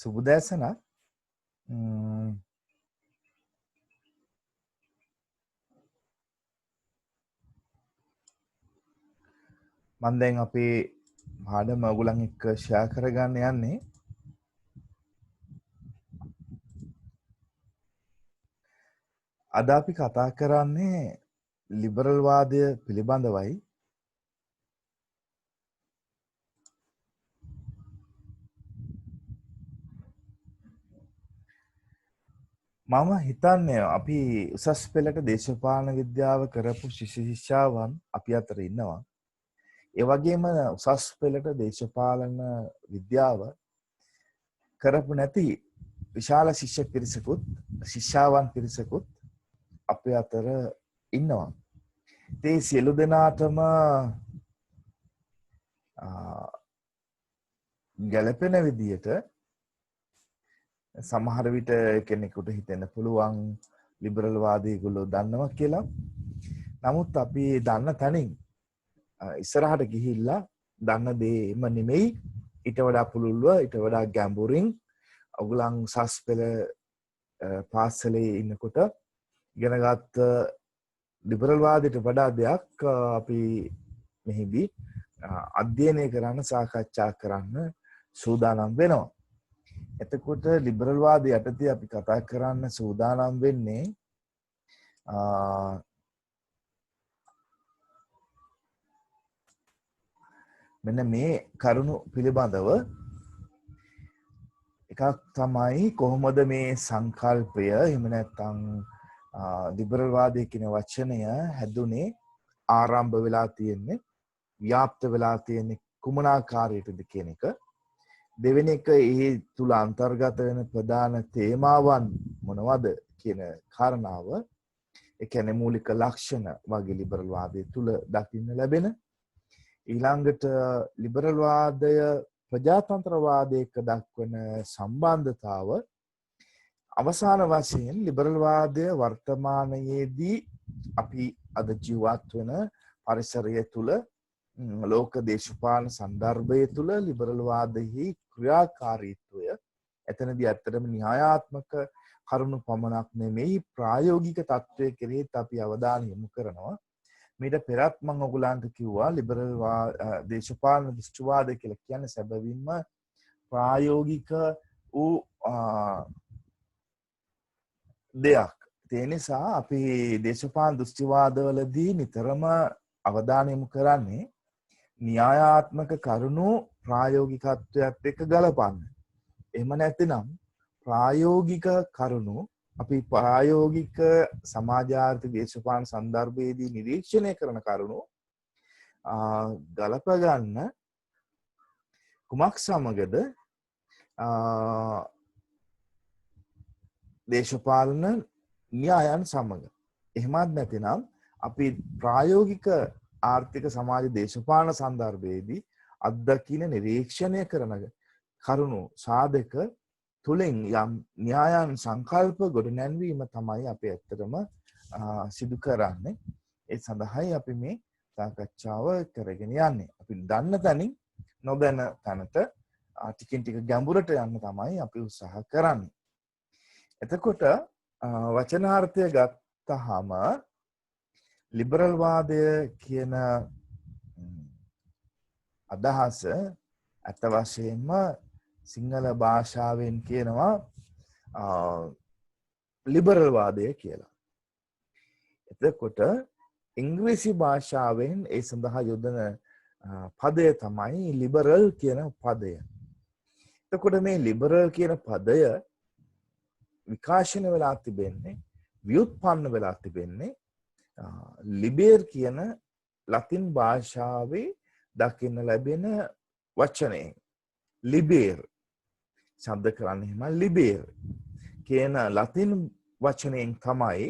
සුබදෑසන මම දැන් අපේ පාඩම ඔයගොල්ලන් එක්ක ෂෙයා කරගන්න යන්නේ. අද අපි කතා කරන්නේ ලිබරල් වාදය පිළිබඳවයි. මම හිතන්නේ අපි උසස් පෙළට දේශපාලන විද්‍යාව කරපු ශිෂ්‍ය ශිෂ්‍යාවන් අපි අතර ඉන්නවා. ඒ වගේම උසස් පෙළට දේශපාලන විද්‍යාව කරපු නැති විශාල ශිෂ්‍ය පිරිසකුත් ශිෂ්‍යාවන් පිරිසකුත් අපේ අතර ඉන්නවා. ඒ සියලු දෙනාටම ගැළපෙන විදියට සමහර විට කෙනෙකුට හිතෙන්න පුළුවන් ලිබරල් වාදී ඒගොල්ලෝ දන්නවා කියලා. නමුත් අපි දන්න තැනින් ඉස්සරහට ගිහිල්ලා දන්න දේම නෙමෙයි ඊට වඩා පුළුල්ව ඊට වඩා ගැඹුරින් ඔයගොල්ලන් උසස් පෙළ පාසලේ ඉන්නකොට ඉගෙනගත්ත ලිබරල් වාදයට වඩා දෙයක් අපි මෙහිදී අධ්‍යයනය කරන්න සාකච්ඡා කරන්න සූදානම් වෙනවා. එතකොට ලිබරල් වාදය යටතේ අපි කතා කරන්න සූදානම් වෙන්නේ මෙන්න මේ කරුණු පිළිබඳව. එකක් තමයි කොහොමද මේ සංකල්පය එහෙම නැත්නම් ලිබරල් වාදය කියන වචනය හැදුනේ, ආරම්භ වෙලා තියෙන්නේ, ව්‍යාප්ත වෙලා තියෙන්නේ කුමන ආකාරයකද කියන එක. දෙවෙනි එක ඒ තුල අන්තර්ගත වෙන ප්‍රධාන තේමාවන් මොනවද කියන කාරණාව. ඒ කියන්නේ මූලික ලක්ෂණ වගේ ලිබරල් වාදය තුල දකින්න ලැබෙන. ඊළඟට ලිබරල් වාදය ප්‍රජාතන්ත්‍රවාදයක දක්වන සම්බන්ධතාව. අවසාන වශයෙන් ලිබරල් වාදය වර්තමානයේදී අපි අද ජීවත් වෙන පරිසරය තුල ලෝක දේශපාලන සන්දර්භය තුල ලිබරල් වාදයේ ක්‍රියාකාරීත්වය එතනදී ඇත්තටම න්‍යායාත්මක කරුණු පමණක් නෙමෙයි ප්‍රායෝගික තත්ත්වයේ කෙරෙහිත් අපි අවධානය යොමු කරනවා. මීට පෙරත් මම ඔයගලන්ට කිව්වා ලිබරල් දේශපාලන දෘෂ්ටිවාදය කියලා කියන්නේ සැබවින්ම ප්‍රායෝගික වූ දෙයක්. ඒ නිසා අපි දේශපාලන දෘෂ්ටිවාදවලදී නිතරම අවධානය යොමු කරන්නේ න්‍යායාත්මක කරුණු ප්‍රායෝගිකත්වයට එක්ක ගලපන්න. එහෙම නැත්නම් ප්‍රායෝගික කරුණු අපි ප්‍රායෝගික සමාජ ආර්ථික දේශපාලන සන්දර්භයේදී නිරීක්ෂණය කරන කරුණු ගලප ගන්න කුමක් සමගද දේශපාලන න්‍යායන් සමග. එහෙමත් නැතිනම් අපි ප්‍රායෝගික ආර්ථික සමාජ දේශපාලන සන්දර්භයේදී අත්දකින නිරීක්ෂණය කරන කරුණු සාධක තුලින් යම් න්‍යායන් සංකල්ප ගොඩනැන්වීම තමයි අපි ඇත්තටම සිදු කරන්නේ. ඒ සඳහායි අපි මේ සාකච්ඡාව කරගෙන යන්නේ. අපි දන්න තැනින් නොදැන තැනට ටිකින් ටික ගැඹුරට යන්න තමයි අපි උත්සාහ කරන්නේ. එතකොට වචනාර්ථය ගත්තහම ලිබරල් වාදය කියන අදහස අත වශයෙන්ම සිංහල භාෂාවෙන් කියනවා ලිබරල් වාදය කියලා. එතකොට ඉංග්‍රීසි භාෂාවෙන් ඒ සඳහා යොදන පදය තමයි ලිබරල් කියන පදය. එතකොට මේ ලිබරල් කියන පදය විකාශන වෙලා තිබෙන්නේ, ව්‍යුත්පන්න වෙලා තිබෙන්නේ ලිබේර් කියන ලතින් භාෂාවේ දකින්න ලැබෙන වචනයෙන්. ලිබේර් ශබ්ද කරන්නේ එහෙම ලිබේර් කියන ලතින් වචනයෙන් තමයි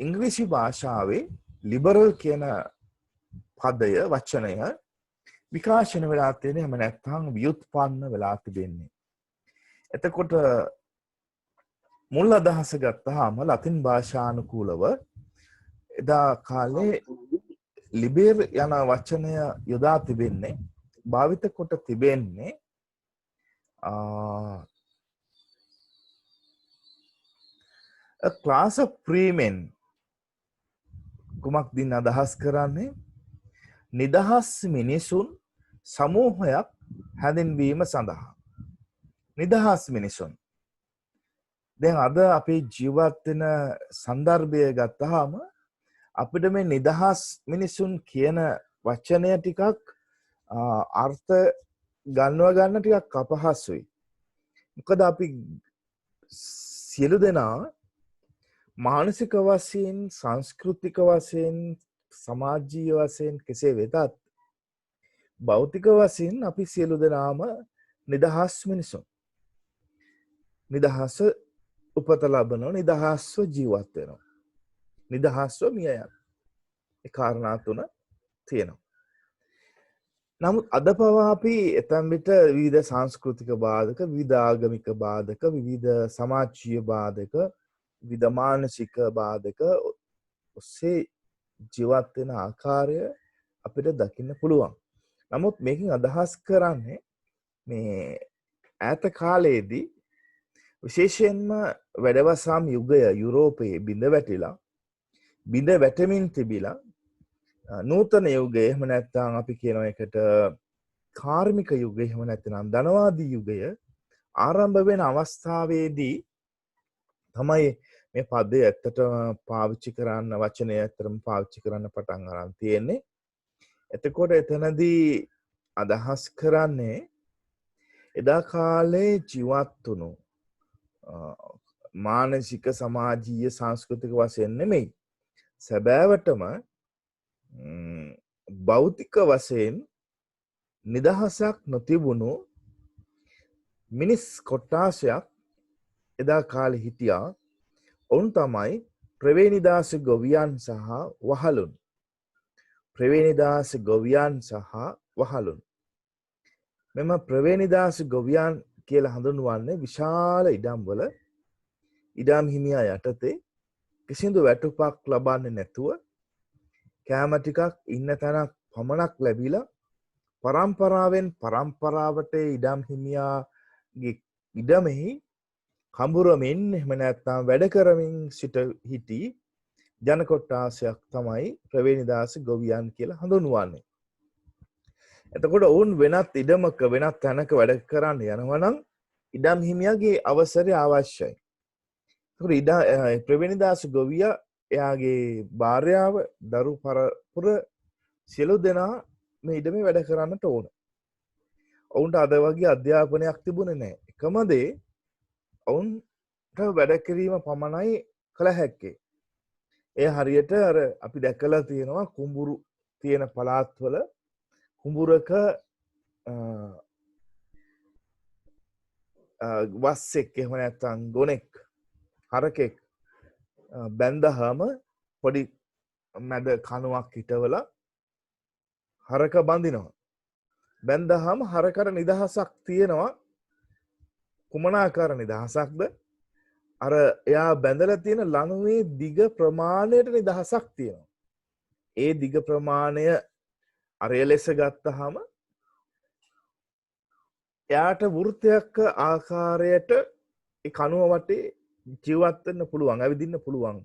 ඉංග්‍රීසි භාෂාවේ ලිබරල් කියන පදය වචනය විකාශන වෙලා තියෙන්නේ, එහෙම නැත්නම් ව්‍යුත්පන්න වෙලා තිබෙන්නේ. එතකොට මුල් අදහස ගත්තාම ලතින් භාෂානුකූලව එදා කාලේ ලිබේර් යන වචනය යොදා තිබෙන්නේ, භාවිත කොට තිබෙන්නේ a class of free men කුමක් දින් අදහස් කරන්නේ නිදහස් මිනිසුන් සමූහයක් හැඳින්වීම සඳහා නිදහස් මිනිසුන් දැන් අද අපි ජීවත් වෙන සන්දර්භය ගත්තාම අපිට මේ නිදහස් මිනිසුන් කියන වචනය ටිකක් අර්ථ ගන්න ටිකක් අපහසුයි. මොකද අපි සියලු දෙනා මානසික වශයෙන්, සංස්කෘතික වශයෙන්, සමාජීය වශයෙන් කෙසේ වෙතත් භෞතික වශයෙන් අපි සියලු දෙනාම නිදහස් මිනිසුන්. නිදහස උපත ලබනවා, නිදහස්ව ජීවත් වෙනවා. නිදහස්ව මිය යනවා. ඒ කාරණා තුන තියෙනවා. නමුත් අද පවා අපි එතන විට විවිධ සංස්කෘතික බාධක, විවිධ ආගමික බාධක, විවිධ සමාජීය බාධක, විවිධ මානසික බාධක ඔස්සේ ජීවත් වෙන ආකාරය අපිට දකින්න පුළුවන්. නමුත් මේකෙන් අදහස් කරන්නේ මේ ඈත කාලයේදී විශේෂයෙන්ම වැඩවසම් යුගය යුරෝපයේ බිඳ වැටිලා බිඳ වැටෙමින් තිබිලා නූතන යුගය එහෙම නැත්නම් අපි කියන එකට කාර්මික යුගය එහෙම නැත්නම් ධනවාදී යුගය ආරම්භ වෙන අවස්ථාවේදී තමයි මේ පදේ ඇත්තටම පාවිච්චි කරන්න වචනය ඇත්තටම පාවිච්චි කරන්න පටන් ගන්න තියෙන්නේ. එතකොට එතනදී අදහස් කරන්නේ එදා කාලේ ජීවත් වුණු මානසික සමාජීය සංස්කෘතික වශයෙන් නෙමෙයි සැබෑවටම භෞතික වශයෙන් නිදහසක් නොතිබුණු මිනිස් කොට්ටාසයක් එදා කාලේ හිටියා. ඔවුන් තමයි ප්‍රවේනිදාස ගොවියන් සහ වහලුන්. ප්‍රවේනිදාස ගොවියන් සහ වහලුන්. මෙම ප්‍රවේනිදාස ගොවියන් කියලා හඳුන්වන්නේ විශාල ඉඩම්වල ඉඩම් හිමියා යටතේ කිසිදු වැටුපක් ලබන්නේ නැතුව කෑම ටිකක් ඉන්න තැනක් පමණක් ලැබිලා පරම්පරාවෙන් පරම්පරාවට ඉඩම් හිමියාගේ ඉඩමෙහි කඹුරමින් එහෙම නැත්නම් වැඩ කරමින් හිටි ජන කොට්ටාසයක් තමයි ප්‍රවේනිදාස ගොවියන් කියලා හඳුන්වන්නේ. එතකොට ඔවුන් වෙනත් ඉඩමක වෙනත් තැනක වැඩ කරන්න යනවා නම් ඉඩම් හිමියාගේ අවසරය අවශ්‍යයි. ඒකට ප්‍රවේනිදාස ගොවියා එයාගේ භාර්යාව දරු පරපුර සියලු දෙනා මේ ඉඩමේ වැඩ කරන්නට ඕන. ඔවුන්ට අද වගේ අධ්‍යාපනයක් තිබුණේ නැහැ. එකම දේ ඔවුන්ට වැඩ කිරීම පමණයි කළ හැක්කේ. ඒ හරියට අර අපි දැකලා තියෙනවා කුඹුරු තියෙන පළාත්වල කුඹුරක වස්සෙක් එහෙම නැත්නම් ගොනෙක් හරකෙක් බැන්දහම පොඩි මැද කණුවක් හිටවලා හරක බඳිනවා. බැන්දහම හරකට නිදහසක් තියෙනවා. කුමන ආකාර නිදහසක්ද? අර එයා බැඳලා තියෙන ලණුවේ දිග ප්‍රමාණයට නිදහසක් තියෙනවා. ඒ දිග ප්‍රමාණය අරය ලෙස ගත්තාම එයාට වෘත්තයක් ආකාරයට ඒ කණුව වටේ ජීවත් වෙන්න පුළුවන්, ඇවිදින්න පුළුවන්,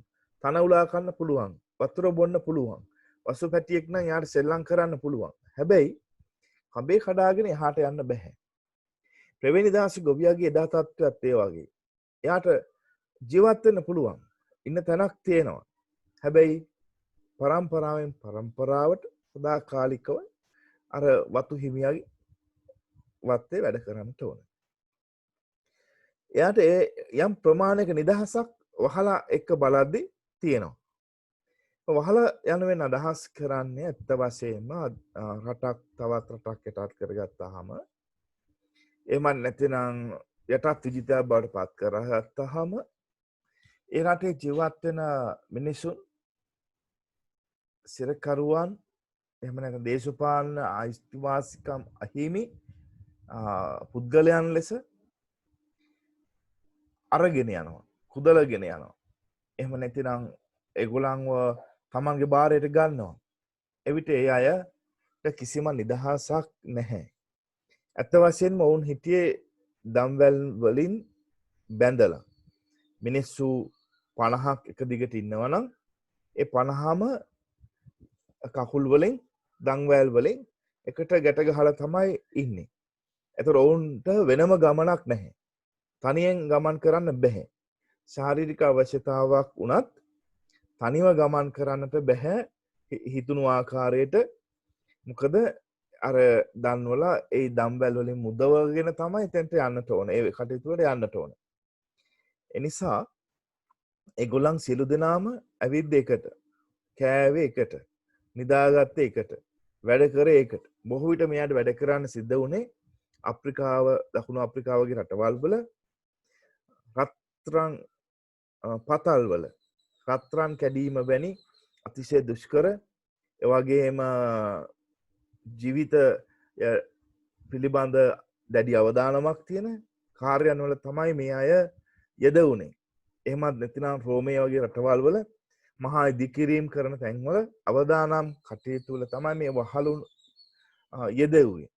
තන උලා කන්න පුළුවන්, වතුර බොන්න පුළුවන්. වසු පැටියෙක් නම් යාට සෙල්ලම් කරන්න පුළුවන්. හැබැයි කඹේ කඩාගෙන එහාට යන්න බෑ. ප්‍රවේනිදාස ගොවියාගේ එදා තත්ත්වයක් ඒ වගේ. එයාට ජීවත් වෙන්න පුළුවන්. ඉන්න තැනක් තියෙනවා. හැබැයි පරම්පරාවෙන් පරම්පරාවට සදාකාලිකව අර වතු හිමියාගේ වත්තේ වැඩ කරන්නට ඕන. එයාට යම් ප්‍රමාණයක නිදහසක් වහලා එක්ක බලද්දී තියෙනවා. වහලා යනුවෙන් අදහස් කරන්නේ ඇත්ත වශයෙන්ම රටක් තවත් රටක් යටත් කරගත්තාම එහෙම නැත්නම් යටත් විජිතය බවට පත් කරගත්තාම ඒ රටේ ජීවත් වෙන මිනිසුන් සිරකරුවන් එහෙම නැත්නම් දේශපාලන අයිතිවාසිකම් අහිමි පුද්ගලයන් ලෙස අරගෙන යනවා, කුදලගෙන යනවා. එහෙම නැතිනම් ඒගොල්ලන්ව තමන්ගේ බාරයට ගන්නවා. එවිට ඒ අයට කිසිම නිදහසක් නැහැ. ඇත්ත වශයෙන්ම වුන් හිටියේ දම්වැල් වලින් බැඳලා මිනිස්සු 50ක් එක දිගට ඉන්නවා නම් ඒ 50ම කකුල් වලින් දම්වැල් වලින් එකට ගැට ගහලා තමයි ඉන්නේ. ඒතර ඔවුන්ට වෙනම ගමනක් නැහැ. තනියෙන් ගමන් කරන්න බෑ. ශාරීරික අවශ්‍යතාවක් වුණත් තනිව ගමන් කරන්නට බෑ හිතුණු ආකාරයට. මොකද අර දන්වල ඒ දම්බැල් වලින් මුදවගෙන තමයි එතෙන්ට යන්නට ඕන. ඒ කටයුතු වලට යන්නට ඕන. ඒ නිසා ඒගොල්ලන් සියලු දෙනාම ඇවිත් එකට, කෑවේ එකට, නිදාගත්තේ එකට, වැඩ කරේ එකට. බොහෝ විට මෙයාට වැඩ කරන්න සිද්ධ වුණේ අප්‍රිකාව, දකුණු අප්‍රිකාව වගේ රටවල් වල රත්රන් පතල් වල රත්රන් කැඩීම වැනි අතිශය දුෂ්කර, ඒ වගේම ජීවිත පිළිබඳ දැඩි අවදානමක් තියෙන කාර්යයන් වල තමයි මේ අය යෙදුනේ. එහෙමත් නැතිනම් රෝමයේ වගේ රටවල් වල මහා ඉදිකිරීම් කරන තැන්වල අවදානම් කටයුතු වල තමයි මේ වහලුන් යෙදුවේ.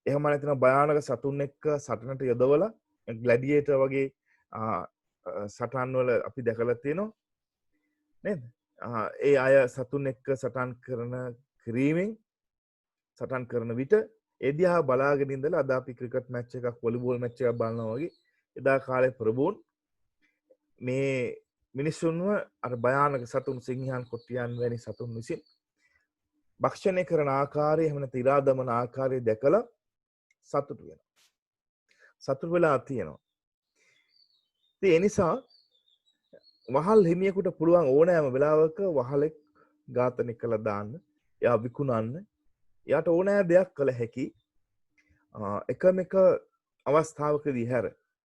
එහෙම නැතිනම් භයානක සතුන් එක්ක සටනට යොදවලා ග්ලැඩියේටර් වගේ සටන් වල අපි දැකලා තියෙනවා නේද? ඒ අය සතුන් එක්ක සටන් කරන විට ඒ දිහා බලාගෙන ඉඳලා අද අපි ක්‍රිකට් මැච් එකක්, වොලිබෝල් මැච් එකක් බලනවා වගේ එදා කාලේ ප්‍රභූන් මේ මිනිස්සුන්ව අර භයානක සතුන්, සිංහයන්, කොටියන් වැනි සතුන් විසින් භක්ෂණය කරන ආකාරය, එහෙම නැත්නම් ඉරාදමන ආකාරය දැකලා සතුටු වෙනවා. සතුටු වෙලා තියෙනවා. ඉතින් ඒ නිසා වහල් හිමියෙකුට පුළුවන් ඕනෑම වෙලාවක වහලෙක් ඝාතනය කළා දාන්න, එයා විකුණන්න, එයාට ඕනෑ දෙයක් කළ හැකි එකම එක අවස්ථාවකදී හැර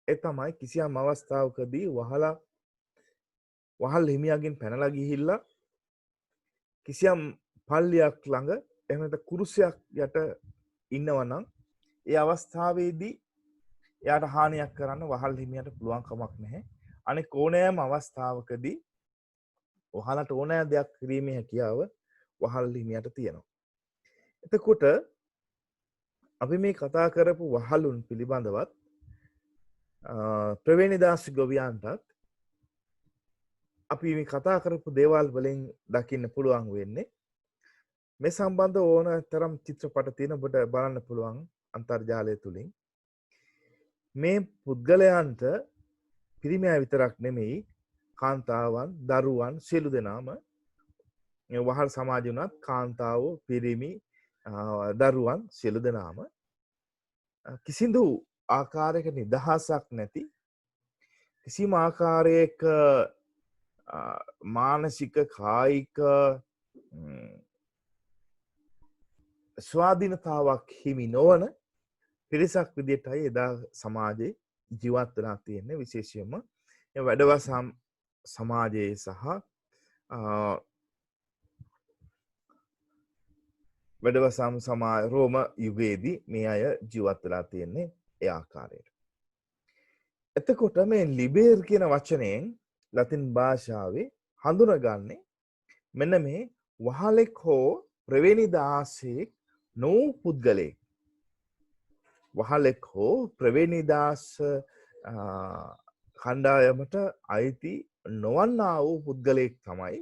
ඒ තමයි කිසියම් අවස්ථාවකදී වහල් හිමියාගෙන් පැනලා ගිහිල්ලා කිසියම් පල්ලියක් ළඟ එහෙම නැත්නම් කුරුසයක් යට ඉන්නවා නම් ඒ අවස්ථාවේදී එයාට හානියක් කරන්න වහල් හිමියට පුළුවන් කමක් නැහැ. අනෙක් ඕනෑම අවස්ථාවකදී වහලට ඕනෑ දෙයක් කිරීමේ හැකියාව වහල් හිමියට තියෙනවා. එතකොට අපි මේ කතා කරපු වහලුන් පිළිබඳවත් ප්‍රවේණිදාස ගොවියන්ටත් අපි මේ කතා කරපු දේවල් වලින් දකින්න පුළුවන් වෙන්නේ මේ සම්බන්ධ ඕන තරම් චිත්‍රපට තියෙන ඔබට බලන්න පුළුවන් අන්තර්ජාලය තුලින්. මේ පුද්ගලයන්ට පිරිමියා විතරක් නෙමෙයි, කාන්තාවන්, දරුවන් සියලු දෙනාම වහල් සමාජය උනත් කාන්තාවෝ, පිරිමි, දරුවන් සියලු දෙනාම කිසිදු ආකාරයක නිදහසක් නැති, කිසිම ආකාරයක මානසික, කායික ස්වාධීනතාවක් හිමි නොවන පිරිසක් විදිහටයි එදා සමාජයේ ජීවත් වෙලා තියෙන්නේ. විශේෂයෙන්ම වැඩවසම් සමාජයේ සහ වැඩවසම් රෝම යුගයේදී මේ අය ජීවත් වෙලා තියෙන්නේ ඒ ආකාරයට. එතකොට මේ ලිබේර් කියන වචනයෙන් ලතින් භාෂාවේ හඳුනගන්නේ මෙන්න මේ වහලෙක් හෝ ප්‍රවේණිදාසෙක් නොවූ පුද්ගලයෙක්. වහලෙක් හෝ ප්‍රවේණිදාස කණ්ඩායමට අයිති නොවන්නා වූ පුද්ගලයෙක් තමයි,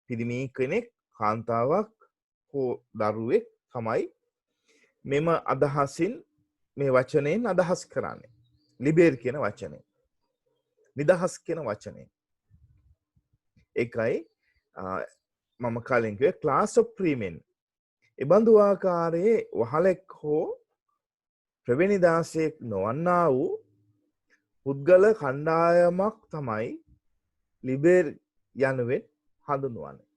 පිරිමි කෙනෙක්, කාන්තාවක් හෝ දරුවෙක් තමයි මෙම අදහසින්, මේ වචනයෙන් අදහස් කරන්නේ. ලිබේර් කියන වචනය, නිදහස් කියන වචනය. ඒකයි මම කලින් කිව්වේ ක්ලාස් ඔෆ් ෆ්‍රී මෙන්. ඒ බඳු ආකාරයේ වහලෙක් හෝ ප්‍රවේණිදාසයෙක් නොවන්නා වූ පුද්ගල කණ්ඩායමක් තමයි ලිබේර් යනුවෙන් හඳුන්වන්නේ.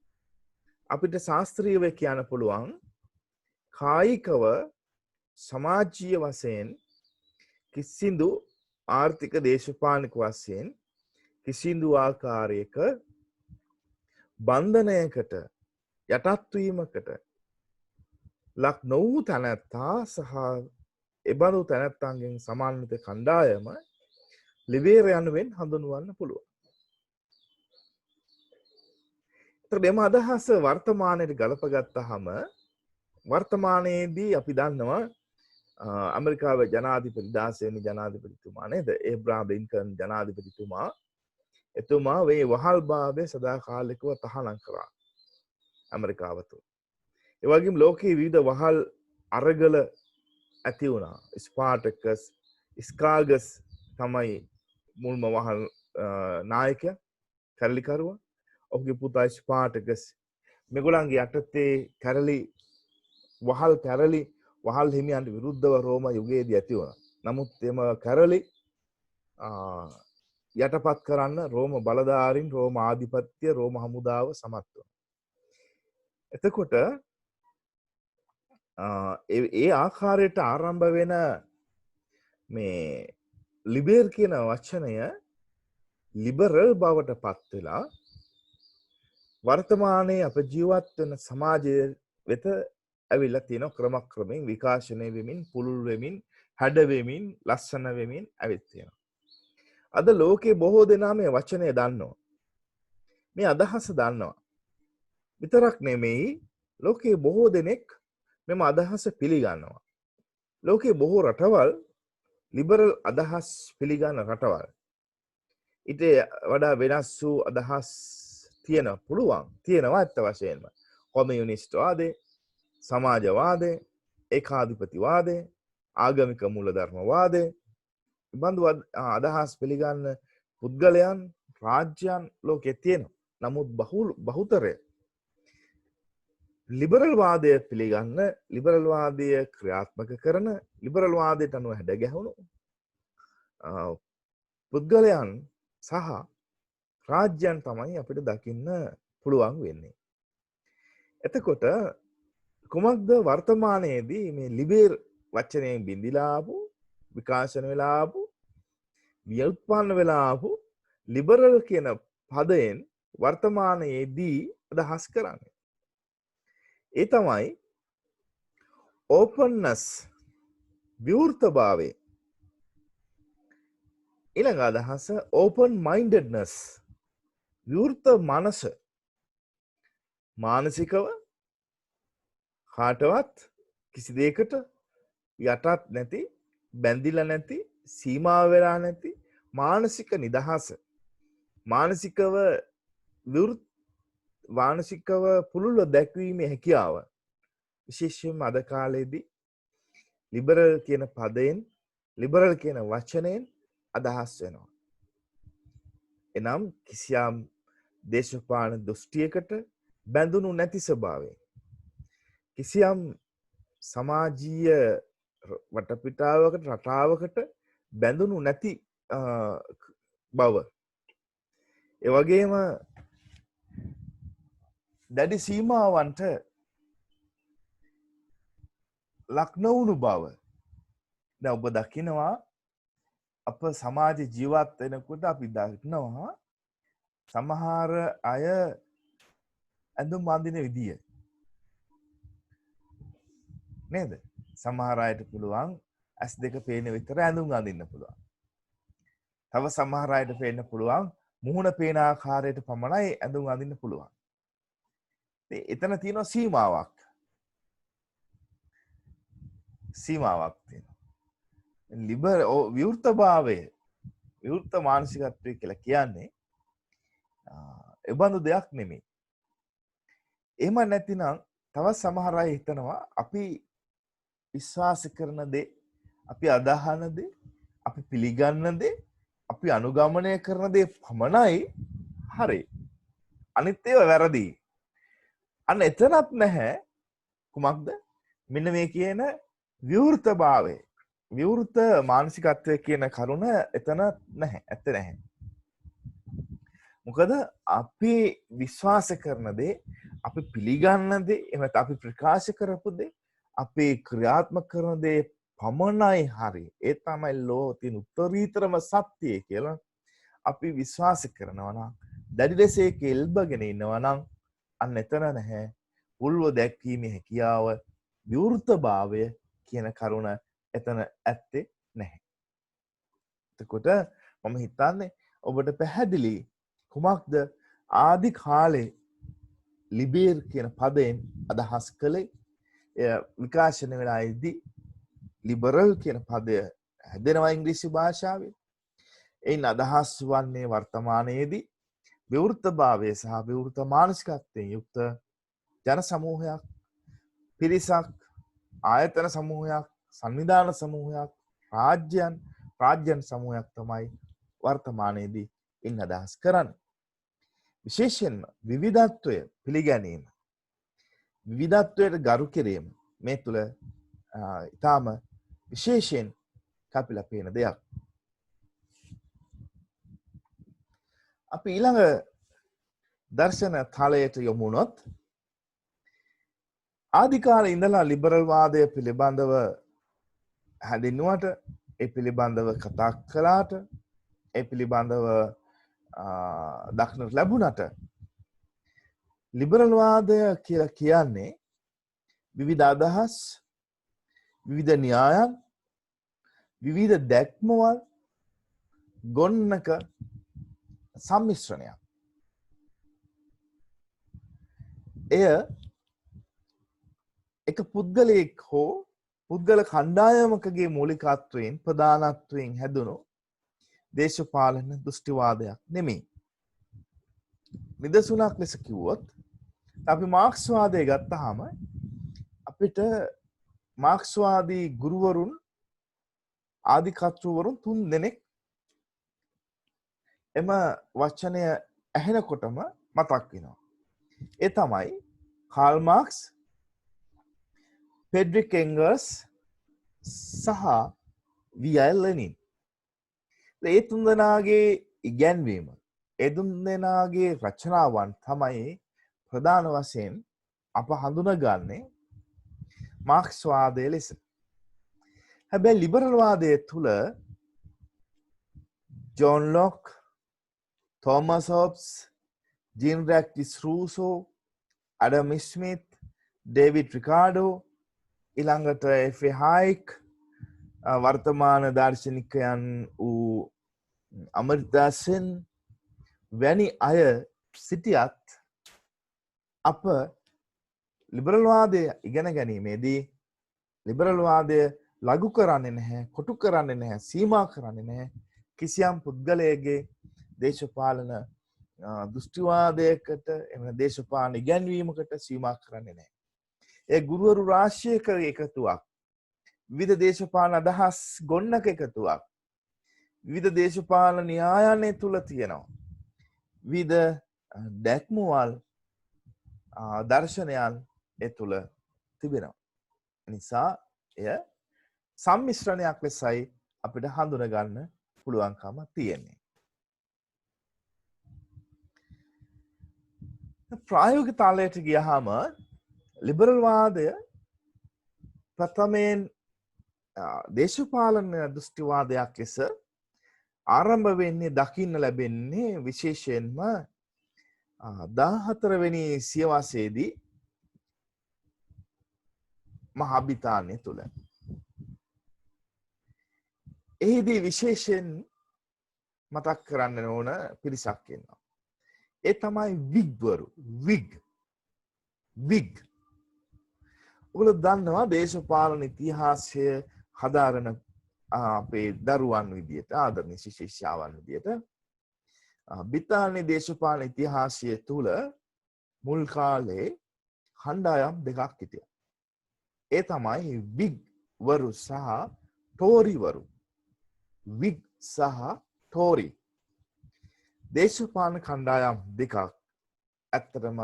අපිට ශාස්ත්‍රීයව කියන්න පුළුවන් කායිකව, සමාජීය වශයෙන්, කිසිදු ආර්ථික, දේශපාලනික වශයෙන් කිසිදු ආකාරයක බන්ධනයකට, යටත් වීමකට ලක් නොවූ තැනැත්තා සහ එබඳු තැනැත්තන්ගෙන් සමන්විත කණ්ඩායම ලිබේර් යනුවෙන් හඳුන්වන්න පුළුවන්. එම අදහස වර්තමානයට ගලපගත්තාම වර්තමානයේදී අපි දන්නවා ඇමරිකාවේ ජනාධිපති 16 වෙනි ජනාධිපතිතුමා නේද? ඒබ්‍රහම් ලින්කන් ජනාධිපතිතුමා එතුමා මේ වහල්භාවය සදාකාලිකව තහනම් කරා ඇමරිකාව තුළ. ඒ වගේම ලෝකයේ විවිධ වහල් අරගල ඇති වුණා. ස්පාටකස්, ස්කාගස් තමයි මුල්ම වහල් නායකයා, කැරලිකරුවා. ඔහුගේ පුතා ස්පාටකස්. මේගොල්ලන්ගේ යටතේ වහල් හිමියන්ට විරුද්ධව රෝම යුගයේදී ඇති වුණා. නමුත් එම කැරලි යටපත් කරන්න රෝම බලධාරීන්, රෝම ආධිපත්‍ය, රෝම හමුදාව සමත් වුණා. එතකොට ඒ ආකාරයට ආරම්භ වෙන මේ ලිබර් කියන වචනය ලිබරල් බවට පත් වෙලා වර්තමානයේ අප ජීවත් වෙන සමාජය වෙත ඇවිල්ලා තියෙන ක්‍රමක්‍රමයෙන් විකාශනය වෙමින්, පුළුල් වෙමින්, හැඩ වෙමින්, ලස්සන වෙමින් ඇවිත් තියෙනවා. අද ලෝකේ බොහෝ දෙනා මේ වචනය දන්නවා. මේ අදහස දන්නවා. විතරක් නෙමෙයි ලෝකේ බොහෝ දෙනෙක් මෙම අදහස පිළිගන්නවා. ලෝකේ බොහෝ රටවල් ලිබරල් අදහස් පිළිගන්න රටවල්. ඊට වඩා වෙනස් වූ අදහස් තියෙනවා ඇත්ත වශයෙන්ම. කොමියුනිස්ට් වාදේ, සමාජවාදේ, ඒකාධිපතිවාදේ, ආගමික මූලධර්මවාදේ, බඳු අදහස් පිළිගන්න පුද්ගලයන්, රාජ්‍යයන් ලෝකේ තියෙනවා. නමුත් බහුතරය ලිබරල් වාදය පිළිගන්න, ලිබරල් වාදය ක්‍රියාත්මක කරන, ලිබරල් වාදයට අනුව හැඩ ගැහුණු පුද්ගලයන් සහ රාජ්‍යයන් තමයි අපිට දකින්න පුළුවන් වෙන්නේ. එතකොට කුමක්ද වර්තමානයේදී මේ ලිබර් වචනයෙන් බිඳිලා ආපු, විකාශන වෙලා ආපු, ව්‍යුත්පන්න වෙලා ආපු ලිබරල් කියන පදයෙන් වර්තමානයේදී අදහස් කරන්නේ. ඒ තමයි ඕපන්නස්, විවෘතභාවය. ඊළඟ අදහස ඕපන් මයින්ඩඩ්නස්, විවෘත මනස. මානසිකව කාටවත් කිසි දෙයකට යටත් නැති, බැඳිලා නැති, සීමා වෙලා නැති මානසික නිදහස. මානසිකව පුළුල්ව දැක්වීමේ හැකියාව. විශේෂයෙන්ම අද කාලේදී ලිබරල් කියන පදයෙන්, ලිබරල් කියන වචනයෙන් අදහස් වෙනවා. එනම් කිසියම් දේශපාලන දෘෂ්ටියකට බැඳුණු නැති ස්වභාවය. කිසියම් සමාජීය වටපිටාවකට, රටාවකට බැඳුණු නැති බව. ඒ වගේම දැඩි සීමාවන්ට ලක් නොවුණු බව. දැන් ඔබ දකිනවා අප සමාජ ජීවත් වෙනකොට අපි දකිනවා සමහර අය ඇඳුම් අඳින විදිය. නේද? සමහර අයට පුළුවන් S2 පේන විතර ඇඳුම් අඳින්න පුළුවන්. තව සමහර අයට පේන්න පුළුවන් මුහුණ පේන ආකාරයට පමණයි ඇඳුම් අඳින්න පුළුවන්. එතන තියෙනවා සීමාවක්. තියෙනවා. විවෘතභාවය, විවෘත මානසිකත්වය කියලා කියන්නේ එබඳු දෙයක් නෙමෙයි. එහෙම නැතිනම් තවත් සමහර අය හිතනවා අපි විශ්වාස කරන දේ, අපි අදහන දේ, අපි පිළිගන්න දේ, අපි අනුගමනය කරන දේ පමණයි හරි. අනිත් ඒවා වැරදි. අන්න එතනත් නැහැ කුමක්ද? මෙන්න මේ කියන විවෘතභාවය, විවෘත මානසිකත්වය කියන කරුණ එතන නැහැ. ඇත්ත නැහැ. මොකද අපි විශ්වාස කරන දේ, අපි පිළිගන්න දේ, එහෙම අපි ප්‍රකාශ කරපු දේ, අපි ක්‍රියාත්මක කරන දේ පමණයි හරි. ඒ තමයි ලෝකේ තියෙන උත්තරීතරම සත්‍යය කියලා අපි විශ්වාස කරනවා නම්, දැඩි ලෙස ඒක එල්බගෙන ඉන්නවා නම් අන්න එතන නැහැ උල්ව දැක්වීමේ හැකියාව, විවෘතභාවය කියන කරුණ එතන ඇත්තේ නැහැ. එතකොට මම හිතන්නේ ඔබට පැහැදිලි කුමක්ද ආදි කාලේ ලිබර් කියන පදයෙන් අදහස් කළේ. විකාශන වෙලා ඉදී ලිබරල් කියන පදය හැදෙනවා ඉංග්‍රීසි භාෂාවේ. එයින් අදහස් වන්නේ වර්තමානයේදී විවෘතභාවය සහ විවෘත මානසිකත්වයෙන් යුක්ත ජන සමූහයක්, පිරිසක්, ආයතන සමූහයක්, සංවිධාන සමූහයක්, රාජ්‍යයන් සමූහයක් තමයි වර්තමානයේදී ඉන් අදහස් කරන්නේ. විශේෂයෙන්ම විවිධත්වය පිළිගැනීම, විවිධත්වයට ගරු කිරීම මේ තුළ ඉතාම විශේෂයෙන් කැපිලා පේන දෙයක්. අපි ඊළඟ දර්ශන තලයට යොමු වුණොත් ආදි කාලේ ඉඳලා ලිබරල් වාදය පිළිබඳව හැඳින්වුවට, ඒ පිළිබඳව කතා කළාට, ඒ පිළිබඳව දක්නට ලැබුණට ලිබරල් වාදය කියලා කියන්නේ විවිධ අදහස්, විවිධ න්‍යායන්, විවිධ දැක්මවල් ගොන්නක සම්මිශ්‍රණයක්. එය එක පුද්ගලයෙක් හෝ පුද්ගල කණ්ඩායමකගේ මූලිකත්වයෙන් ප්‍රධානත්වයෙන් හැදුණු දේශපාලන දෘෂ්ටිවාදයක් නෙමෙයි. නිදසුනක් ලෙස කිව්වොත් අපි මාක්ස්වාදය ගත්තාම අපිට මාක්ස්වාදී ගුරුවරුන්, ආධිකර්තෘවරුන් 3 දෙනෙක් එම වචනය ඇහෙනකොටම මතක් වෙනවා. ඒ තමයි කාල් මාක්ස්, ෆ්‍රෙඩරික් එන්ගල්ස් සහ V.I. ලෙනින්. ඒ 3 දෙනාගේ ඉගැන්වීම, ඒ 3 දෙනාගේ රචනාවන් තමයි ප්‍රධාන වශයෙන් අප හඳුනගන්නේ මාක්ස්වාදය ලෙස. හැබැයි ලිබරල් වාදය තුළ John Locke, Thomas Hobbes, Jean Ratcliffe Rousseau, Adam Smith, David Ricardo, ඊළඟට එෆ්.ඒ. හයික්, වර්තමාන දාර්ශනිකයන් වූ අමර්ත්‍ය සෙන් වැනි අය සිටියත් අප ලිබරල් වාදය ඉගෙන ගැනීමේදී ලිබරල් වාදය ලඝු කරන්නේ නැහැ, කොටු කරන්නේ නැහැ, සීමා කරන්නේ නැහැ කිසියම් පුද්ගලයෙක්ගේ දේශපාලන දෘෂ්ටිවාදයකට, එම දේශපාලන ඉගැන්වීමකට සීමා කරන්නේ නැහැ. ඒ ගුරුවරු රාශියක එකතුවක්, විවිධ දේශපාලන අදහස් ගොන්නක එකතුවක්, විවිධ දේශපාලන න්‍යායන් තුල තියෙනවා. විවිධ දැක්මවල්, දර්ශනයන් ඒ තුල තිබෙනවා. නිසා එය සම්මිශ්‍රණයක් ලෙසයි අපිට හඳුන ගන්න පුළුවන්කම තියෙන්නේ. ප්‍රායෝගික තලයට ගියහම ලිබරල් වාදය ප්‍රථමයෙන් දේශපාලන දෘෂ්ටිවාදයක් ලෙස ආරම්භ වෙන්නේ, දකින්න ලැබෙන්නේ විශේෂයෙන්ම 14 වෙනි සියවසේදී මහා බ්‍රිතාන්‍ය තුල. එහිදී විශේෂයෙන් මතක් කරන්න ඕන පිරිසක් ඉන්නවා. ඒ තමයි විග්වරු. විග්. ඔයගොල්ලෝ දන්නවා දේශපාලන ඉතිහාසය හදාරන අපේ දරුවන් විදියට, ආදරණීය ශිෂ්‍යාවන් විදියට බ්‍රිතාන්‍ය දේශපාලන ඉතිහාසය තුල මුල් කාලේ කණ්ඩායම් දෙකක් හිටියා. ඒ තමයි විග් වරු සහ ටෝරි වරු. විග් සහ ටෝරි දේශපාලන කණ්ඩායම් දෙකක්. ඇත්තටම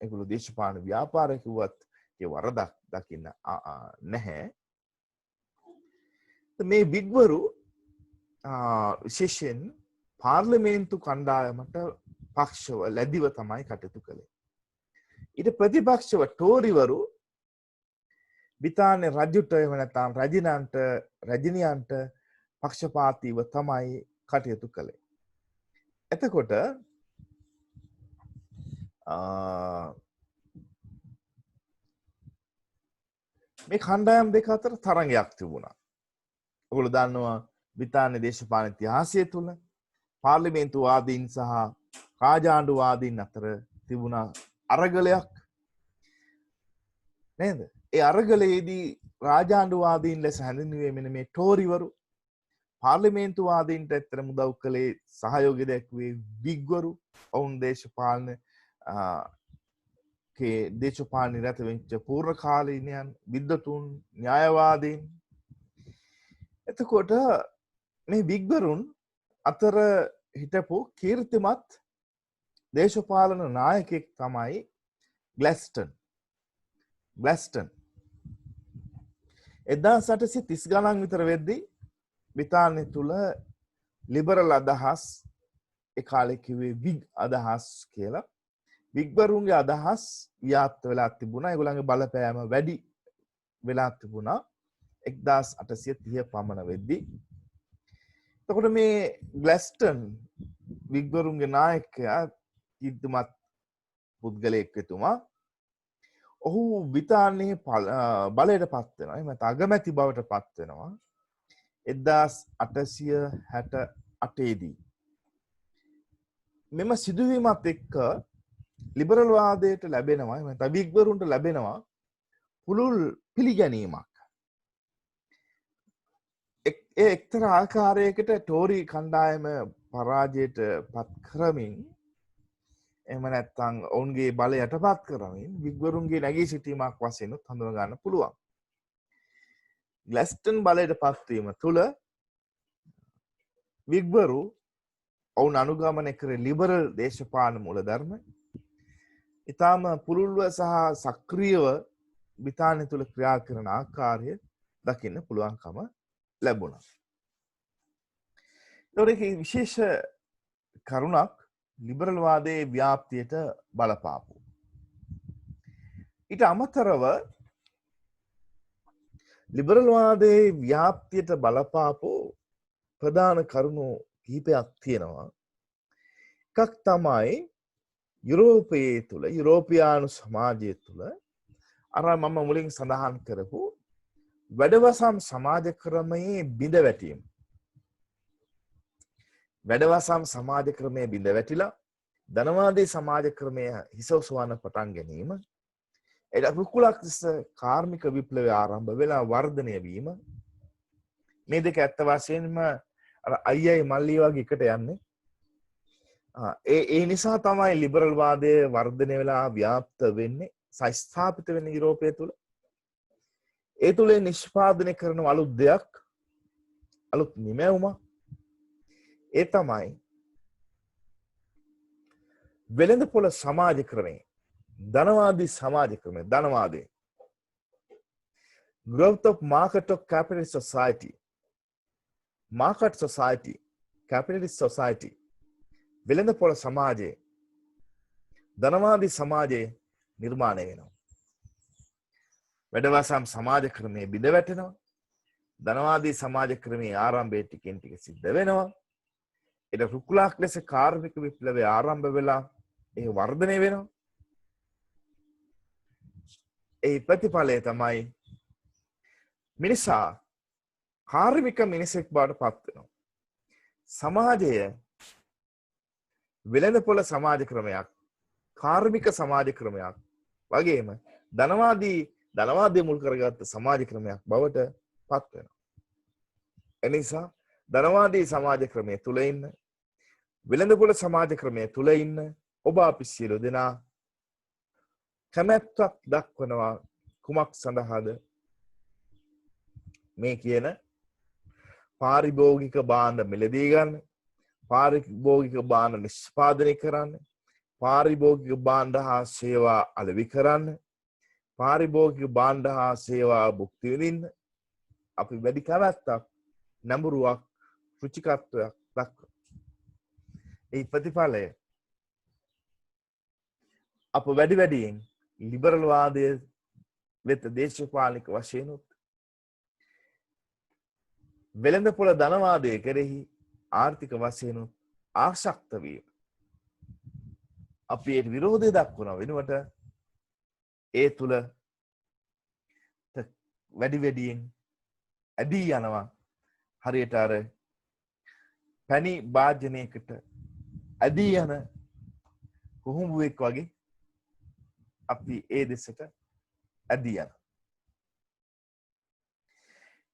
ඒගොල්ලෝ දේශපාලන ව්‍යාපාර කිව්වත් ඒ වරදක් දකින්න නැහැ. මේ විග්වරු විශේෂයෙන් පාර්ලිමේන්තු කණ්ඩායමට පක්ෂව ලැබිව තමයි කටයුතු කළේ. ඊට ප්‍රතිපක්ෂව ටෝරිවරු බ්‍රිතාන්‍ය රජුට එහෙම නැත්නම් රජිනියන්ට පක්ෂපාතීව තමයි කටයුතු කළේ. එතකොට මේ කණ්ඩායම් දෙක අතර තරඟයක් තිබුණා. ඔයගොල්ලෝ දන්නවා බ්‍රිතාන්‍ය දේශපාලන ඉතිහාසය තුල පාර්ලිමේන්තුවාදීන් සහ රාජාණ්ඩුවාදීන් අතර තිබුණා අරගලයක් නේද? ඒ අරගලයේදී රාජාණ්ඩුවාදීන් ලෙස හැඳින්වුවේ මෙන්න මේ ටෝරිවරු, පාර්ලිමේන්තුවාදීන්ට ඇත්තටම උදව් කළේ සහයෝගය දැක්වේ විග්වරු, ඔවුන් දේශපාලන නිරත වෙච්ච පූර්ව කාලීනයන්, විද්වතුන්, න්‍යායවාදීන්. එතකොට මේ විග්වරුන් අතර හිටපු කීර්තිමත් දේශපාලන නායකයෙක් තමයි ග්ලැස්ටන්. 1830 ගණන් විතර වෙද්දී බ්‍රිතාන්‍ය තුල ලිබරල් අදහස් ඒ කාලේ කිව්වේ විග් අදහස් කියලා. විග්වරුන්ගේ අදහස් ව්‍යාප්ත වෙලා තිබුණා. ඒගොල්ලන්ගේ බලපෑම වැඩි වෙලා තිබුණා 1830 පමණ වෙද්දී. එතකොට මේ ග්ලැස්ටන් විග්වරුන්ගේ නායකයා කීර්තිමත් පුද්ගලයෙක් වෙතුමා. ඔහු බ්‍රිතාන්‍යයේ බලයට පත් වෙනවා. එහෙම නැත්නම් අගමැති බවට පත් වෙනවා 1868 දී. මෙම සිදුවීමත් එක්ක ලිබරල් වාදයට ලැබෙනවා, එහෙම නැත්නම් විග්වරුන්ට ලැබෙනවා පුළුල් පිළිගැනීමක්. ඒ එක්තරා ආකාරයකට ටෝරි කණ්ඩායම පරාජයට පත් කරමින්, එහෙම නැත්නම් ඔවුන්ගේ බලය යටපත් කරමින් විග්වරුන්ගේ නැගී සිටීමක් වශයෙන් හඳුනා ගන්න පුළුවන්. ග්ලැස්ටන් බලයට පත්වීම තුළ විග්වරු ඔවුන් අනුගමනය කරේ ලිබරල් දේශපාලන මූලධර්ම ඉතාම පුළුල්ව සහ සක්‍රියව බ්‍රිතාන්‍ය තුළ ක්‍රියා කරන ආකාරය දකින්න පුළුවන්කම ලැබුණා. ඒකේ විශේෂ කරුණක් ලිබරල් වාදයේ ව්‍යාප්තියට බලපාපු. ඊට අමතරව ලිබරල් වාදයේ ව්‍යාප්තියට බලපාපු ප්‍රධාන කරුණු කිහිපයක් තියෙනවා. එකක් තමයි යුරෝපයේ තුල, යුරෝපියානු සමාජය තුල අර මම මුලින් සඳහන් කරපු වැඩවසම් සමාජ ක්‍රමයේ බිඳවැටීම. වැඩවසම් සමාජ ක්‍රමයේ බිඳවැටිලා ධනවාදී සමාජ ක්‍රමය හිස ඔසවන පටන් ගැනීම, ඒ රුකුලක් කාර්මික විප්ලවය ආරම්භ වෙලා වර්ධනය වීම, මේ දෙක ඇත්ත වශයෙන්ම අර අයියයි මල්ලි වගේ එකට යන්නේ. ඒ නිසා තමයි ලිබරල් වාදය වර්ධනය වෙලා ව්‍යාප්ත වෙන්නේ, ස්ථාපිත වෙන්නේ යුරෝපය තුල. ඒ තුලින් නිෂ්පාදනය කරන අලුත් දෙයක්, අලුත් නිමැවුමක්. ඒ තමයි වෙළඳපොළ සමාජ ක්‍රමය, ධනවාදී සමාජ ක්‍රමය, ධනවාදී. Growth of market of capitalist society. Market society, capitalist society. වෙළඳපොළ සමාජයේ, ධනවාදී සමාජයේ නිර්මාණය වෙනවා. වැඩවසම් සමාජ ක්‍රමයේ බිඳ වැටෙනවා. ධනවාදී සමාජ ක්‍රමයේ ආරම්භය ටිකෙන් ටික සිද්ධ වෙනවා. ඒක රුකුලක් ලෙස කාර්මික විප්ලවය ආරම්භ වෙලා ඒ වර්ධනය වෙනවා. ඒ ප්‍රතිඵලය තමයි මිනිසා කාර්මික මිනිසෙක් බවට පත් වෙනවා. සමාජය වෙළඳපොළ සමාජ ක්‍රමයක්, කාර්මික සමාජ ක්‍රමයක් වගේම ධනවාදී මුල් කරගත්ත සමාජ ක්‍රමයක් බවට පත් වෙනවා. එනිසා ධනවාදී සමාජ ක්‍රමයේ තුල ඉන්න, වෙළඳපොළ සමාජ ක්‍රමයේ තුල ඉන්න ඔබ අපි සියලු දෙනා කැමැත්තක් දක්වනවා කුමක් සඳහාද? මේ කියන පාරිභෝගික භාණ්ඩ මිලදී ගන්න, පාරිභෝගික භාණ්ඩ නිෂ්පාදනය කරන්න, පාරිභෝගික භාණ්ඩ හා සේවා අලෙවි කරන්න, පාරිභෝගික භාණ්ඩ හා සේවා භුක්ති විඳින්න අපි වැඩි කැමැත්තක්, නැඹුරුවක්, රුචිකත්වයක් දක්වනවා. ඒ ප්‍රතිඵලය අප වැඩි වැඩියෙන් ලිබරල් වාදයේ වෙත දේශපාලනික වශයෙන් වෙළඳපොළ ධනවාදයේ කෙරෙහි ආර්ථික වශයෙන් ආශක්ත වීම. අපි ඒ විරෝධය දක්වන වෙනුවට ඒ තුල වැඩි වැඩියෙන් ඇදී යනවා. හරියට අර පැණි භාජනයකට ඇදී යන කුහුඹුවෙක් වගේ අපි ඒ දෙසට ඇදී යනවා.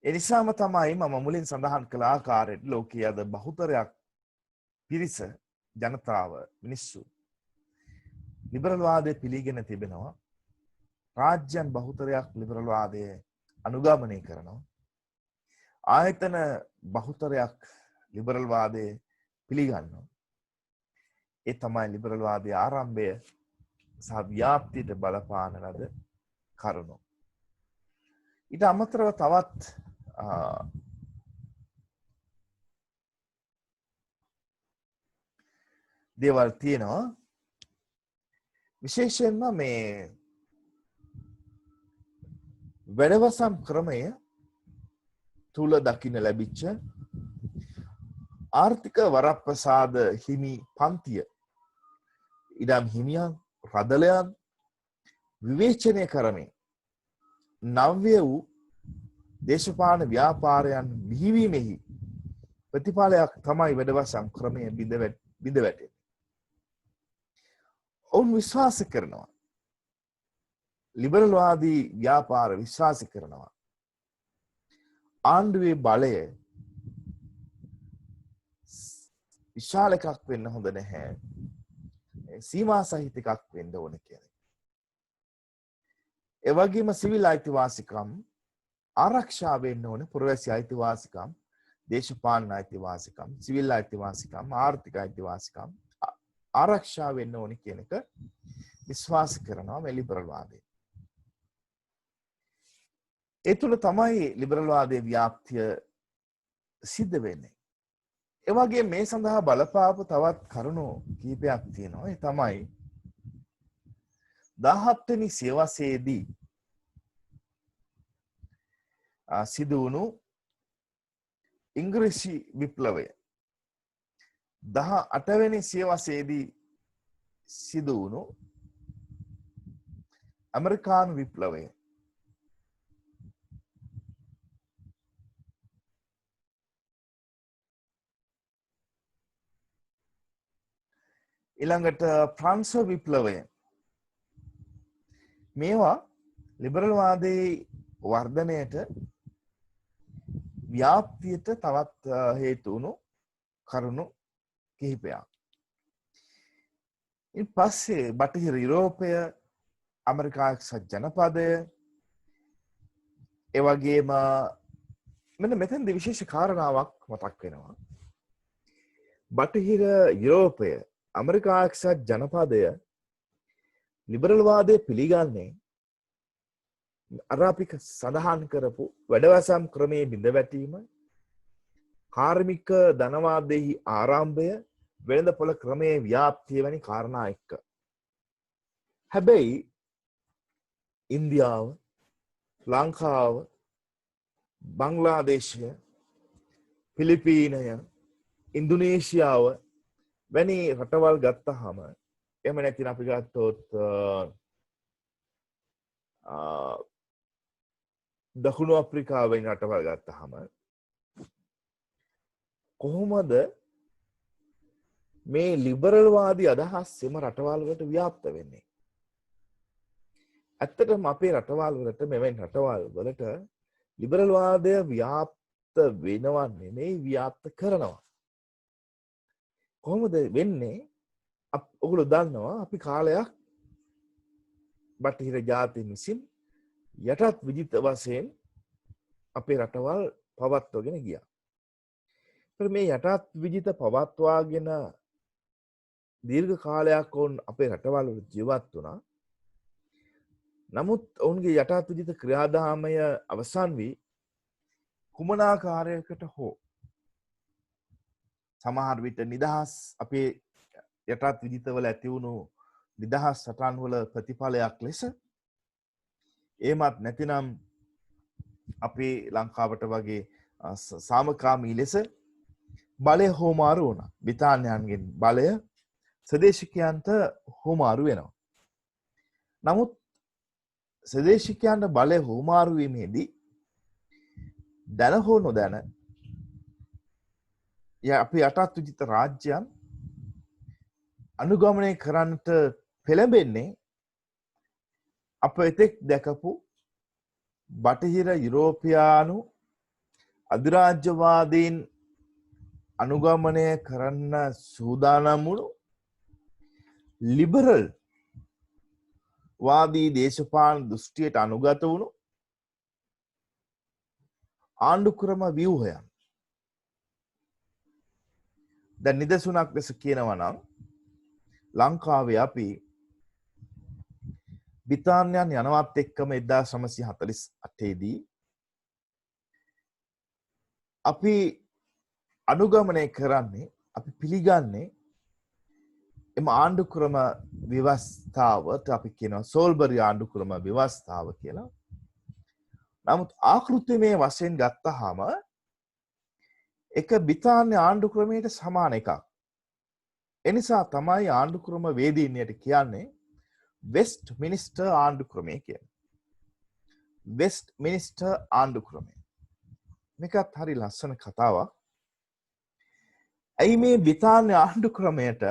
ඒ නිසාම තමයි මම මුලින් සඳහන් කළ ආකාරයට ලෝකයේ අද බහුතරයක් පිරිස ජනතාව මිනිස්සු ලිබරල් වාදය පිළිගෙන තිබෙනවා. රාජ්‍යයන් බහුතරයක් ලිබරල් වාදය අනුගමනය කරනවා. ආයතන බහුතරයක් ලිබරල් වාදය පිළිගන්නවා. ඒ තමයි ලිබරල් වාදයේ ආරම්භය සහ ව්‍යාප්තියට බලපාන ලද කරුණු. ඊට අමතරව තවත් දේවල් තියෙනවා. විශේෂයෙන්ම මේ වැඩවසම් ක්‍රමය තුල දකින්න ලැබිච්ච ආර්ථික වරප්‍රසාද හිමි පන්තිය ඉඩම් හිමියන් රදලයන් විවේචනය කරමින් නව්‍ය වූ දේශපාලන ව්‍යාපාරයන් බිහිවීමෙහි ප්‍රතිඵලයක් තමයි වැඩවසම් ක්‍රමය බිඳ වැටෙන්නේ. ඔවුන් විශ්වාස කරනවා ලිබරල් වාදී ව්‍යාපාර විශ්වාස කරනවා ආණ්ඩුවේ බලය විශාල එකක් වෙන්න හොඳ නැහැ. සීමා සහිත එකක් වෙන්න ඕන කියලා. ඒ වගේම සිවිල් අයිතිවාසිකම් ආරක්ෂා වෙන්න ඕන. පුරවැසි අයිතිවාසිකම්, දේශපාලන අයිතිවාසිකම්, සිවිල් අයිතිවාසිකම්, ආර්ථික අයිතිවාසිකම් ආරක්ෂා වෙන්න ඕන කියන එක විශ්වාස කරනවා මේ ලිබරල් වාදය. ඒ තුළ තමයි ලිබරල් වාදයේ ව්‍යාප්තිය සිද්ධ වෙන්නේ. ඒ වගේ මේ සඳහා බලපාපු තවත් කරුණු කීපයක් තියෙනවා. ඒ තමයි 17 වෙනි සියවසේදී සිදු වුණු ඉංග්‍රීසි විප්ලවය. 18 වෙනි සියවසේදී සිදු වුණු ඇමරිකානු විප්ලවය. ඊළඟට ප්‍රංශ විප්ලවය. මේවා ලිබරල් වාදයේ වර්ධනයට ව්‍යාප්තියට තවත් හේතු වුණු කරුණු කිහිපයක්. ඊට පස්සේ බටහිර යුරෝපය, ඇමරිකා එක්සත් ජනපදය, ඒ වගේම මෙන්න මෙතනදී විශේෂ කාරණාවක් මතක් වෙනවා. බටහිර යුරෝපය, ඇමරිකා එක්සත් ජනපදය ලිබරල් වාදය පිළිගන්නේ අර අපි සඳහන් කරපු වැඩවසම් ක්‍රමයේ බිඳවැටීම, කාර්මික ධනවාදයේ ආරම්භය, වෙළඳපොළ ක්‍රමයේ ව්‍යාප්තිය වැනි කාරණා එක්ක. හැබැයි ඉන්දියාව, ලංකාව, බංග්ලාදේශය, පිලිපීනය, ඉන්දුනීසියාව වැනි රටවල් ගත්තහම, එහෙම නැතිනම් අපි ගත්තොත් දකුණු අප්‍රිකාව වැනි රටවල් ගත්තහම කොහොමද මේ ලිබරල් වාදී අදහස් එම රටවල් වලට ව්‍යාප්ත වෙන්නේ? ඇත්තටම අපේ රටවල් වලට, මෙවැනි රටවල් වලට ලිබරල් වාදය ව්‍යාප්ත වෙනවා නෙමෙයි, ව්‍යාප්ත කරනවා. කොහොමද වෙන්නේ? ඔගොල්ලෝ දන්නවා අපි කාලයක් බටහිර ජාතීන් විසින් යටත් විජිත වශයෙන් අපේ රටවල් පවත්වගෙන ගියා. මේ යටත් විජිත පවත්වාගෙන දීර්ඝ කාලයක් වුන් අපේ රටවල් වල ජීවත් වුණා. නමුත් ඔවුන්ගේ යටත් විජිත ක්‍රියාදාමය අවසන් වී කුමනාකාරයකට හෝ සමහර විට නිදහස් අපේ යටත් විජිතවල ඇති වුණු නිදහස් සටන් වල ප්‍රතිඵලයක් ලෙස, එහෙමත් නැතිනම් අපේ ලංකාවට වගේ සාමකාමී ලෙස බලය හෝමාරු වුණා. බ්‍රිතාන්‍යයන්ගෙන් බලය ස්වදේශිකයන්ට හෝමාරු වෙනවා. නමුත් ස්වදේශිකයන්ට බලය හෝමාරු වීමේදී දැන හෝ නොදැන අපේ යටත් විජිත රාජ්‍යයන් අනුගමනය කරන්නට පෙළඹෙන්නේ අප එතෙක් දැකපු බටහිර යුරෝපියානු අධිරාජ්‍යවාදීන් අනුගමනය කරන්න සූදානම් වුණු ලිබරල් වාදී දේශපාලන දෘෂ්ටියට අනුගත වුණු ආණ්ඩුක්‍රම ව්‍යුහයන් දැන් නිදසුනක් ලෙස කියනවා නම් ලංකාවේ අපි බ්‍රිතාන්‍යයන් යනවත් එක්කම 1948 දී අපි අනුගමනය කරන්නේ අපි පිළිගන්නේ එම ආණ්ඩුක්‍රම ව්‍යවස්ථාවට අපි කියනවා සෝල්බරි ආණ්ඩුක්‍රම ව්‍යවස්ථාව කියලා. නමුත් ආකෘතිමය වශයෙන් ගත්තාම එක බ්‍රිතාන්‍ය ආණ්ඩුක්‍රමයට සමාන එකක්. එනිසා තමයි ආණ්ඩුක්‍රම වේදීන්යට කියන්නේ වෙස්ට් මිනිස්ටර් ආණ්ඩුක්‍රමය කියන්නේ. වෙස්ට් මිනිස්ටර් ආණ්ඩුක්‍රමය. මේකත් හරි ලස්සන කතාවක්. ඇයි මේ බ්‍රිතාන්‍ය ආණ්ඩුක්‍රමයට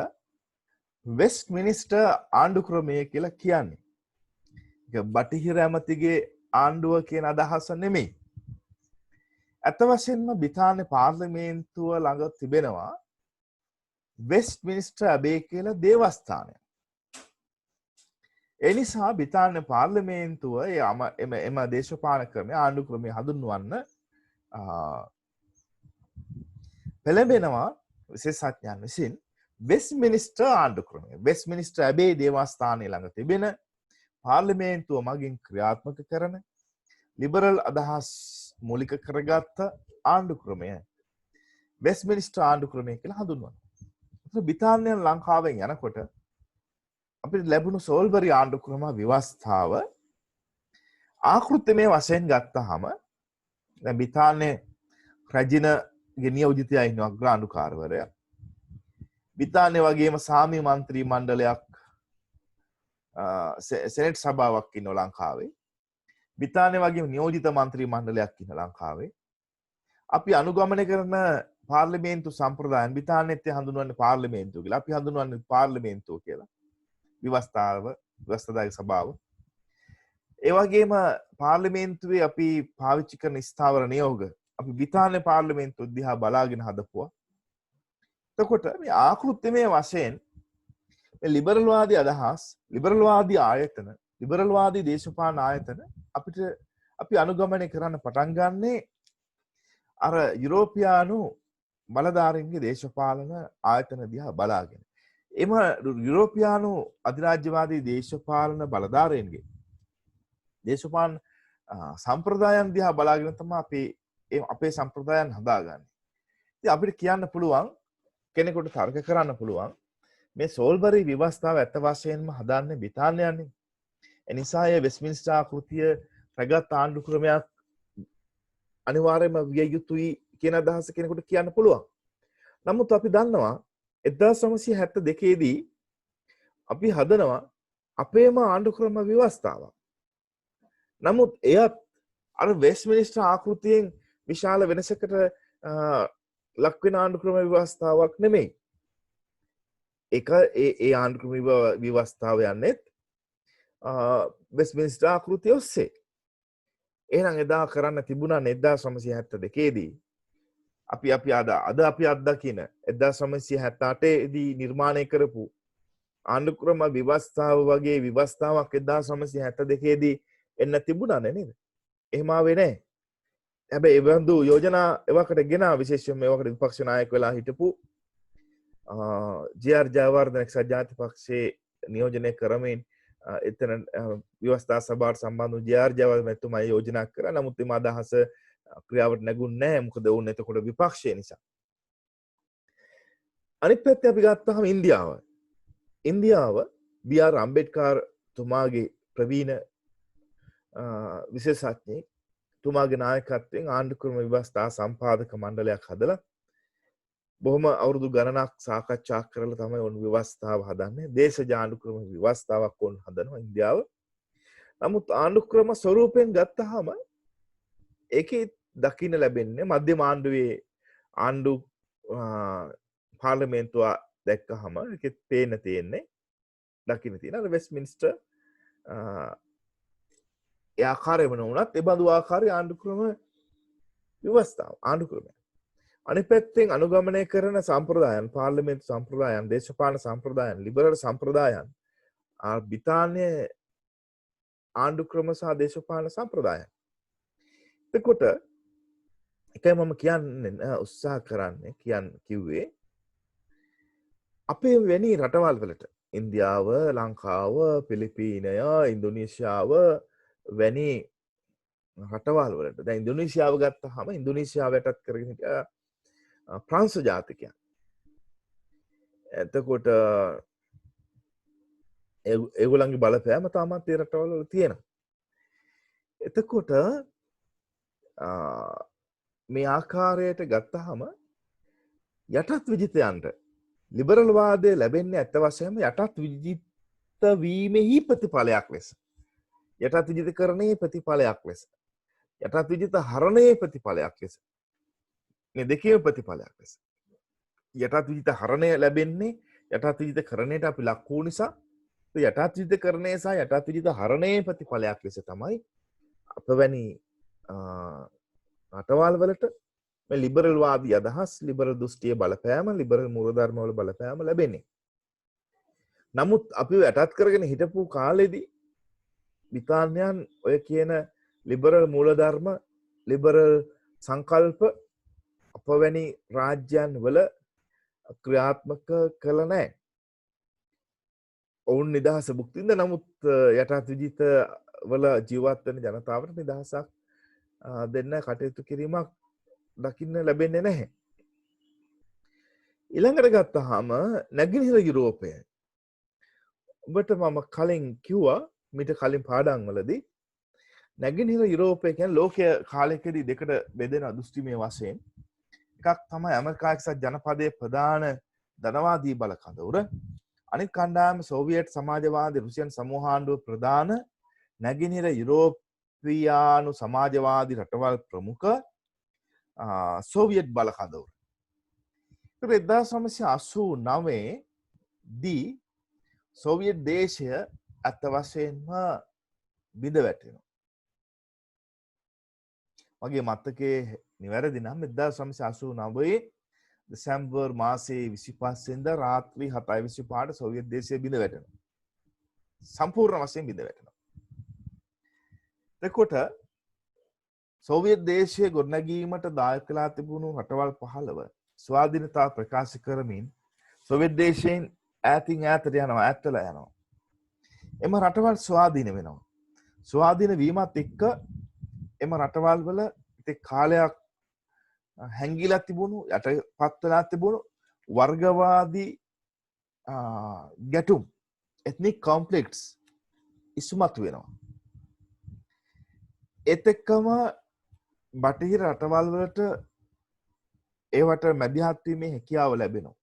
වෙස්ට් මිනිස්ටර් ආණ්ඩුක්‍රමය කියලා කියන්නේ? ඒක බටහිර ඇමතිගේ ආණ්ඩුව කියන අදහස නෙමෙයි. අත වශයෙන්ම බ්‍රිතාන්‍ය පාර්ලිමේන්තුව ළඟ තිබෙනවා වෙස්ට් මිනිස්ටර් ඇබේ කියලා දේවස්ථානය. ඒ නිසා බ්‍රිතාන්‍ය පාර්ලිමේන්තුව එම දේශපාලන ක්‍රමය ආණ්ඩුක්‍රමය හඳුන්වන්න පෙළඹෙනවා විශේෂඥයන් විසින් වෙස්ට් මිනිස්ටර් ආණ්ඩුක්‍රමය. වෙස්ට් මිනිස්ටර් ඇබේ දේවස්ථානය ළඟ තිබෙන පාර්ලිමේන්තුව මගින් ක්‍රියාත්මක කරන ලිබරල් අදහස් මූලික කරගත්ත ආණ්ඩුක්‍රමය වෙස්ට් මිනිස්ටර් ආණ්ඩුක්‍රමය කියලා හඳුන්වනවා. බ්‍රිතාන්‍යයන් ලංකාවෙන් යනකොට අපිට ලැබුණු සෝල්බරි ආණ්ඩුක්‍රම ව්‍යවස්ථාව ආකෘතිමය වශයෙන් ගත්තාම දැන් බ්‍රිතාන්‍ය රැජිනගේ නියෝජිතයා ඉන්නවා අග්‍රාණ්ඩුකාරවරයා. බ්‍රිතාන්‍ය වගේම සාමි මන්ත්‍රී මණ්ඩලයක් සෙනෙට් සභාවක් ඉන්නවා ලංකාවේ. බ්‍රිතාන්‍ය වගේම නියෝජිත මන්ත්‍රී මණ්ඩලයක් ඉන්නවා ලංකාවේ. අපි අනුගමනය කරන පාර්ලිමේන්තු සම්ප්‍රදායන් බ්‍රිතාන්‍යත් හඳුන්වන්නේ පාර්ලිමේන්තුව කියලා. අපි හඳුන්වන්නේ පාර්ලිමේන්තුව කියලා. ව්‍යවස්ථාදායක සභාව. ඒ වගේම පාර්ලිමේන්තුවේ අපි පාවිච්චි කරන ස්ථාවර නියෝග අපි බ්‍රිතාන්‍ය පාර්ලිමේන්තුව දිහා බලාගෙන හදපුවා. එතකොට මේ ආකෘතිමය වශයෙන් මේ ලිබරල් වාදී අදහස්, ලිබරල් වාදී ආයතන, ලිබරල් වාදී දේශපාලන ආයතන අපි අනුගමනය කරන්න පටන් ගන්නේ අර යුරෝපියානු බලධාරීන්ගේ දේශපාලන ආයතන දිහා බලාගෙන. එම යුරෝපියානු අධිරාජ්‍යවාදී දේශපාලන බලධාරීන්ගේ දේශපාලන සම්ප්‍රදායන් දිහා බලාගෙන තමයි අපේ සම්ප්‍රදායන් හදාගන්නේ. ඉතින් අපිට කියන්න පුළුවන් කෙනෙකුට තර්ක කරන්න පුළුවන් මේ සෝල්බරි ව්‍යවස්ථාව ඇත්ත වශයෙන්ම හදන්නේ බ්‍රිතාන්‍යයන්නේ. ඒ නිසා ඒ වෙස්ට්මින්ස්ටර් ආකෘතිය රැගත් ආණ්ඩු ක්‍රමයක් අනිවාර්යයෙන්ම විය යුතුයි කියන අදහස කෙනෙකුට කියන්න පුළුවන්. නමුත් අපි දන්නවා 1972 දී අපි හදනවා අපේම ආණ්ඩු ක්‍රම ව්‍යවස්ථාවක්. නමුත් එයත් අර වෙස්ට්මින්ස්ටර් ආකෘතියෙන් විශාල වෙනසකට ලක් වෙන ආණ්ඩු ක්‍රම ව්‍යවස්ථාවක් නෙමෙයි. ඒ ආණ්ඩු ක්‍රම ව්‍යවස්ථාව යන්නේ වෙස්ට්මින්ස්ටර් ආකෘතිය ඔස්සේ. එහෙනම් එදා කරන්න තිබුණා 1972 දී අපි අත්දකින 1978 දී නිර්මාණය කරපු ආණ්ඩු ක්‍රම ව්‍යවස්ථාව වගේ ව්‍යවස්ථාවක් 1972 දී එන්න තිබුණා නේද? එහෙම ආවේ නැහැ. හැබැයි ඒ වන්දු යෝජනා එවකට ගෙනා විශේෂයෙන්ම එවකට විපක්ෂ නායක වෙලා හිටපු ජේ.ආර්. ජයවර්ධන එක්සත් ජාතික පක්ෂයේ නියෝජනය කරමින් එතන ව්‍යවස්ථා සභාවට සම්බන්ධ වූ ජේ.ආර්. ජයවර්ධන මැතිතුමා යෝජනා කරා. නමුත් මේ අදහස ක්‍රියාවට නැගුණේ නැහැ. මොකද වුන් එතකොට විපක්ෂය නිසා. අනිත් පැත්තේ අපි ගත්තාම ඉන්දියාව බී.ආර්. අම්බෙඩ්කර් තුමාගේ ප්‍රවීණ විශේෂඥයෙක් තුමාගේ නායකත්වයෙන් ආණ්ඩු ක්‍රම ව්‍යවස්ථා සම්පාදක මණ්ඩලයක් හදලා බොහොම අවුරුදු ගණනක් සාකච්ඡා කරලා තමයි ඔන්න ව්‍යවස්ථාව හදන්නේ. දේශජ ආණ්ඩු ක්‍රම ව්‍යවස්ථාවක් ඔන්න හදනවා ඉන්දියාව. නමුත් ආණ්ඩු ක්‍රම ස්වරූපයෙන් ගත්තාම ඒකේ දකින්න ලැබෙන්නේ මධ්‍යම ආණ්ඩුවේ ආණ්ඩු පාර්ලිමේන්තුව දැක්කහම ඒකෙත් පේන්න තියෙන්නේ දකින්න තියෙන අර වෙස්ට්මින්ස්ටර් ඒ ආකාරය වෙන උනත් ඒ බඳු ආකාරයේ ආණ්ඩු ක්‍රම ව්‍යවස්ථාව ආණ්ඩුක්‍රමය. අනිත් පැත්තෙන් අනුගමනය කරන සම්ප්‍රදායන් පාර්ලිමේන්තු සම්ප්‍රදායන් දේශපාලන සම්ප්‍රදායන් ලිබරල් සම්ප්‍රදායන් බ්‍රිතාන්‍ය ආණ්ඩුක්‍රම සහ දේශපාලන සම්ප්‍රදායන්. එතකොට එකයි මම කියන්නේ උත්සාහ කරන්නේ කිව්වේ අපේ වැනි රටවල් වලට ඉන්දියාව ලංකාව පිලිපීනය ඉන්දුනීසියාව වැනි රටවල් වලට දැන් ඉන්දුනීසියාව ගත්තාම ඉන්දුනීසියාව යටත් කරගෙන හිටිය ප්‍රංශ ජාතිකයන්. එතකොට ඒගොල්ලන්ගේ බලපෑම තාමත් ඒ රටවල් වල තියෙනවා. එතකොට මේ ආකාරයට ගත්තාම යටත් විජිතයන්ට ලිබරල් වාදය ලැබෙන්නේ ඇත්ත වශයෙන්ම යටත් විජිත වීමෙහි ප්‍රතිඵලයක් ලෙස. යටත් විජිතකරණයේ ප්‍රතිඵලයක් ලෙස. යටත් විජිත හරණයේ ප්‍රතිඵලයක් ලෙස. මේ දෙකේම ප්‍රතිඵලයක් ලෙස. යටත් විජිත හරණය ලැබෙන්නේ යටත් විජිතකරණයට අපි ලක් වූ නිසා. යටත් විජිතකරණය සහ යටත් විජිත හරණයේ ප්‍රතිඵලයක් ලෙස තමයි අපවැනි රටවල් වලට මේ ලිබරල් වාදී අදහස් ලිබරල් දෘෂ්ටියේ බලපෑම ලිබරල් මූලධර්ම වල බලපෑම ලැබෙන්නේ. නමුත් අපි යටත් කරගෙන හිටපු කාලෙදී බ්‍රිතාන්‍යයන් ඔය කියන ලිබරල් මූලධර්ම ලිබරල් සංකල්ප අපවැනි රාජ්‍යයන් වල ක්‍රියාත්මක කළ නැහැ. ඔවුන් නිදහස භුක්ති විඳ නමුත් යටත් විජිත වල ජීවත් වෙන ජනතාවට නිදහසක් දෙන්න කටයුතු කිරීමක් දකින්න ලැබෙන්නේ නැහැ. ඊළඟට ගත්තාම නැගෙනහිර යුරෝපය. ඔබට මම කලින් කිව්වා මීට කලින් පාඩම් වලදී නැගෙනහිර යුරෝපය කියන්නේ ලෝකයේ කාලයකදී දෙකට බෙදෙන දෘෂ්ටිමය වශයෙන් එකක් තමයි ඇමරිකා එක්සත් ජනපදයේ ප්‍රධාන ධනවාදී බල කඳවුර. අනිත් කණ්ඩායම සෝවියට් සමාජවාදී රුසියන් සමූහාණ්ඩුව ප්‍රධාන නැගෙනහිර යුරෝපියානු සමාජවාදී රටවල් ප්‍රමුඛ සෝවියට් බල කඳවුර. 1989 දී සෝවියට් දේශය අත් වශයෙන්ම බිඳ වැටෙනවා. මගේ මතකයේ නිවැරදි නම් 1989 දෙසැම්බර් මාසයේ 25 වෙනිදා රාත්‍රී 7:25ට සෝවියට් දේශය බිඳ වැටෙනවා. සම්පූර්ණ වශයෙන් බිඳ වැටෙනවා. එතකොට සෝවියට් දේශයේ ගොඩනැගීමට දායක වෙලා තිබුණු රටවල් 15 ස්වාධීනතාව ප්‍රකාශ කරමින් සෝවියට් දේශයෙන් ඈතින් ඈතට යනවා ඈත් වෙලා යනවා. එම රටවල් ස්වාධීන වෙනවා. ස්වාධීන වීමත් එක්ක එම රටවල් වල ඉතින් කාලයක් හැංගිලා තිබුණු යටපත් වෙලා තිබුණු වර්ගවාදී ගැටුම් ethnic conflicts ඉස්මතු වෙනවා. ඒත් එක්කම බටහිර රටවල් වලට ඒවට මැදිහත් වීමේ හැකියාව ලැබෙනවා.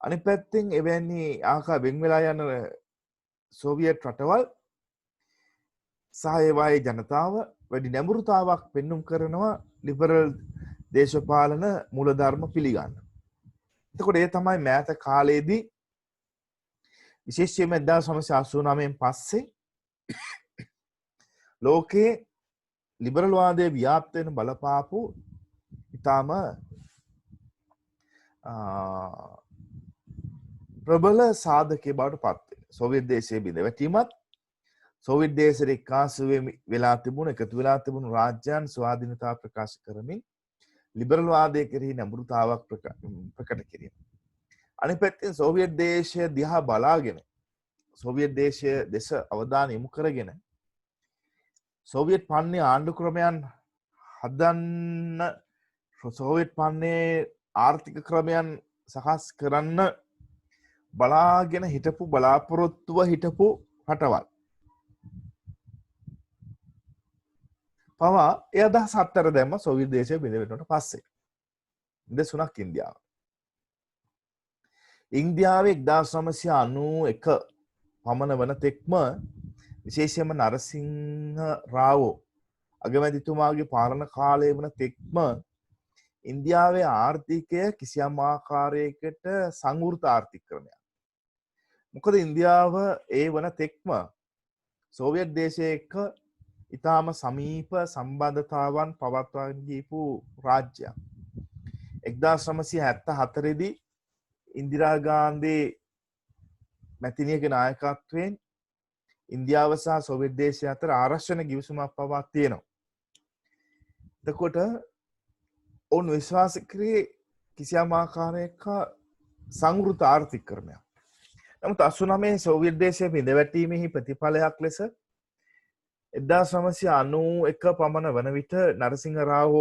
අනිත් පැත්තෙන් එවැනි ආකාර වෙන් වෙලා යන සෝවියට් රටවල් සහ ඒවායේ ජනතාව වැඩි නැඹුරුතාවක් පෙන්눔 කරනවා ලිබරල් දේශපාලන මූලධර්ම පිළිගන්න. එතකොට ඒ තමයි මෑත කාලයේදී විශේෂයෙන්ම 1989න් පස්සේ ලෝකයේ ලිබරල් වාදයේ ව්‍යාප්ත වෙන බලපාපු ඊටම ප්‍රබල සාධකයේ බවට පත් වෙනවා. සෝවියට් දේශයේ බිඳ වැටීමත් සෝවියට් දේශයේ එක්කාසු වෙලා තිබුණු එකතු වෙලා තිබුණු රාජ්‍යයන් ස්වාධීනතාව ප්‍රකාශ කරමින් ලිබරල් වාදයේ කෙරෙහි නැඹුරුතාවක් ප්‍රකට කිරීම. අනිත් පැත්තෙන් සෝවියට් දේශය දිහා බලාගෙන සෝවියට් දේශය දෙස අවධානය යොමු කරගෙන සෝවියට් පන්නේ ආණ්ඩු ක්‍රමයන් හදන්න සෝවියට් පන්නේ ආර්ථික ක්‍රමයන් සකස් කරන්න බලාගෙන හිටපු බලාපොරොත්තුව හිටපු රටවල්. පවා ඒ අදහස් අත්තර දැම්ම සෝවියට් දේශය බිඳ වැටුණාට පස්සේ. දෙසුණක් ඉන්දියාව. ඉන්දියාවේ 1991 පමණ වන තෙක්ම විශේෂයෙන්ම නරසිංහ රාවෝ අගමැතිතුමාගේ පාලන කාලය වන තෙක්ම ඉන්දියාවේ ආර්ථිකය කිසියම් ආකාරයකට සංවෘත ආර්ථික ක්‍රමයක්. මොකද ඉන්දියාව ඒ වන තෙක්ම සෝවියට් දේශය එක්ක ඊටාම සමීප සම්බන්ධතාවන් පවත්වාගෙන ගියපු රාජ්‍යයක්. 1974 දී ඉන්දිරා ගාන්ධී මැතිණියගේ නායකත්වයෙන් ඉන්දියාව සහ සෝවියට් දේශය අතර ආරක්ෂණ ගිවිසුමක් පවා තියෙනවා. එතකොට ඔවුන් විශ්වාස කරේ කිසියම් ආකාරයක සංවෘත ආර්ථිකකරණයක්. නමුත් 89 සෝවියට් දේශය බිඳවැටීමෙහි ප්‍රතිඵලයක් ලෙස 1991 පමණ වන විට නරසිංහ රාව්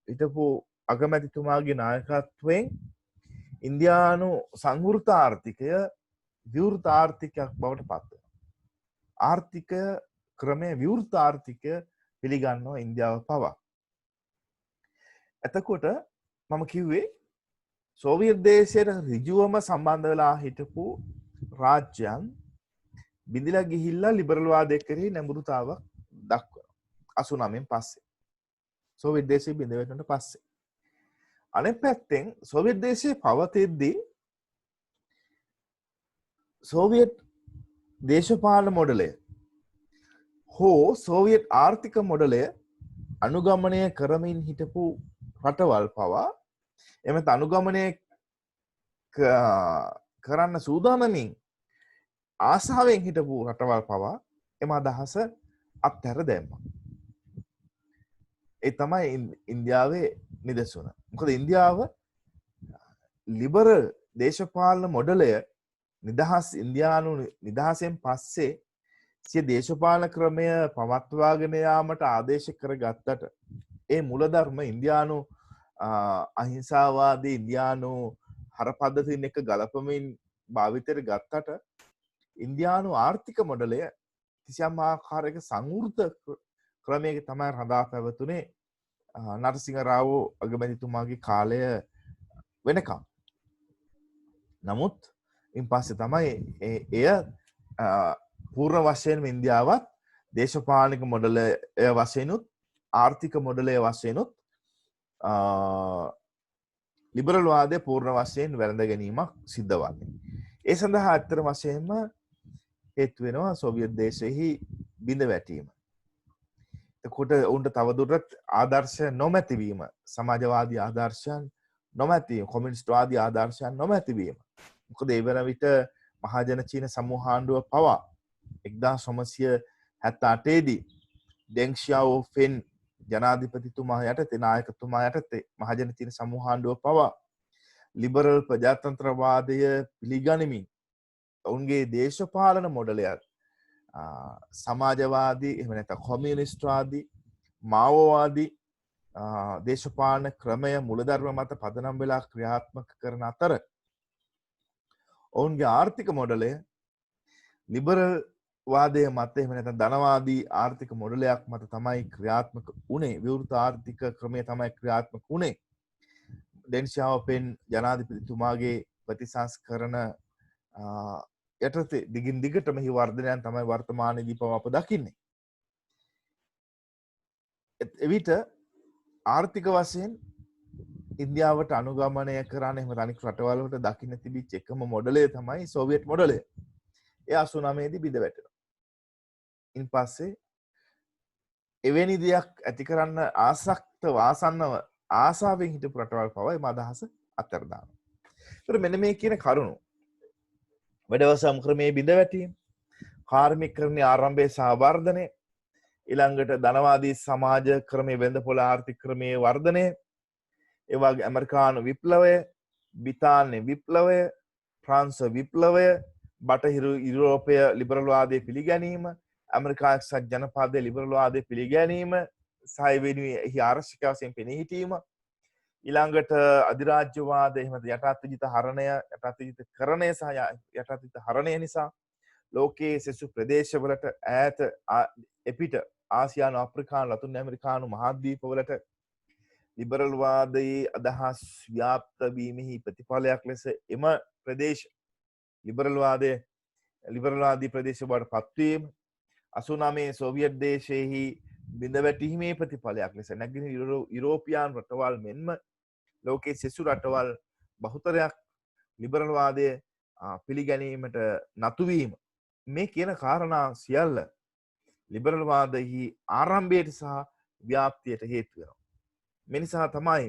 හිටපු අගමැතිතුමාගේ නායකත්වයෙන් ඉන්දියානු සංවෘත ආර්ථිකය විවෘත ආර්ථිකයක් බවට පත් වෙනවා. ආර්ථිකය ක්‍රමයේ විවෘත ආර්ථිකය පිළිගන්නවා ඉන්දියාව පවා. එතකොට මම කිව්වේ සෝවියට් දේශයට ඍජුවම සම්බන්ධ වෙලා හිටපු රාජ්‍යයන් බිඳිලා ගිහිල්ලා ලිබරල් වාදයේ කෙරෙහි නැඹුරුතාවක් දක්වනවා 89න් පස්සේ. සෝවියට් දේශය බිඳ වැටුණට පස්සේ. අනෙක් පැත්තෙන් සෝවියට් දේශයේ පවතිද්දී සෝවියට් දේශපාලන මොඩලය හෝ සෝවියට් ආර්ථික මොඩලය අනුගමනය කරමින් හිටපු රටවල් පවා එමෙත අනුගමනය කරන්න සූදානමින් ආසාවෙන් හිටපු රටවල් පවා එම අදහස අත්හැර දැම්මා. ඒ තමයි ඉන්දියාවේ නිදසුන. මොකද ඉන්දියාව ලිබරල් දේශපාලන මොඩලය ඉන්දියානු නිදහසෙන් පස්සේ සිය දේශපාලන ක්‍රමය පවත්වාගෙන යාමට ආදේශ කරගත්තට ඒ මුලධර්ම ඉන්දියානු අහිංසාවාදී ඉන්දියානු හර පද්ධතින් එක ගලපමින් භාවිතයට ගත්තට ඉන්දියානු ආර්ථික මොඩලය කිසියම් ආකාරයක සංවෘත ක්‍රමයක තමයි රඳා පැවතුනේ නරසිංහ රාව් අගමැතිතුමාගේ කාලය වෙනකම්. නමුත් ඉන් පස්සේ තමයි එය පූර්ණ වශයෙන්ම ඉන්දියාවත් දේශපාලනික මොඩලය වශයෙන්ුත් ආර්ථික මොඩලය වශයෙන්ුත් ලිබරල් වාදය පූර්ණ වශයෙන් වැළඳ ගැනීමක් සිද්ධ වන්නේ. ඒ සඳහා අත්තර වශයෙන්ම හේතු වෙනවා සෝවියට් දේශයෙහි බිඳ වැටීම. එතකොට උන්ට තවදුරටත් ආදර්ශ නොමැතිවීම, සමාජවාදී ආදර්ශයන් නොමැතිවීම, කොමියුනිස්ට්වාදී ආදර්ශයන් නොමැතිවීම. මොකද ඒ වන විට මහජන චීන සමූහාණ්ඩුව පවා 1978 දී ඩෙන් ෂියාවෝෆෙන් ජනාධිපතිතුමා යටතේ නායකතුමා යටතේ මහජන චීන සමූහාණ්ඩුව පවා ලිබරල් ප්‍රජාතන්ත්‍රවාදය පිළිගනිමින් ඔවුන්ගේ දේශපාලන මොඩලයක් සමාජවාදී එහෙම නැත්නම් කොමියුනිස්ට්වාදී මාවෝවාදී දේශපාලන ක්‍රමය මුලධර්ම මත පදනම් වෙලා ක්‍රියාත්මක කරන අතර ඔවුන්ගේ ආර්ථික මොඩලය ලිබරල් වාදය මත එහෙම නැත්නම් ධනවාදී ආර්ථික මොඩලයක් මත තමයි ක්‍රියාත්මක වුණේ. විවෘත ආර්ථික ක්‍රමය තමයි ක්‍රියාත්මක වුණේ. ඩෙන් ෂියාවෝපින් ජනාධිපතිතුමාගේ ප්‍රතිසංස්කරණ යටතේ දිගින් දිගටම හි වර්ධනයන් තමයි වර්තමානයේදී පව අප දකින්නේ. එවිට ආර්ථික වශයෙන් ඉන්දියාවට අනුගමනය කරන්න එහෙම අනික් රටවල් වලට දකින්න තිබිච්ච එකම මොඩලය තමයි සෝවියට් මොඩලය. ඒ 89 දී බිඳ වැටෙනවා. ඉන් පස්සේ එවැනි දෙයක් ඇති කරන්න ආසක්ත වාසන්නව ආසාවෙන් හිටපු රටවල් පවා එම අදහස අත්හැර දානවා. ඒතර මෙන්න මේ කියන කරුණු වැඩවසම් ක්‍රමයේ බිඳ වැටීම, කාර්මිකකරණයේ ආරම්භයේ සහ වර්ධනය, ඊළඟට ධනවාදී සමාජ ක්‍රමයේ වෙළඳපොළ ආර්ථික ක්‍රමයේ වර්ධනය, ඒ වගේ ඇමරිකානු විප්ලවය, බ්‍රිතාන්‍ය විප්ලවය, ප්‍රංශ විප්ලවය, බටහිර යුරෝපය ලිබරල් වාදයේ පිළිගැනීම, ඇමරිකා එක්සත් ජනපදයේ ලිබරල් වාදයේ පිළිගැනීම, සායවෙනුයි ආරක්ෂක වශයෙන් පෙනී සිටීම, ඊළඟට අධිරාජ්‍යවාද එහෙම යටත් විජිත හරණය, යටත් විජිත කරණය සහ යටත් විජිත හරණය නිසා ලෝකයේ සෙසු ප්‍රදේශවලට ඈත එපිට ආසියානු අප්‍රිකානු ලතුන් ඇමරිකානු මහද්වීපවලට ලිබරල් වාදයේ අදහස් ව්‍යාප්ත වීමෙහි ප්‍රතිඵලයක් ලෙස එම ප්‍රදේශ ලිබරල් වාදී ප්‍රදේශ බවට පත්වීම, 89 සෝවියට් දේශයෙහි බිඳ වැටීමේ ප්‍රතිඵලයක් ලෙස නැගෙනහිර යුරෝපියානු රටවල් මෙන්ම ලෝකයේ සෙසු රටවල් බහුතරයක් ලිබරල් වාදය පිළිගැනීමට නතු වීම, මේ කියන කාරණා සියල්ල ලිබරල් වාදයෙහි ආරම්භයට සහ ව්‍යාප්තියට හේතු වෙනවා. මේ නිසා තමයි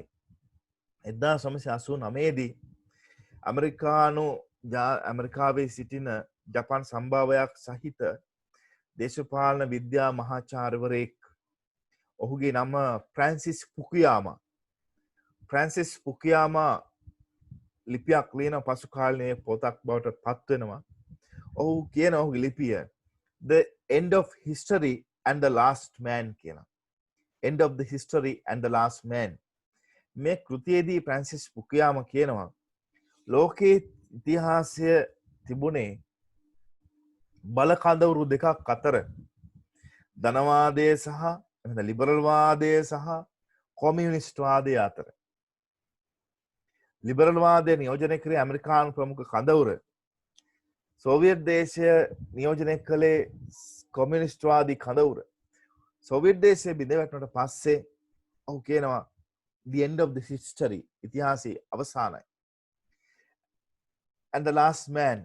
1989 දී ඇමරිකාවේ සිටින ජපාන් සම්භාවයක් සහිත දේශපාලන විද්‍යා මහාචාර්යවරයෙක්, ඔහුගේ නම ෆ්‍රැන්සිස් ෆුකුයාමා ලිපියක් ලියන පසු කාලීන පොතක් බවට පත් වෙනවා. ඔහු කියන ඔහුගේ ලිපිය The End of History and the Last Man කියලා. End of the History and the Last Man. මේ කෘතියේදී ෆ්‍රැන්සිස් ෆුකුයාමා කියනවා ලෝකයේ ඉතිහාසය තිබුණේ බල කඳවුරු දෙකක් අතර, ධනවාදය සහ ලිබරල් වාදය සහ කොමියුනිස්ට් වාදය අතර. ලිබරල් වාදය නියෝජනය කරේ ඇමරිකානු ප්‍රමුඛ කඳවුර. සෝවියට් දේශය නියෝජනය කළේ කොමියුනිස්ට් වාදී කඳවුර. සෝවියට් දේශය බිඳ වැටුණට පස්සේ ඔහු කියනවා the end of the history, ඉතිහාසයේ අවසානයි. And the last man,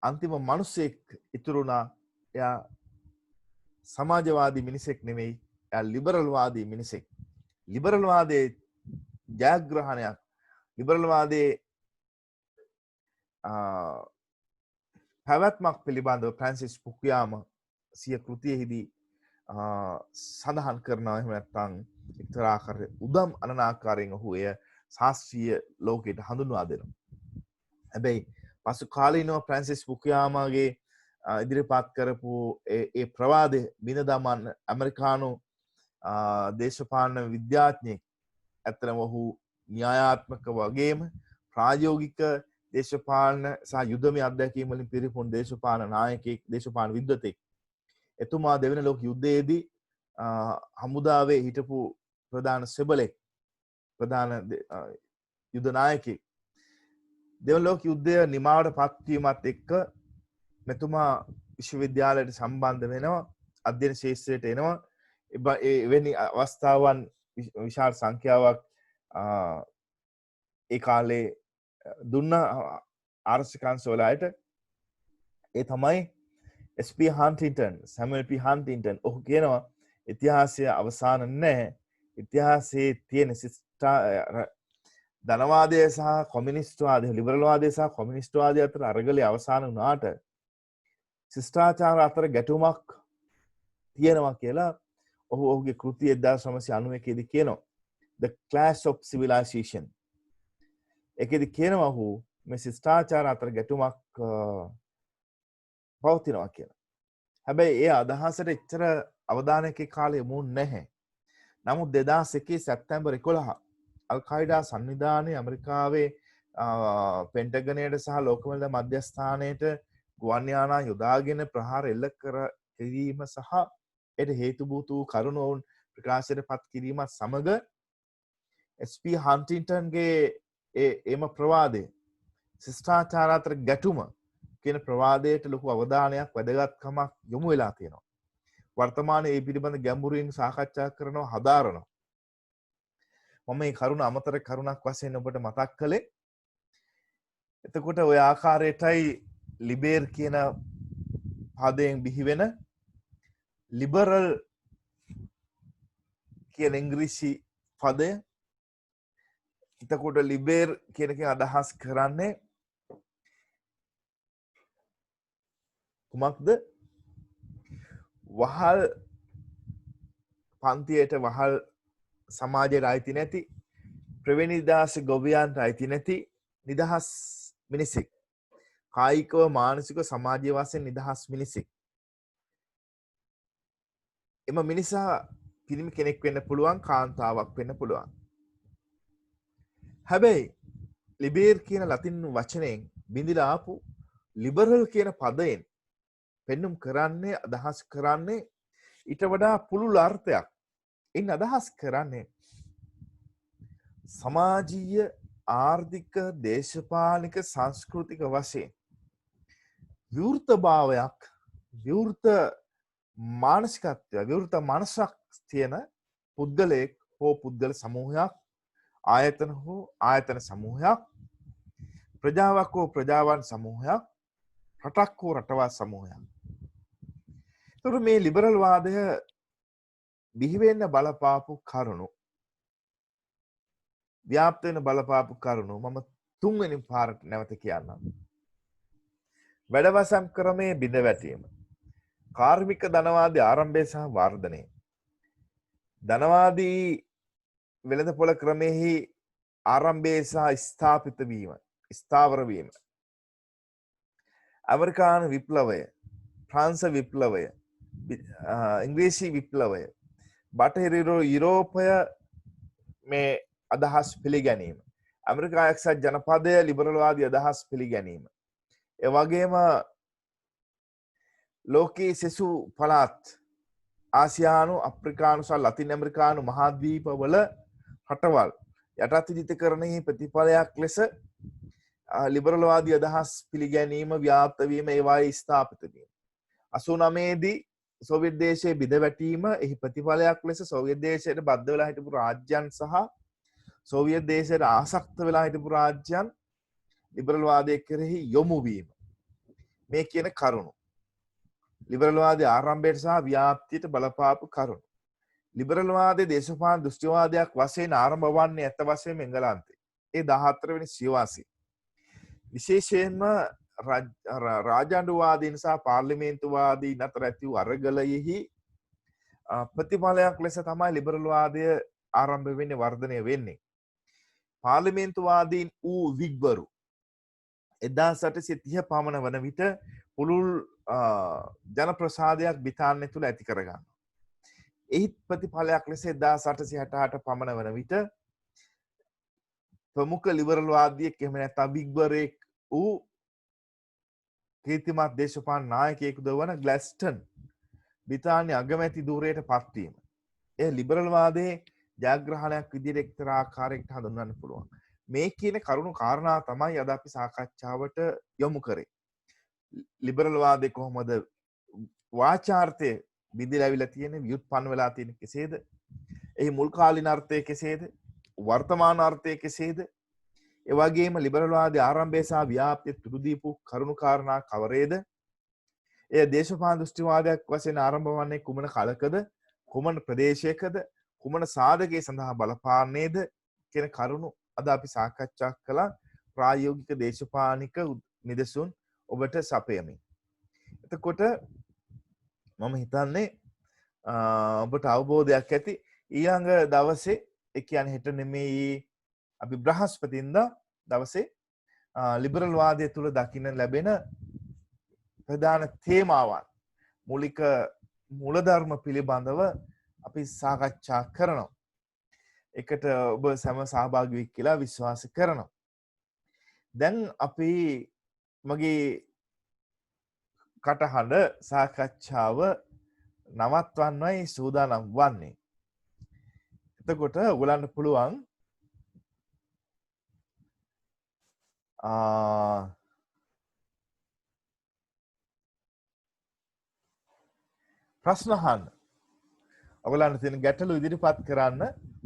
අන්තිම මිනිසෙක් ඉතුරුනා. එයා සමාජවාදී මිනිසෙක් නෙමෙයි, එයා ලිබරල් වාදී මිනිසෙක්. ලිබරල් වාදයේ ජයග්‍රහණයක්, ලිබරල් වාදයේ පැවැත්මක් පිළිබඳව ෆ්‍රැන්සිස් ෆුකුයාමා සිය කෘතියෙහිදී සඳහන් කරනවා. එහෙම නැත්නම් එක්තරා ආකාරයක උදම් අනන ආකාරයෙන් ඔහු එය ශාස්ත්‍රීය ලෝකයට හඳුන්වා දෙනවා. හැබැයි පසු කාලීනව ෆ්‍රැන්සිස් ෆුකුයාමාගේ ඉදිරිපත් කරපු ඒ ප්‍රවාදය බිඳ දමන්න ඇමරිකානු දේශපාලන විද්‍යාඥයෙක්, ඇත්තටම ඔහු න්‍යායාත්මක වගේම ප්‍රායෝගික දේශපාලන සහ යුද්ධමය අත්දැකීම් වලින් පිරිපුන් දේශපාලන නායකයෙක්, දේශපාලන විද්වතෙක්. එතුමා දෙවන ලෝක යුද්ධයේදී හමුදාවේ හිටපු ප්‍රධාන සෙබලෙක්, ප්‍රධාන යුද්ධ නායකයෙක්. දෙවන ලෝක යුද්ධය නිමාවට පත්වීමත් එක්ක මෙතුමා විශ්වවිද්‍යාලයට සම්බන්ධ වෙනවා, අධ්‍යයන ශාස්ත්‍රයට එනවා. එවැනි අවස්ථාවන් විශාල සංඛ්‍යාවක් ඒ කාලේ දුන්න ආරක්ෂකංශවලට. ඒ තමයි SP හන්ටින්ටන්, සැමුවෙල් පී හන්ටින්ටන්. ඔහු කියනවා ඉතිහාසය අවසාන නැහැ. ඉතිහාසයේ තියෙන ධනවාදය සහ කොමියුනිස්ට් වාදය, ලිබරල් වාදය සහ කොමියුනිස්ට් වාදය අතර අරගලේ අවසාන වුණාට ශිෂ්ටාචාර අතර ගැටුමක් තියෙනවා කියලා ඔහු ඔහුගේ කෘතිය 1991 දී කියනවා. The Clash of Civilization. ඒකෙදි කියනවා ඔහු මේ ශිෂ්ටාචාර අතර ගැටුමක් පවතිනවා කියලා. හැබැයි ඒ අදහසට එච්චර අවධානයක කාලය යොමු නැහැ. නමුත් 2001 සැප්තැම්බර් 11 අල් කයිඩා සංවිධානයේ ඇමරිකාවේ පෙන්ටගනයට සහ ලෝකමල මධ්‍යස්ථානයට ගුවන් යානා යොදාගෙන ප්‍රහාර එල්ල කිරීම සහ එයට හේතුභූත වූ කරුණු ඔවුන් ප්‍රකාශයට පත් කිරීමත් සමග SP හන්ටින්ටන්ගේ එම ප්‍රවාදය, ශිෂ්ටාචාර අතර ගැටුම කියන ප්‍රවාදයට ලොකු අවධානයක්, වැදගත්කමක් යොමු වෙලා තියෙනවා. වර්තමානයේ මේ පිළිබඳ ගැඹුරින් සාකච්ඡා කරනවා, හදාරනවා. මම මේ කරුණ අමතර කරුණක් වශයෙන් ඔබට මතක් කළේ. එතකොට ওই ආකාරයටයි ලිබර් කියන පදයෙන් බිහි වෙන ලිබරල් කියන ඉංග්‍රීසි පදය. එතකොට ලිබර් කියන එකෙන් අදහස් කරන්නේ කුමක්ද? වහල් පන්තියට, වහල් සමාජයට අයිති නැති, ප්‍රවේණි නිදහස් ගොවියන්ට අයිති නැති නිදහස් මිනිසෙක්. කායිකව, මානසිකව, සමාජීය වශයෙන් නිදහස් මිනිසෙක්. එම මිනිසා පිරිමි කෙනෙක් වෙන්න පුළුවන්, කාන්තාවක් වෙන්න පුළුවන්. හැබැයි ලිබර් කියන ලතින් වචනයෙන් බිඳිලා ආපු ලිබරල් කියන පදයෙන් පෙන්눔 කරන්නේ, අදහස් කරන්නේ ඊට වඩා පුළුල් අර්ථයක්. ඉන් අදහස් කරන්නේ සමාජීය, ආර්ථික, දේශපාලනික, සංස්කෘතික වශයෙන් විවෘතභාවයක්, විවෘත මානසිකත්වය, විවෘත මනසක් තියෙන පුද්ගලයෙක් හෝ පුද්ගල සමූහයක්, ආයතන හෝ ආයතන සමූහයක්, ප්‍රජාවක් හෝ ප්‍රජාවන් සමූහයක්, රටක් හෝ රටවල් සමූහයක්. ඒතර මේ ලිබරල් වාදය බිහි වෙන්න බලපාපු කරුණු ව්‍යාප්ත වෙන බලපාපු කරුණු මම තුන්වෙනි පාරට නැවත කියන්නම්. වැඩවසම් ක්‍රමයේ බිඳ වැටීම. කාර්මික ධනවාදී ආරම්භය සහ වර්ධනය. ධනවාදී වෙළඳපොළ ක්‍රමෙහි ආරම්භය සහ ස්ථාපිත වීම, ස්ථාවර වීම. ඇමරිකානු විප්ලවය, ප්‍රංශ විප්ලවය, ඉංග්‍රීසි විප්ලවය, බටහිර යුරෝපය මේ අදහස් පිළිගැනීම. ඇමරිකා එක්සත් ජනපදය ලිබරල්වාදී අදහස් පිළිගැනීම. ඒ වගේම ලෝකයේ සෙසු පළාත් ආසියානු, අප්‍රිකානු සහ ලතින් ඇමරිකානු මහාද්වීපවල රටවල් යටත් විජිතකරණයේ ප්‍රතිඵලයක් ලෙස ලිබරල්වාදී අදහස් පිළිගැනීම, ව්‍යාප්ත වීම, ඒවායේ ස්ථාපිත වීම. 89 දී සෝවියට් දේශයේ බිඳ වැටීම එහි ප්‍රතිඵලයක් ලෙස සෝවියට් දේශයට බද්ධ වෙලා හිටපු රාජ්‍යයන් සහ සෝවියට් දේශයට ආසක්ත වෙලා හිටපු රාජ්‍යයන් ලිබරල් වාදයේ කෙරෙහි යොමු වීම. මේ කියන කරුණු ලිබරල් වාදයේ ආරම්භයට සහ ව්‍යාප්තියට බලපාපු කරුණු. ලිබරල් වාදයේ දේශපාලන දෘෂ්ටිවාදයක් වශයෙන් ආරම්භ වන්නේ ඇත්ත වශයෙන්ම එංගලන්තයේ. ඒ 14 වෙනි සියවසේ. විශේෂයෙන්ම රාජාණ්ඩුවාදීන් සහ පාර්ලිමේන්තුවාදීන් අතර ඇති වූ අරගලයෙහි ප්‍රතිඵලයක් ලෙස තමයි ලිබරල් වාදය ආරම්භ වෙන්නේ, වර්ධනය වෙන්නේ. පාර්ලිමේන්තුවාදීන් වූ විග්වරු 1830 පමණ වන විට පුළුල් ජන ප්‍රසාදයක් බ්‍රිතාන්‍ය තුළ ඇති කරගන්නවා. එහි ප්‍රතිඵලයක් ලෙස 1868 පමණ වන විට ප්‍රමුඛ ලිබරල් වාදියෙක් එහෙම නැත්නම් විග්වරයෙක් වූ කීර්තිමත් දේශපාලන නායකයෙකුද වන ග්ලැස්ටන් බ්‍රිතාන්‍ය අගමැති ධූරයට පත්වීම. එය ලිබරල් වාදයේ ජයග්‍රහණයක් විදිහට එක්තරා ආකාරයකට හඳුන්වන්න පුළුවන්. මේ කියන කරුණු කාරණා තමයි අද අපි සාකච්ඡාවට යොමු කරේ. ලිබරල් වාදයේ කොහොමද වාචාර්ථය බිඳිලා ඇවිල්ලා තියෙන්නේ, ව්‍යුත්පන්න වෙලා තියෙන්නේ කෙසේද? එහි මුල් කාලීන අර්ථය කෙසේද? වර්තමාන අර්ථය කෙසේද? ඒ වගේම ලිබරල් වාදයේ ආරම්භය සහ ව්‍යාප්තිය තුඩු දීපු කරුණු කාරණා කවරේද? එය දේශපාලන දෘෂ්ටිවාදයක් වශයෙන් ආරම්භ වන්නේ කුමන කාලකද? කුමන ප්‍රදේශයකද? කුමන සාධකයේ සඳහා බලපාන්නේද කියන කරුණු අද අපි සාකච්ඡා කළා. ප්‍රායෝගික දේශපාලනික නිදසුන් ඔබට සපයමින්. එතකොට මම හිතන්නේ ඔබට අවබෝධයක් ඇති. ඊළඟ දවසේ ඒ කියන්නේ හෙට නෙමෙයි, අපි බ්‍රහස්පතින්දා දවසේ ලිබරල් වාදය තුල දකින්න ලැබෙන ප්‍රධාන තේමාවන්, මූලික මූලධර්ම පිළිබඳව අපි සාකච්ඡා කරනවා. එකට ඔබ සැම සහභාගී වෙයි කියලා විශ්වාස කරනවා. දැන් අපි මගේ කටහඬ සාකච්ඡාව නවත්වන්නයි සූදානම් වන්නේ. එතකොට ඔයගලන්ට පුළුවන් ප්‍රශ්න අහන්න. ඔයගලන්ට තියෙන ගැටලු ඉදිරිපත් කරන්න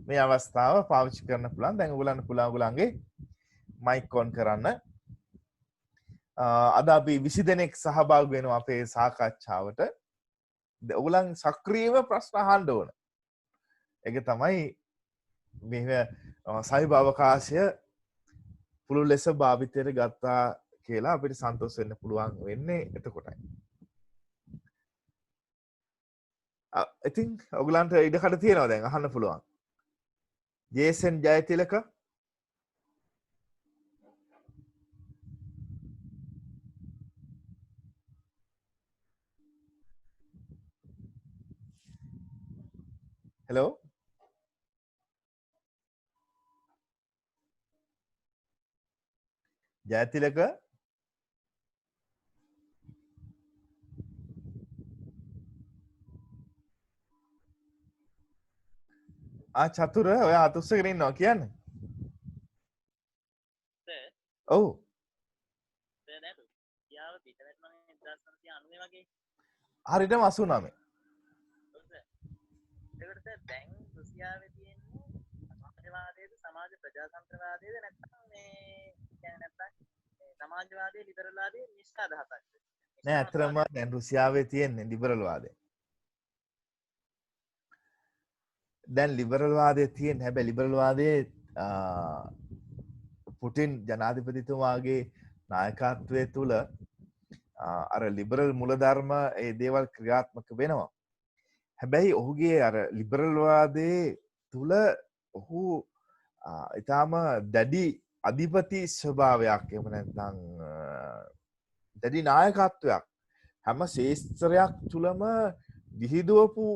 මේ අවස්ථාව පාවිච්චි කරන්න පුළුවන්. දැන් ඔයගලන්ට පුළුවන් ඔයගලන්ගේ මයික් ඔන් කරන්න. අද අපි 20 දෙනෙක් සහභාගී වෙනවා අපේ සාකච්ඡාවට. ඔයගලන් සක්‍රීයව ප්‍රශ්න අහන්න ඕන. ඒක තමයි මේ සයිබ අවකාශය පුළුල් ලෙස භාවිතයට ගත්තා කියලා අපිට සන්තෝෂ වෙන්න පුළුවන් වෙන්නේ එතකොටයි. ඉතින් ඔයගලන්ට ඉඩකඩ තියෙනවා දැන් අහන්න පුළුවන්. ජේසන් ජයතිලක, හෙලෝ, ජයතිලක, චතුර ඔයා අතුස්සගෙන ඉන්නවා කියන්නේ. ඔව්. හරියටම 89. දැන් රුසියාවේ තියෙන්නේ සමාජවාදයේද සමාජ ප්‍රජාතන්ත්‍රවාදයේද නැත්නම් මේ කියන්නේ නැත්නම් සමාජවාදයේ ලිබරල් වාදයේ මිශ්‍ර අදහසක්ද? නෑ, අතරම දැන් රුසියාවේ තියෙන්නේ ලිබරල් වාදය. දැන් ලිබරල් වාදයේ තියෙන හැබැයි ලිබරල් වාදයේ පුටින් ජනාධිපතිතුමාගේ නායකත්වය තුළ අර ලිබරල් මුලධර්ම ඒ දේවල් ක්‍රියාත්මක වෙනවා. හැබැයි ඔහුගේ අර ලිබරල් වාදයේ තුළ ඔහු ඊටාම දැඩි අධිපති ස්වභාවයක් එහෙම නැත්නම් දැඩි නායකත්වයක් හැම ශේස්ත්‍රයක් තුළම විහිදුවපු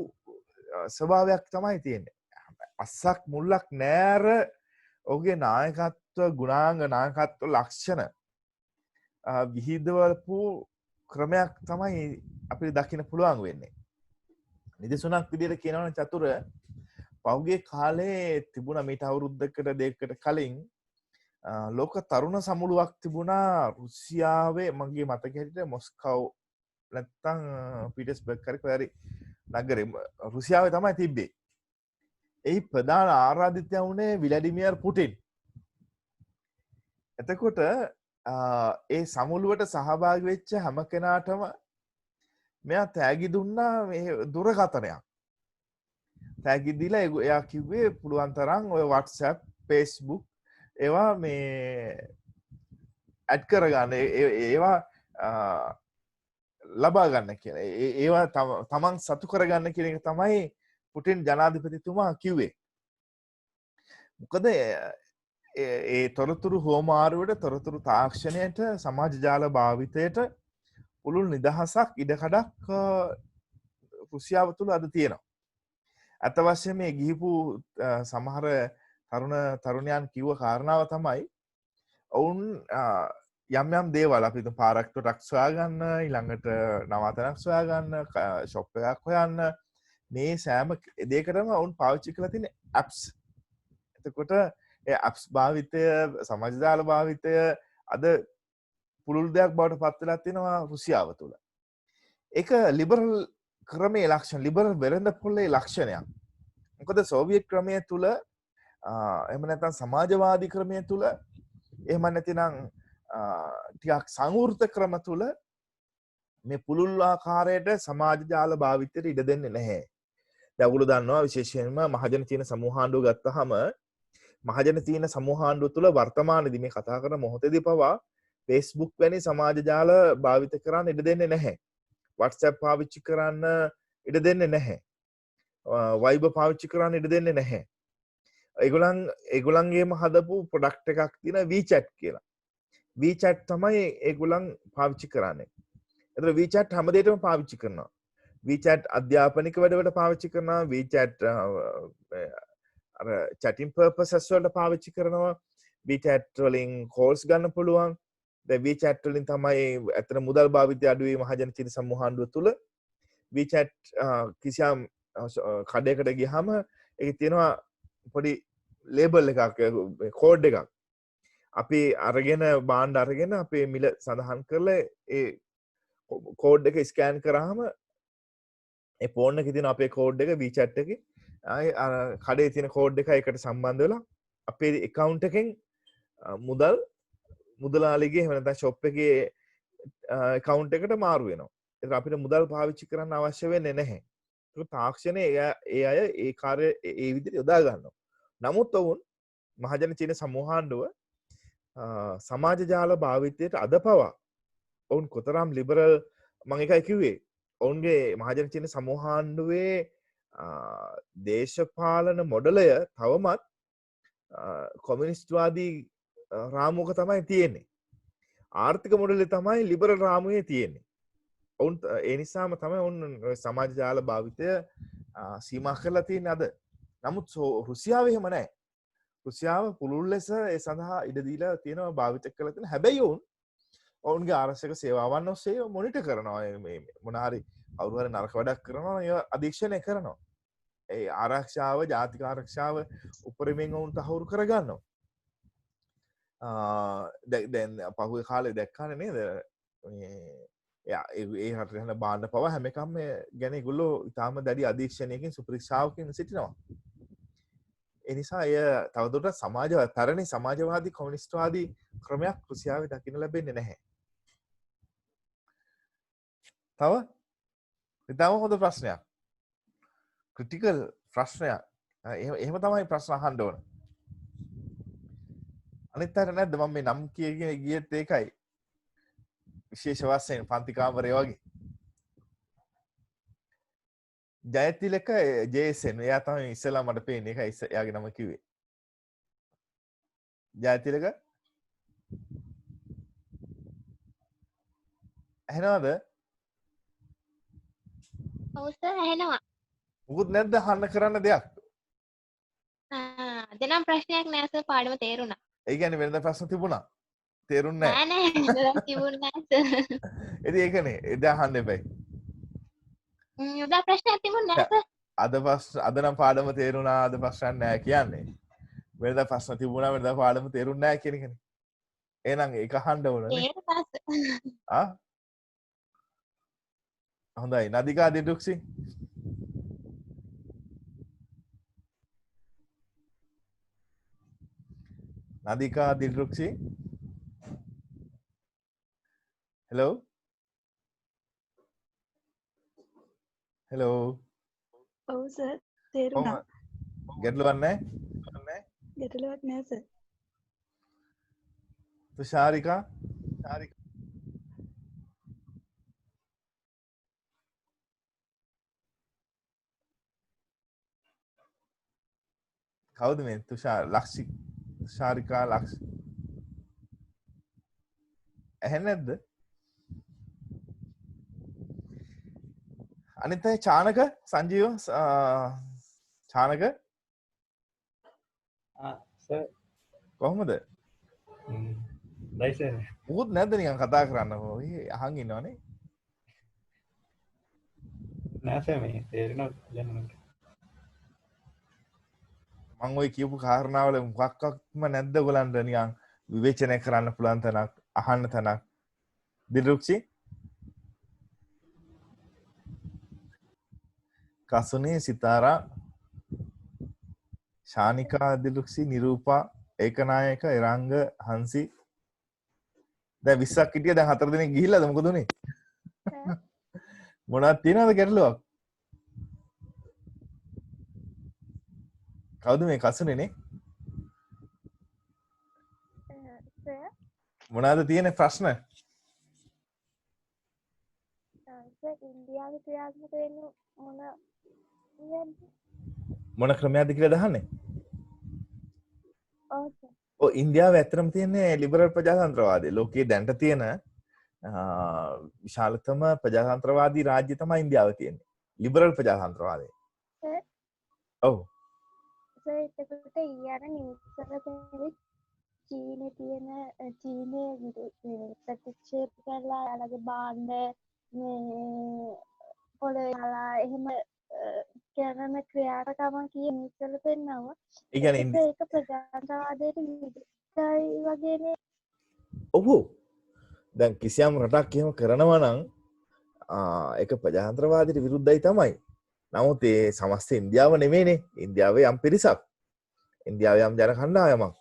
ස්වභාවයක් තමයි තියෙන්නේ. අස්සක් මුල්ලක් නෑර ඔහුගේ නායකත්ව ගුණාංග නායකත්ව ලක්ෂණ විහිදවපු ක්‍රමයක් තමයි අපිට දකින්න පුළුවන් වෙන්නේ. නිදසුනක් විදිහට කියනවනම් චතුර පහුගිය කාලේ තිබුණා මීට අවුරුද්දකට දෙකකට කලින් ලෝක තරුණ සමුළුවක් තිබුණා රුසියාවේ මගේ මතක හැටියට මොස්කව් නැත්තම් පීටර්ස්බර්ග් හරි නගරේ රුසියාවේ තමයි තිබ්බේ. එහි ප්‍රධාන ආරාධිතයා වුණේ විලාඩිමිර් පුටින්. එතකොට ඒ සමුළුවට සහභාගී වෙච්ච හැම කෙනාටම මෙයා තෑගි දුන්නා මේ දුරකථනයක්. තෑගි දීලා එයා කිව්වේ පුළුවන් තරම් ඔය WhatsApp, Facebook ඒවා මේ ඇඩ් කරගන්න ඒවා ලබා ගන්න කියලා. ඒවා තමන් සතු කරගන්න කියන එක තමයි පුටින් ජනාධිපතිතුමා කිව්වේ. මොකද ඒ තොරතුරු හෝමාරුවට තොරතුරු තාක්ෂණයට සමාජ ජාල භාවිතයට පුළුල් නිදහසක් ඉඩකඩක් රුසියාව තුළ අද තියෙනවා. අත වශයෙන් මේ ගිහිපු සමහර තරුණයන් කිව්ව කාරණාව තමයි ඔවුන් යම් යම් දේවල් අපි පාරක්ට ටක් සොයා ගන්න ඊළඟට නවාතැනක් සොයා ගන්න ෂොප් එකක් හොයන්න මේ සෑම දෙයකටම ඔවුන් පාවිච්චි කරලා තියෙන ඇප්ස්. එතකොට ඒ ඇප්ස් භාවිතය සමාජ ජාල භාවිතය අද පුළුල් දෙයක් බවට පත් වෙලා තියෙනවා රුසියාව තුළ. ඒක ලිබරල් ක්‍රමයේ ලක්ෂණ ලිබරල් වෙළඳ පොලේ ලක්ෂණයක්. මොකද සෝවියට් ක්‍රමය තුළ එහෙම නැත්නම් සමාජවාදී ක්‍රමය තුළ එහෙම නැතිනම් ටිකක් සංවෘත ක්‍රම තුළ මේ පුළුල් ආකාරයට සමාජ ජාල භාවිතයට ඉඩ දෙන්නේ නැහැ. දැන් ඔයගොල්ලෝ දන්නවා විශේෂයෙන්ම මහජන චීන සමූහාණ්ඩුව ගත්තාම මහජන චීන සමූහාණ්ඩුව තුළ වර්තමානයේදී මේ කතා කරන මොහොතේදී පවා Facebook වැනි සමාජ ජාල භාවිත කරන්න ඉඩ දෙන්නේ නැහැ. WhatsApp පාවිච්චි කරන්න ඉඩ දෙන්නේ නැහැ. Viber පාවිච්චි කරන්න ඉඩ දෙන්නේ නැහැ. ඒගොල්ලන්ගේම හදපු ප්‍රොඩක්ට් එකක් තියෙන WeChat කියලා. WeChat තමයි ඒගොල්ලන් පාවිච්චි කරන්නේ. එතන WeChat හැම දෙයකම පාවිච්චි කරනවා. WeChat අධ්‍යාපනික වැඩවලට පාවිච්චි කරනවා. WeChat අර chatting purposes වලට පාවිච්චි කරනවා. WeChat වලින් calls ගන්න පුළුවන්. දැන් WeChat වලින් තමයි අතන මුදල් භාවිතය අඩු වීම මහජන චීන සමූහාණ්ඩුව තුල WeChat කිසියම් කඩේකට ගියාම ඒකේ තියෙනවා පොඩි ලේබල් එකක් කෝඩ් එකක්. අපි අරගෙන බාණ්ඩ අරගෙන අපේ මිල සඳහන් කරලා ඒ කෝඩ් එක ස්කෑන් කරාම ඒ ෆෝන් එකේ තියෙන අපේ කෝඩ් එක WeChat එකේ ආයේ කඩේ තියෙන කෝඩ් එක එකට සම්බන්ධ වෙලා අපේ account එකෙන් මුදලාලිගේ එහෙම නැත්නම් shop එකේ account එකට මාරු වෙනවා. ඒතර අපිට මුදල් පාවිච්චි කරන්න අවශ්‍ය වෙන්නේ නැහැ. ඒක තාක්ෂණයේ ඒ අය ඒ කාර්ය ඒ විදිහට යොදා ගන්නවා. නමුත් ඔවුන් මහජන චීන සමූහාණ්ඩුව සමාජ ජාල භාවිතයට අද පවා ඔවුන් කොතරම් ලිබරල් මම එකයි කිව්වේ ඔවුන්ගේ මහජන චීන සමූහාණ්ඩුවේ දේශපාලන මොඩලය තවමත් කොමියුනිස්ට්වාදී රාමුවක තමයි තියෙන්නේ. ආර්ථික මොඩලේ තමයි ලිබරල් රාමුවේ තියෙන්නේ. ඔවුන් ඒ නිසාම තමයි ඔවුන් සමාජ ජාල භාවිතය සීමා කරලා තියෙන්නේ අද. නමුත් රුසියාව එහෙම නැහැ. රුසියාව පුළුල් ලෙස ඒ සඳහා ඉඩ දීලා තියෙනවා භාවිත කරලා තියෙන. හැබැයි ඔවුන්ගේ ආරක්ෂක සේවාවන් ඔස්සේ මොනිටර් කරනවා. මේ මොන හරි කවුරු හරි නරක වැඩක් කරනවා නම් ඒවා අධීක්ෂණය කරනවා. ඒ ආරක්ෂාව ජාතික ආරක්ෂාව උපරිමයෙන් ඔවුන් තහවුරු කරගන්නවා. දැන් පහුගිය කාලේ දැක්කනේ නේද? ඒ රට යන බාණ්ඩ පවා හැම එකම ගැන ඒගොල්ලෝ ඉතාම දැඩි අධීක්ෂණයකින් සුපරීක්ෂාවකින් සිටිනවා. ඒ නිසා එය තවදුරටත් පැරණි සමාජවාදී කොමියුනිස්ට්වාදී ක්‍රමයක් රුසියාවේ දකින්න ලැබෙන්නේ නැහැ. තව හොඳ ප්‍රශ්නයක්. ක්‍රිටිකල් ප්‍රශ්නයක් එහෙම තමයි ප්‍රශ්න අහන්න ඕන. අනිත් අයට නැද්ද මම මේ නම් කියගෙන ගියෙත් ඒකයි. විශේෂ වශයෙන් පන්ති කාමරේ වගේ. ජයතිලක ජේසන් එයා තමයි ඉස්සලා මට පේන්නේ. ඒකයි එයාගේ නම කිව්වේ. ජයතිලක ඇහෙනවද? ඔව් සර් ඇහෙනවා. මොකුත් නැද්ද අහන්න කරන්න දෙයක්? අද නම් ප්‍රශ්නයක් නෑ සර් පාඩම තේරුණා. ඒ කියන්නේ වෙනද ප්‍රශ්න තිබුණා. තේරුන්නේ නෑ නෑ තිබුණේ නෑ සර්. ඉතින් ඒකනේ එදා අහන්න එපයි. උදා ප්‍රශ්නයක් තිබුණේ නෑ සර්. අද නම් පාඩම තේරුණා අද ප්‍රශ්නයක් නෑ කියන්නේ. වෙනද ප්‍රශ්න තිබුණා වෙනද පාඩම තේරුන්නේ නෑ කියන එකනේ. එහෙනම් ඒක අහන්න ඕනනේ. තේරුණා සර්. හොඳයි නදිකා දිඩුක්සි නදිකා දිඩුක්සි හෙලෝ හෙලෝ ඔව් සර් තේරුණා. ගැටලුවක් නැහැ ගැටලුවක් නෑ සර්. තුෂාරිකා කවුද මේ ලක්ෂි ශාරිකා ලක්ෂ ඇහෙන්නේ නැද්ද? අනිත් අය චානක සංජීව චානක සර් කොහොමද? ලයිසර් මොකුත් නැද්ද නිකන් කතා කරන්න ඔය අහන් ඉන්නවනේ. නෑ සර් මේ තේරෙනවා යන්නට. මං ඔය කියපු කාරණාවල මොකක්වත්ම නැද්ද ඔයගලන්ට නිකන් විවේචනය කරන්න පුළුවන් තැනක් අහන්න තැනක් දිරුක්ෂි කසුනේ සිතාරා ශානිකා දිරුක්ෂි නිරූපා ඒකනායක එරංග හංසි දැන් 20ක් හිටිය දැන් 4 දිනක් ගිහිල්ලාද මොකද උනේ මොනවද තියෙනවද ගැටලුවක් කවුද මේ කසුනේ නේ මොනවද තියෙන ප්‍රශ්න ඉන්දියාවේ ක්‍රියාත්මක වෙන්නේ මොන ක්‍රමයක්ද කියලා දහන්නේ ඔව් ඔව් ඉන්දියාවේ ඇත්තටම තියෙන්නේ ලිබරල් ප්‍රජාතන්ත්‍රවාදය ලෝකයේ දැනට තියෙන විශාලතම ප්‍රජාතන්ත්‍රවාදී රාජ්‍ය තමයි ඉන්දියාවේ තියෙන්නේ ලිබරල් ප්‍රජාතන්ත්‍රවාදය ඔව් සර් එතකොට ඊයර නිවුස් වල තියෙන්නේ චීනේ තියෙන චීනේ ප්‍රතික්ෂේප කරලා යාලගේ භාණ්ඩ මේ පොළොවලා එහෙම කරන ක්‍රියාකරකම කියන නිවුස් වල පෙන්නනවා. ඒ කියන්නේ ඒක ප්‍රජාතන්ත්‍රවාදයට විරුද්ධයි වගේනේ. ඔව් දැන් කිසියම් රටක් එහෙම කරනවා නම් ඒක ප්‍රජාතන්ත්‍රවාදයට විරුද්ධයි තමයි. නමුත් ඒ සමස්ත ඉන්දියාව නෙමෙයිනේ. ඉන්දියාවේ යම් පිරිසක්. ඉන්දියාවේ යම් ජන කණ්ඩායමක්.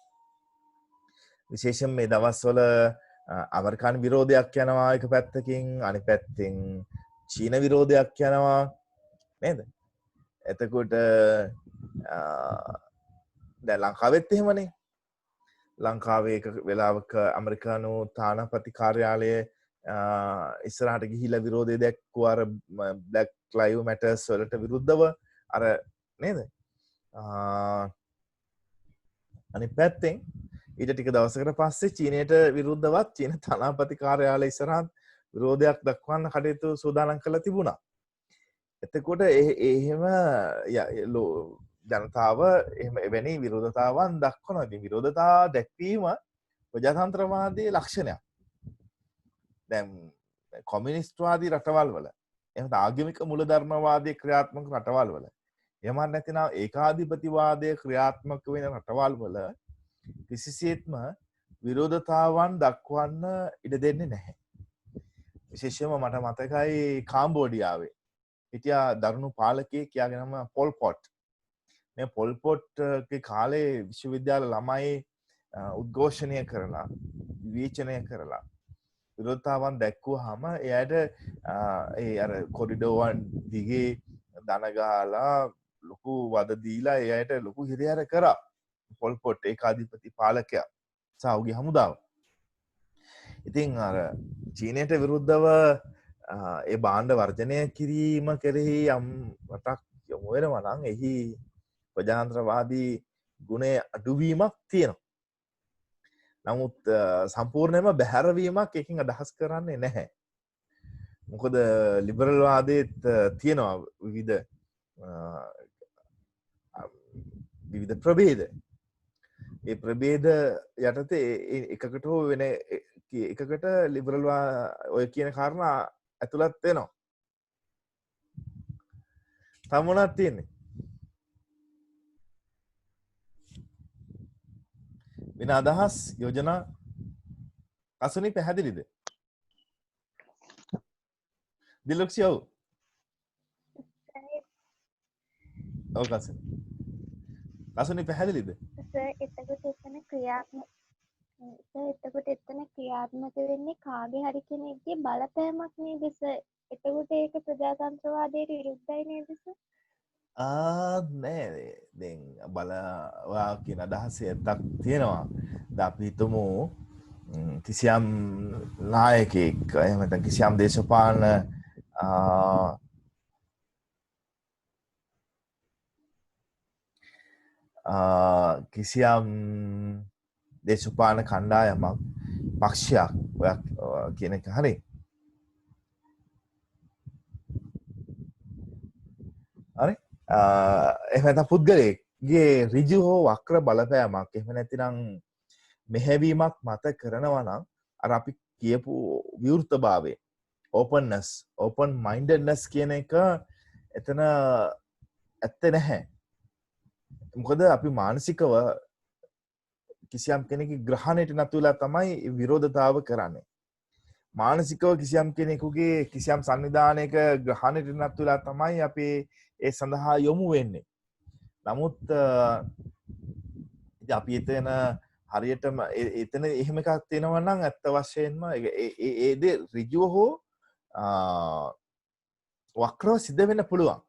විශේෂයෙන් මේ දවස්වල ඇමරිකානු විරෝධයක් යනවා එක පැත්තකින් අනිත් පැත්තෙන් චීන විරෝධයක් යනවා නේද? එතකොට දැන් ලංකාවෙත් එහෙමනේ. ලංකාවේ එක වෙලාවක ඇමරිකානු තානාපති කාර්යාලය ඉස්සරහට ගිහිල්ලා විරෝධය දැක්වුවා අර බ්ලැක් ලයිව් මැටර්ස් වලට විරුද්ධව අර නේද? අනිත් පැත්තෙන් ඊට ටික දවසකට පස්සේ චීනයට විරුද්ධවත් චීන තානාපති කාර්යාලය ඉස්සරහත් විරෝධයක් දක්වන්න කටයුතු සූදානම් කරලා තිබුණා. එතකොට එහෙම ජනතාව එහෙම එවැනි විරෝධතාවන් දක්වනවා. ඉතින් විරෝධතා දැක්වීම ප්‍රජාතන්ත්‍රවාදයේ ලක්ෂණයක්. දැන් කොමියුනිස්ට්වාදී රටවල් වල එහෙනම් ආගමික මූලධර්මවාදී ක්‍රියාත්මක රටවල් වල එහෙම නැත්නම් ඒකාධිපතිවාදයේ ක්‍රියාත්මක වෙන රටවල් වල කිසිසේත්ම විරෝධතාවන් දක්වන්න ඉඩ දෙන්නේ නැහැ. විශේෂයෙන්ම මට මතකයි කාම්බෝඩියාවේ හිටියා දරුණු පාලකයෙක් කියාගේ නම පොල් පොට්. මේ පොල් පොට්ගේ කාලේ විශ්වවිද්‍යාල ළමයි උද්ඝෝෂණය කරලා විවේචනය කරලා විරෝධතාවන් දැක්වුවාම එයාට ඒ අර කොරිඩෝවන් දිගේ දන ගහලා ලොකු වද දීලා ඒ අයට ලොකු හිරිහැර කරා. පොල් පොට් ඒකාධිපති පාලකයා සහ ඔහුගේ හමුදාව. ඉතින් අර චීනයට විරුද්ධව ඒ භාණ්ඩ වර්ජනය කිරීම කෙරෙහි යම් රටක් යොමු වෙනවා නම් එහි ප්‍රජාතන්ත්‍රවාදී ගුණය අඩුවීමක් තියෙනවා. නමුත් සම්පූර්ණයෙන්ම බැහැරවීමක් එකකින් අදහස් කරන්නේ නැහැ. මොකද ලිබරල් වාදයේත් තියෙනවා විවිධ ප්‍රභේද. ඒ ප්‍රභේද යටතේ එකකට හෝ වෙන එකකට ලිබරල් ඔය කියන කාරණා ඇතුළත් වෙනවා. තව මොනවද තියෙන්නේ? වෙන අදහස් යෝජනා කසුනි පැහැදිලිද? දිලක්ෂි ඔව්. ඔව් කසුනි. කසුනි පැහැදිලිද? එතකොට එතන ක්‍රියාත්මක වෙන්නේ කාගේ හරි කෙනෙක්ගේ බලපෑමක් නේද සර්? එතකොට ඒක ප්‍රජාතන්ත්‍රවාදයට විරුද්ධයි නේද සර්? නෑ දැන් බලවා කියන අදහසේ ඇත්තක් තියෙනවා. දැන් අපි හිතමු කිසියම් නායකයෙක් එහෙම නැත්නම් කිසියම් දේශපාලන කිසියම් දේශපාලන කණ්ඩායමක් පක්ෂයක් ඔය කියන එක හරි. හරි එහෙම නැත්නම් පුද්ගලයෙක්ගේ ඍජු හෝ වක්‍ර බලපෑමක් එහෙම නැතිනම් මෙහෙවීමක් මත කරනවා නම් අර අපි කියපු විවෘතභාවය open mindedness කියන එක එතන ඇත්තේ නැහැ. මොකද අපි මානසිකව කිසියම් කෙනෙකුගේ ග්‍රහණයට නතු වෙලා තමයි විරෝධතාව කරන්නේ. මානසිකව කිසියම් කෙනෙකුගේ කිසියම් සංවිධානයක ග්‍රහණයට නතු වෙලා තමයි අපි ඒ සඳහා යොමු වෙන්නේ. නමුත් අපි එතන හරියටම එතන එහෙම එකක් තියෙනවා නම් ඇත්ත වශයෙන්ම ඒ දේ ඍජුව හෝ වක්‍රව සිද්ධ වෙන්න පුළුවන්.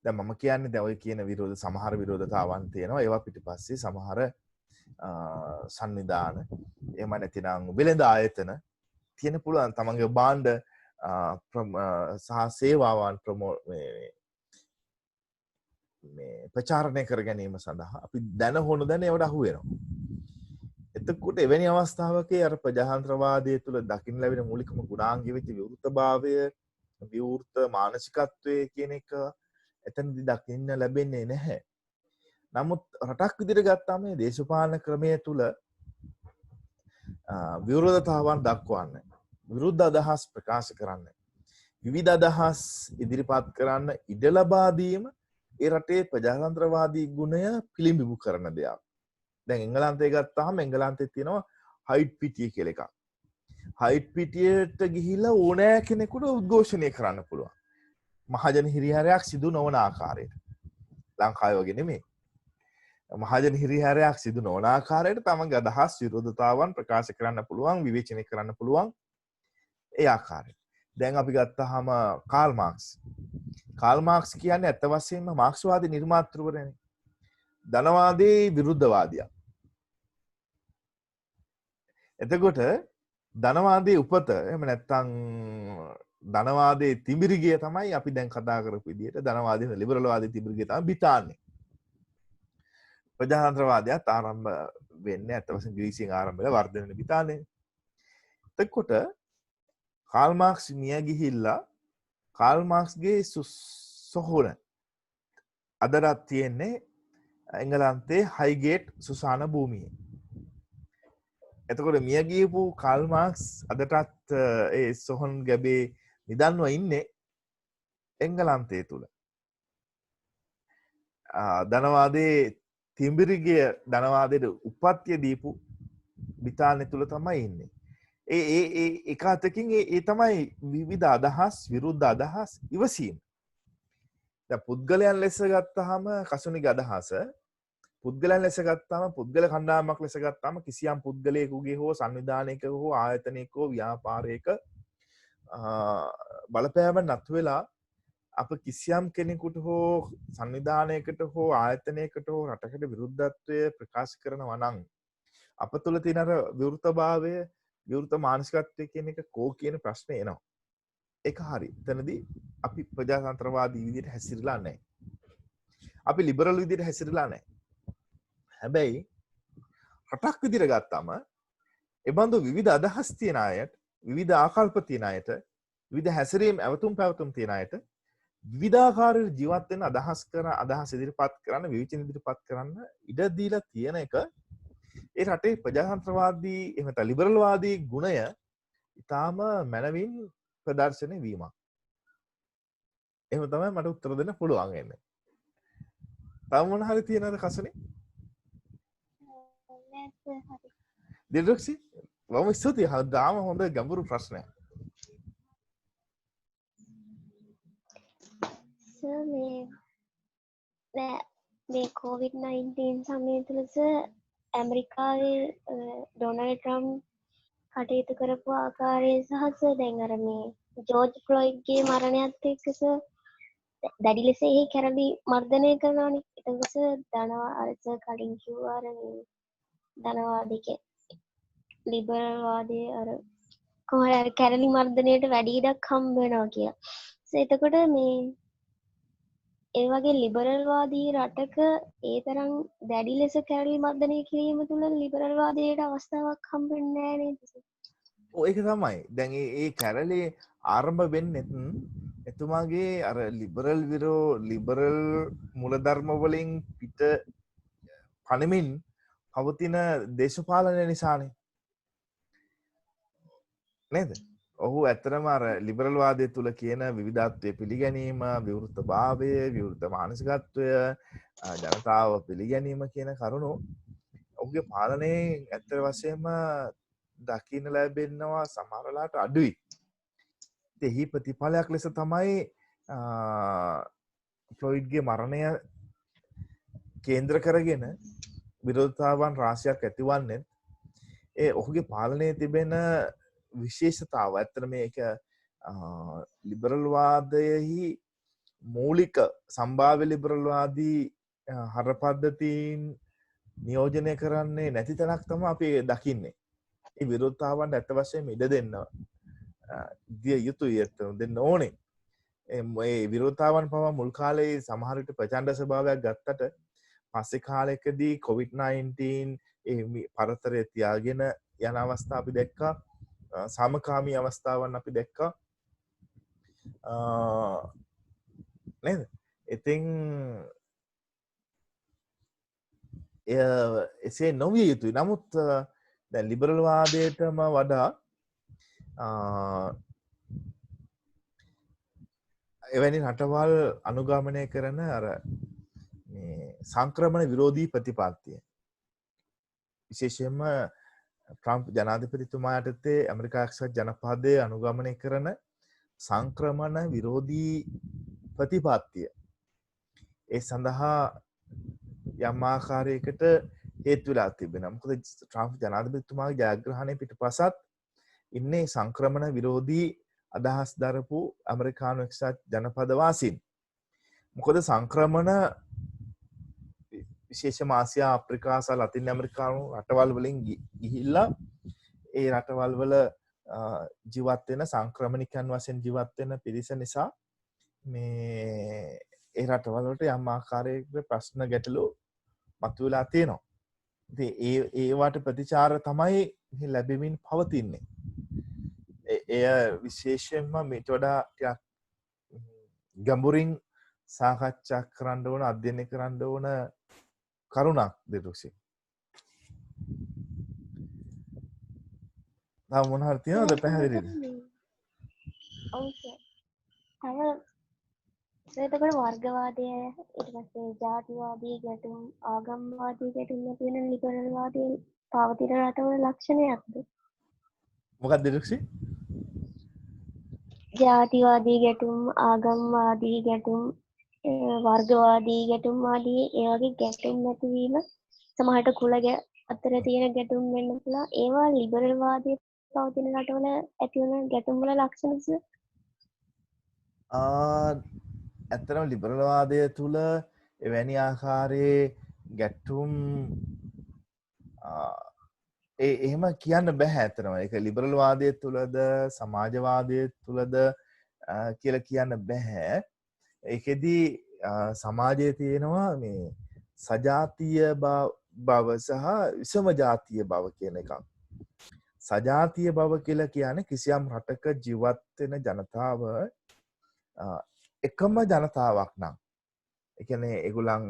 දැන් මම කියන්නේ දැන් ඔය කියන විරෝධ සමහර විරෝධතාවන් තියෙනවා. ඒවා පිටිපස්සේ සමහර සංවිධාන එහෙම නැතිනම් වෙළඳ ආයතන තියෙන පුළුවන්. තමන්ගේ භාණ්ඩ සහ සේවාවන් ප්‍රචාරණය කර ගැනීම සඳහා අපි දැන හොන දැන ඒවට අහු වෙනවා. එතකොට එවැනි අවස්ථාවක අර ප්‍රජාතන්ත්‍රවාදය තුළ දකින්න ලැබෙන මූලිකම ගුණාංගය වෙච්ච විවෘතභාවය, විවෘත මානසිකත්වය කියන එක එතනදී දකින්න ලැබෙන්නේ නැහැ. නමුත් රටක් විදිහට ගත්තාම මේ දේශපාලන ක්‍රමය තුළ විරෝධතාවන් දක්වන්න, විරුද්ධ අදහස් ප්‍රකාශ කරන්න, විවිධ අදහස් ඉදිරිපත් කරන්න ඉඩ ලබා දීම ඒ රටේ ප්‍රජාතන්ත්‍රවාදී ගුණය පිළිඹු කරන දෙයක්. දැන් එංගලන්තය ගත්තාම එංගලන්තේ තියෙනවා හයිඩ් පිටිය කියලා එකක්. හයිඩ් පිටියට ගිහිල්ලා ඕනෑ කෙනෙකුට උද්ඝෝෂණය කරන්න පුළුවන්. මහජන හිරිහැරයක් සිදු නොවන ආකාරයට. ලංකාවේ වගේ නෙමෙයි. මහජන හිරිහැරයක් සිදු නොවන ආකාරයට තමන්ගේ අදහස් විරෝධතාවන් ප්‍රකාශ කරන්න පුළුවන්, විවේචනය කරන්න පුළුවන් ඒ ආකාරයට. දැන් අපි ගත්තාම කාල් මාක්ස්. කාල් මාක්ස් කියන්නේ ඇත්ත වශයෙන්ම මාක්ස්වාදී නිර්මාතෘවරයනේ. ධනවාදී විරුද්ධවාදියා. එතකොට ධනවාදී උපත එහෙම නැත්නම් ධනවාදී තිඹිරිගිය තමයි අපි දැන් කතා කරපු විදිහට ධනවාදී ලිබරල් වාදී තිඹිරිගිය තමයි බිතාන්නේ. ප්‍රජාතන්ත්‍රවාදයත් ආරම්භ වෙන්නේ අත වශයෙන් ග්‍රීසියෙන් ආරම්භ වෙලා වර්ධනය වෙන බිතාන්නේ. එතකොට කාල් මාක්ස් මිය ගිහිල්ලා කාල් මාක්ස්ගේ සොහොන අදටත් තියෙන්නේ එංගලන්තේ හයිගේට් සුසාන භූමියේ. එතකොට මිය ගියපු කාල් මාක්ස් අදටත් ඒ සොහොන් ගැබේ නිදන්ව ඉන්නේ එංගලන්තය තුල. ධනවාදයේ තිඹිරිගිය ධනවාදයට උපත්ය දීපු බිතාන්නේ තුල තමයි ඉන්නේ. ඒ එක අතකින් ඒ තමයි විවිධ අදහස් විරුද්ධ අදහස් ඉවසීම. දැන් පුද්ගලයන් ලෙස ගත්තාම කසුනිගේ අදහස පුද්ගලයන් ලෙස ගත්තාම පුද්ගල කණ්ඩායමක් ලෙස ගත්තාම කිසියම් පුද්ගලයෙකුගේ හෝ සංවිධානයක හෝ ආයතනයක හෝ ව්‍යාපාරයක බලපෑම නතු වෙලා අප කිසියම් කෙනෙකුට හෝ සංවිධානයකට හෝ ආයතනයකට හෝ රටකට විරුද්ධත්වය ප්‍රකාශ කරනවා නම් අප තුළ තියෙන අර විවෘතභාවය විවෘත මානසිකත්වය කියන එක කෝ කියන ප්‍රශ්නේ එනවා. ඒක හරි. එතනදී අපි ප්‍රජාතන්ත්‍රවාදී විදිහට හැසිරලා නැහැ. අපි ලිබරල් විදිහට හැසිරලා නැහැ. හැබැයි රටක් විදිහට ගත්තාම එබඳු විවිධ අදහස් තියෙන අයට, විවිධ ආකල්ප තියෙන අයට, විවිධ හැසිරීම් ඇවතුම් පැවතුම් තියෙන අයට විවිධාකාරව ජීවත් වෙන්න අදහස් ඉදිරිපත් කරන්න, විවිචන ඉදිරිපත් කරන්න ඉඩ දීලා තියෙන එක ඒ රටේ ප්‍රජාතන්ත්‍රවාදී එහෙම නැත්නම් ලිබරල් වාදී ගුණය ඊටාම මනවින් ප්‍රදර්ශනය වීමක්. එහෙම තමයි මට උත්තර දෙන්න පුළුවන් වෙන්නේ. තව මොන හරි තියෙනවද කසනේ? නෑ සර් හරි. දිල්රුක්සි වම ස්තුතියි. හදාම හොඳ ගැඹුරු ප්‍රශ්නයක්. සර් මේ COVID-19 සමය තුළ සර් ඇමරිකාවේ ඩොනල්ඩ් ට්‍රම්ප් කටයුතු කරපු ආකාරය සහ සර් දැන් අර මේ ජෝර්ජ් ෆ්ලොයිඩ්ගේ මරණයත් එක්ක සර් දැඩි ලෙස එහි කැරලි මර්ධනය කරනවානේ. ඒක සර් අර සර් කලින් කිව්වා අර මේ ධනවාදික ලිබරල් වාදයේ අර කොහොමද කැරලි මර්ධනයට වැඩි ඉඩක් හම්බ වෙනවා කියලා. එතකොට මේ ඒ වගේ ලිබරල් වාදී රටක ඒ තරම් දැඩි ලෙස කැරලි මර්ධනය කිරීම තුළ ලිබරල් වාදයට අවස්ථාවක් හම්බෙන්නේ නැහැ නේද? ඔව් ඒක තමයි. දැන් ඒ කැරලේ ආරම්භ වෙන්නේ එතුමාගේ අර ලිබරල් මූලධර්ම වලින් පිට පණමින් පවතින දේශපාලනය නිසානේ. නේද? ඔහු ඇත්තටම අර ලිබරල් වාදය තුල කියන විවිධත්වයේ පිළිගැනීම, විවෘතභාවය, විවෘත මානසිකත්වය, ජනතාව පිළිගැනීම කියන කරුණු ඔහුගේ පාලනයේ ඇත්ත වශයෙන්ම දකින්න ලැබෙනවා සමහර වෙලාවට අඩුයි. එහි ප්‍රතිඵලයක් ලෙස තමයි ෆ්ලොයිඩ්ගේ මරණය කේන්ද්‍ර කරගෙන විරෝධතාවන් රාශියක් ඇතිවන්නේ ඒ ඔහුගේ පාලනයේ තිබෙන විශේෂතාව. ඇත්තට මේක ලිබරල් වාදයෙහි මූලික සම්භාව්‍ය ලිබරල් වාදී හරපද්ධතීන් නියෝජනය කරන්නේ නැති තැනක් තමයි අපි දකින්නේ. මේ විරෝධතාවන්ට ඇත්ත වශයෙන්ම ඉඩ දිය යුතුයි, දෙන්න ඕනේ. මේ විරෝධතාවන් පවා මුල් කාලේ සමහර විට ප්‍රචණ්ඩ ස්වභාවයක් ගත්තට පස්සේ කාලයකදී COVID-19 පරතරය තියාගෙන යන අවස්ථා අපි දැක්කා. සාමකාමී අවස්ථාවන් අපි දැක්කා. නේද? ඉතින් එසේ නොවිය යුතුයි. නමුත් දැන් ලිබරල් වාදයටම වඩා එවැනි රටවල් අනුගමනය කරන අර මේ සංක්‍රමණ විරෝධී ප්‍රතිපත්තිය, විශේෂයෙන්ම ට්‍රම්ප් ජනාධිපතිතුමා යටතේ ඇමරිකා එක්සත් ජනපදයේ අනුගමනය කරන සංක්‍රමණ විරෝධී ප්‍රතිපත්තිය ඒ සඳහා යම් ආකාරයකට හේතු වෙලා තිබෙනවා. මොකද ට්‍රම්ප් ජනාධිපතිතුමාගේ ජයග්‍රහණය පිටපසත් ඉන්නේ සංක්‍රමණ විරෝධී අදහස් දරපු ඇමරිකානු එක්සත් ජනපද වාසීන්. මොකද සංක්‍රමණ විශේෂම ආසියා, අප්‍රිකා සහ ලතින් ඇමරිකානු රටවල් වලින් ගිහිල්ලා ඒ රටවල් වල ජීවත් වෙන සංක්‍රමණිකයන් වශයෙන් ජීවත් වෙන පිරිස නිසා මේ ඒ රටවල් වලට යම් ආකාරයකට ප්‍රශ්න ගැටලු මතුවලා තියෙනවා. ඉතින් ඒවට ප්‍රතිචාර තමයි ලැබෙමින් පවතින්නේ. එය විශේෂයෙන්ම මේට වඩා ටිකක් ගැඹුරින් සාකච්ඡා කරන්න ඕන, අධ්‍යයනය කරන්න ඕන කරුණක් දෙතුක්සි. තව මොන හරි තියෙනවද පැහැදිලිද? ඔව් සර්. එතකොට වර්ගවාදය, ඊට පස්සේ ජාතිවාදී ගැටුම්, ආගම්වාදී ගැටුම් නැති වෙන ලිබරල් වාදයේ පවතින රටවල ලක්ෂණයක්ද? මොකක්ද දෙතුක්සි? ජාතිවාදී ගැටුම්, ආගම්වාදී ගැටුම්, වර්ගවාදී ගැටුම් ආදී ඒ වගේ ගැටුම් නැතිවීම සමහරට කුල අතර තියෙන ගැටුම් වෙන්න පුළුවන්. ඒවා ලිබරල් වාදයේ පවතින රටවල ඇති වෙන ගැටුම් වල ලක්ෂණද? ඇත්තටම ලිබරල් වාදය තුල එවැනි ආකාරයේ ගැටුම් එහෙම කියන්න බෑ ඇත්තටම. ඒක ලිබරල් වාදයේ තුලද සමාජවාදයේ තුලද කියලා කියන්න බෑ. ඒකෙදි සමාජයේ තියෙනවා මේ සජාතීය බව සහ විෂම ජාතීය බව කියන එකක්. සජාතීය බව කියලා කියන්නේ කිසියම් රටක ජීවත් වෙන ජනතාව එකම ජනතාවක් නම්. ඒ කියන්නේ ඒගොල්ලන්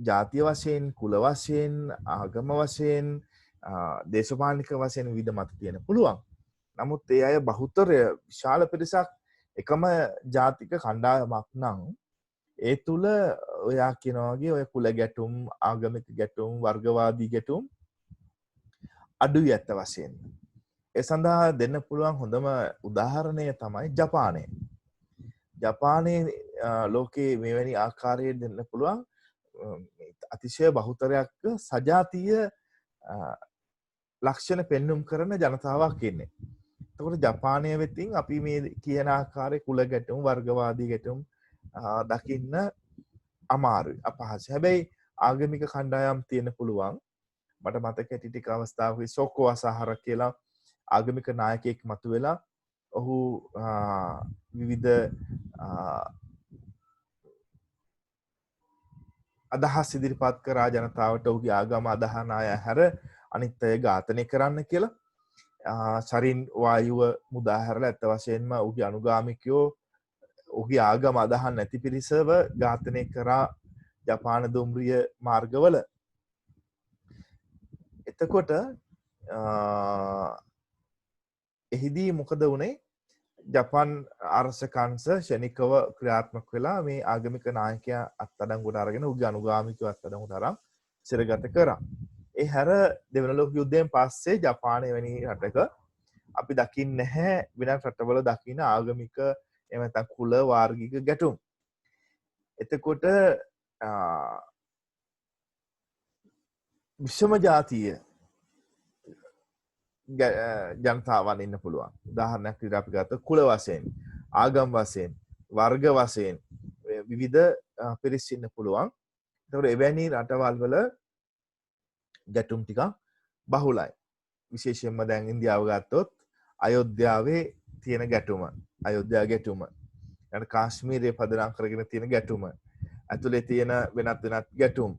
ජාතිය වශයෙන්, කුල වශයෙන්, ආගම වශයෙන්, දේශපාලනික වශයෙන් විවිධ මත තියෙන පුළුවන්. නමුත් ඒ අය බහුතරය විශාල පිරිසක් එකම ජාතික කණ්ඩායමක් නම් ඒ තුල ඔයා කියනවා වගේ ඔය කුල ගැටුම්, ආගමික ගැටුම්, වර්ගවාදී ගැටුම් අඩුයි ඇත්ත වශයෙන්. ඒ සඳහා දෙන්න පුළුවන් හොඳම උදාහරණය තමයි ජපානය. ජපානයේ ලෝකයේ මෙවැනි ආකාරයෙන් දෙන්න පුළුවන් අතිශය බහුතරයක් සජාතීය ලක්ෂණ පෙන්눔 කරන ජනතාවක් ඉන්නේ. එතකොට ජපානය වෙතින් අපි මේ කියන ආකාරයේ කුල ගැටුම්, වර්ගවාදී ගැටුම් දකින්න අමාරුයි, අපහසුයි. හැබැයි ආගමික කණ්ඩායම් තියෙන්න පුළුවන්. මට මතක ඇති ටික අවස්ථාවක සෝකෝ අසහර කියලා ආගමික නායකයෙක් මතුවෙලා ඔහු විවිධ අදහස් ඉදිරිපත් කරා ජනතාවට ඔහුගේ ආගම අදහන අය හැර අනිත් අය ඝාතනය කරන්න කියලා. ශරීන් වායුව මුදා හැරලා ඇත්ත වශයෙන්ම ඔහුගේ අනුගාමිකයෝ ඔහුගේ ආගම අදහන් නැති පිරිසව ඝාතනය කරා ජපාන දුම්රිය මාර්ගවල. එතකොට එහිදී මොකද වුණේ? ජපාන් ආරක්ෂකංශ ශනිකව ක්‍රියාත්මක වෙලා මේ ආගමික ናයකයා අත්අඩංගුවට අරගෙන උගේ අනුගාමිකයෝ අත්අඩංගුවට අරන් සිරගත කරා. ඒ හැර දෙවන ලෝක යුද්ධයෙන් පස්සේ ජපානය වැනි රටක අපි දකින්නේ නැහැ වෙනත් රටවල දකින්න ආගමික එහෙම නැත්නම් කුල වාර්ගික ගැටුම්. එතකොට විෂම ජාතිය ජනතාවන් ඉන්න පුළුවන්. උදාහරණයක් විදිහට අපි ගත්තොත් කුල වශයෙන්, ආගම් වශයෙන්, වර්ග වශයෙන් විවිධ පිරිස් ඉන්න පුළුවන්. ඒතකොට එවැනි රටවල් වල ගැටුම් ටිකක් බහුලයි. විශේෂයෙන්ම දැන් ඉන්දියාව ගත්තොත් අයෝධ්‍යාවේ තියෙන ගැටුම, අයෝධ්‍යා ගැටුම, ඊට කාශ්මීරයේ පදනම් කරගෙන තියෙන ගැටුම, ඇතුලේ තියෙන වෙනත් ගැටුම්,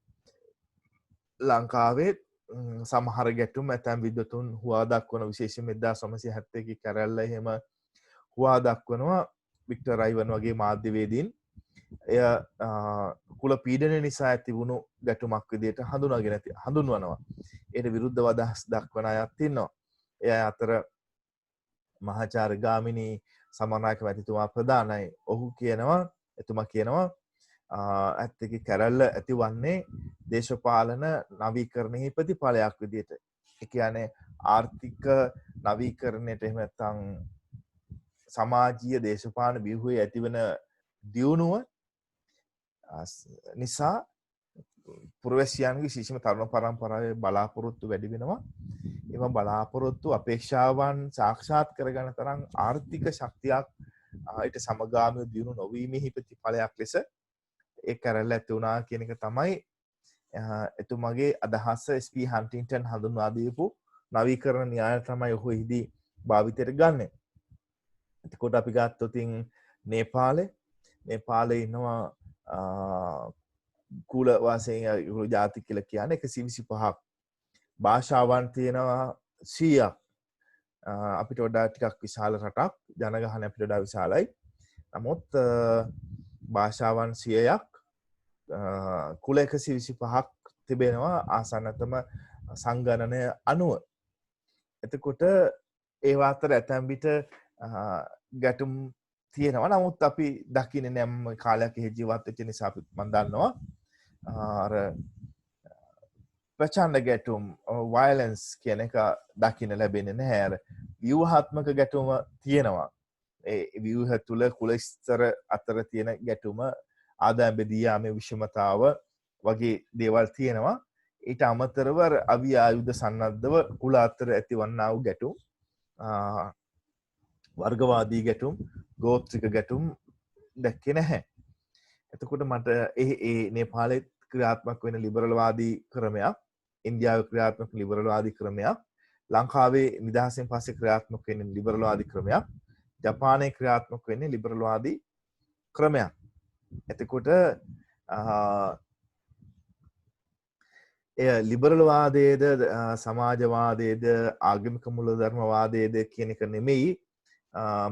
ලංකාවේ සමහර ගැටුම් ඇතැම් විද්වතුන් හුවා දක්වන විශේෂයෙන්ම 1971 කැරැල්ල එහෙම හුවා දක්වනවා වික්ටර් රයිවන් වගේ මාධ්‍යවේදීන් එය කුල පීඩනය නිසා ඇතිවුණු ගැටුමක් විදිහට හඳුන්වනවා. ඒට විරුද්ධව අදහස් දක්වන අයත් ඉන්නවා. ඒ අතර මහාචාර්ය ගාමිණී සමරනායක මැතිතුමා ප්‍රධානයි. එතුමා කියනවා ඇත්තක කැරැල්ල ඇතිවන්නේ දේශපාලන නවීකරණයේ ප්‍රතිඵලයක් විදිහට. ඒ කියන්නේ ආර්ථික නවීකරණයට එහෙම නැත්නම් සමාජීය දේශපාලන ව්‍යුහයේ ඇතිවන දියුණුව නිසා පුරවැසියන්ගේ විශේෂම තරුණ පරම්පරාවේ බලාපොරොත්තු වැඩි වෙනවා. ඒවා බලාපොරොත්තු අපේක්ෂාවන් සාක්ෂාත් කරගන්න තරම් ආර්ථික ශක්තියක් ඊට සමගාමීව දියුණු නොවීමේ ප්‍රතිඵලයක් ලෙස ඒ කැරැල්ල ඇති වුණා කියන එක තමයි එතුමගේ අදහස. SP හන්ටින්ටන් හඳුන්වා දීපු නවීකරණ න්‍යාය තමයි ඔහු එහිදී භාවිතයට ගන්නෙ. එතකොට අපි ගත්තොත් නේපාලේ ඉන්නවා කුල වශයෙන් ජාති කියලා කියන්නේ 125ක්. භාෂාවන් තියෙනවා 100ක්. අපිට වඩා ටිකක් විශාල රටක්. ජනගහනය අපිට වඩා විශාලයි. නමුත් භාෂාවන් 100ක්, කුල 125ක් තිබෙනවා ආසන්නතම සංගණනය අනුව. එතකොට ඒවා අතර ඇතැම් විට ගැටුම් තියෙනවා. නමුත් අපි දකින්නේ නැම් කාලයක් එහෙ ජීවත් වෙච්ච නිසා අපි මම දන්නවා අර ප්‍රචණ්ඩ ගැටුම් වයලන්ස් කියන එක දකින්න ලැබෙන්නේ නැහැ. අර ව්‍යුහාත්මක ගැටුම තියෙනවා. ඒ ව්‍යුහ තුල කුල ස්තර අතර තියෙන ගැටුම, ආදායම් බෙදී යාමේ විෂමතාව වගේ දේවල් තියෙනවා. ඊට අමතරව අවි ආයුධ සන්නද්ධව කුල අතර ඇතිවන්නා වූ ගැටුම්, වර්ගවාදී ගැටුම්, ගෝත්‍රික ගැටුම්, දැක්කේ නැහැ. එතකොට මට ඒ නේපාලයේ ක්‍රියාත්මක වෙන ලිබරල් වාදී ක්‍රමයක්, ඉන්දියාවේ ක්‍රියාත්මක ලිබරල් වාදී ක්‍රමයක්, ලංකාවේ නිදහසෙන් පස්සේ ක්‍රියාත්මක වෙන ලිබරල් වාදී ක්‍රමයක්, ජපානයේ ක්‍රියාත්මක වෙන්නේ ලිබරල් වාදී ක්‍රමයක්. එතකොට එය ලිබරල් වාදයේද සමාජවාදයේද ආගමික මූලධර්මවාදයේද කියන එක නෙමෙයි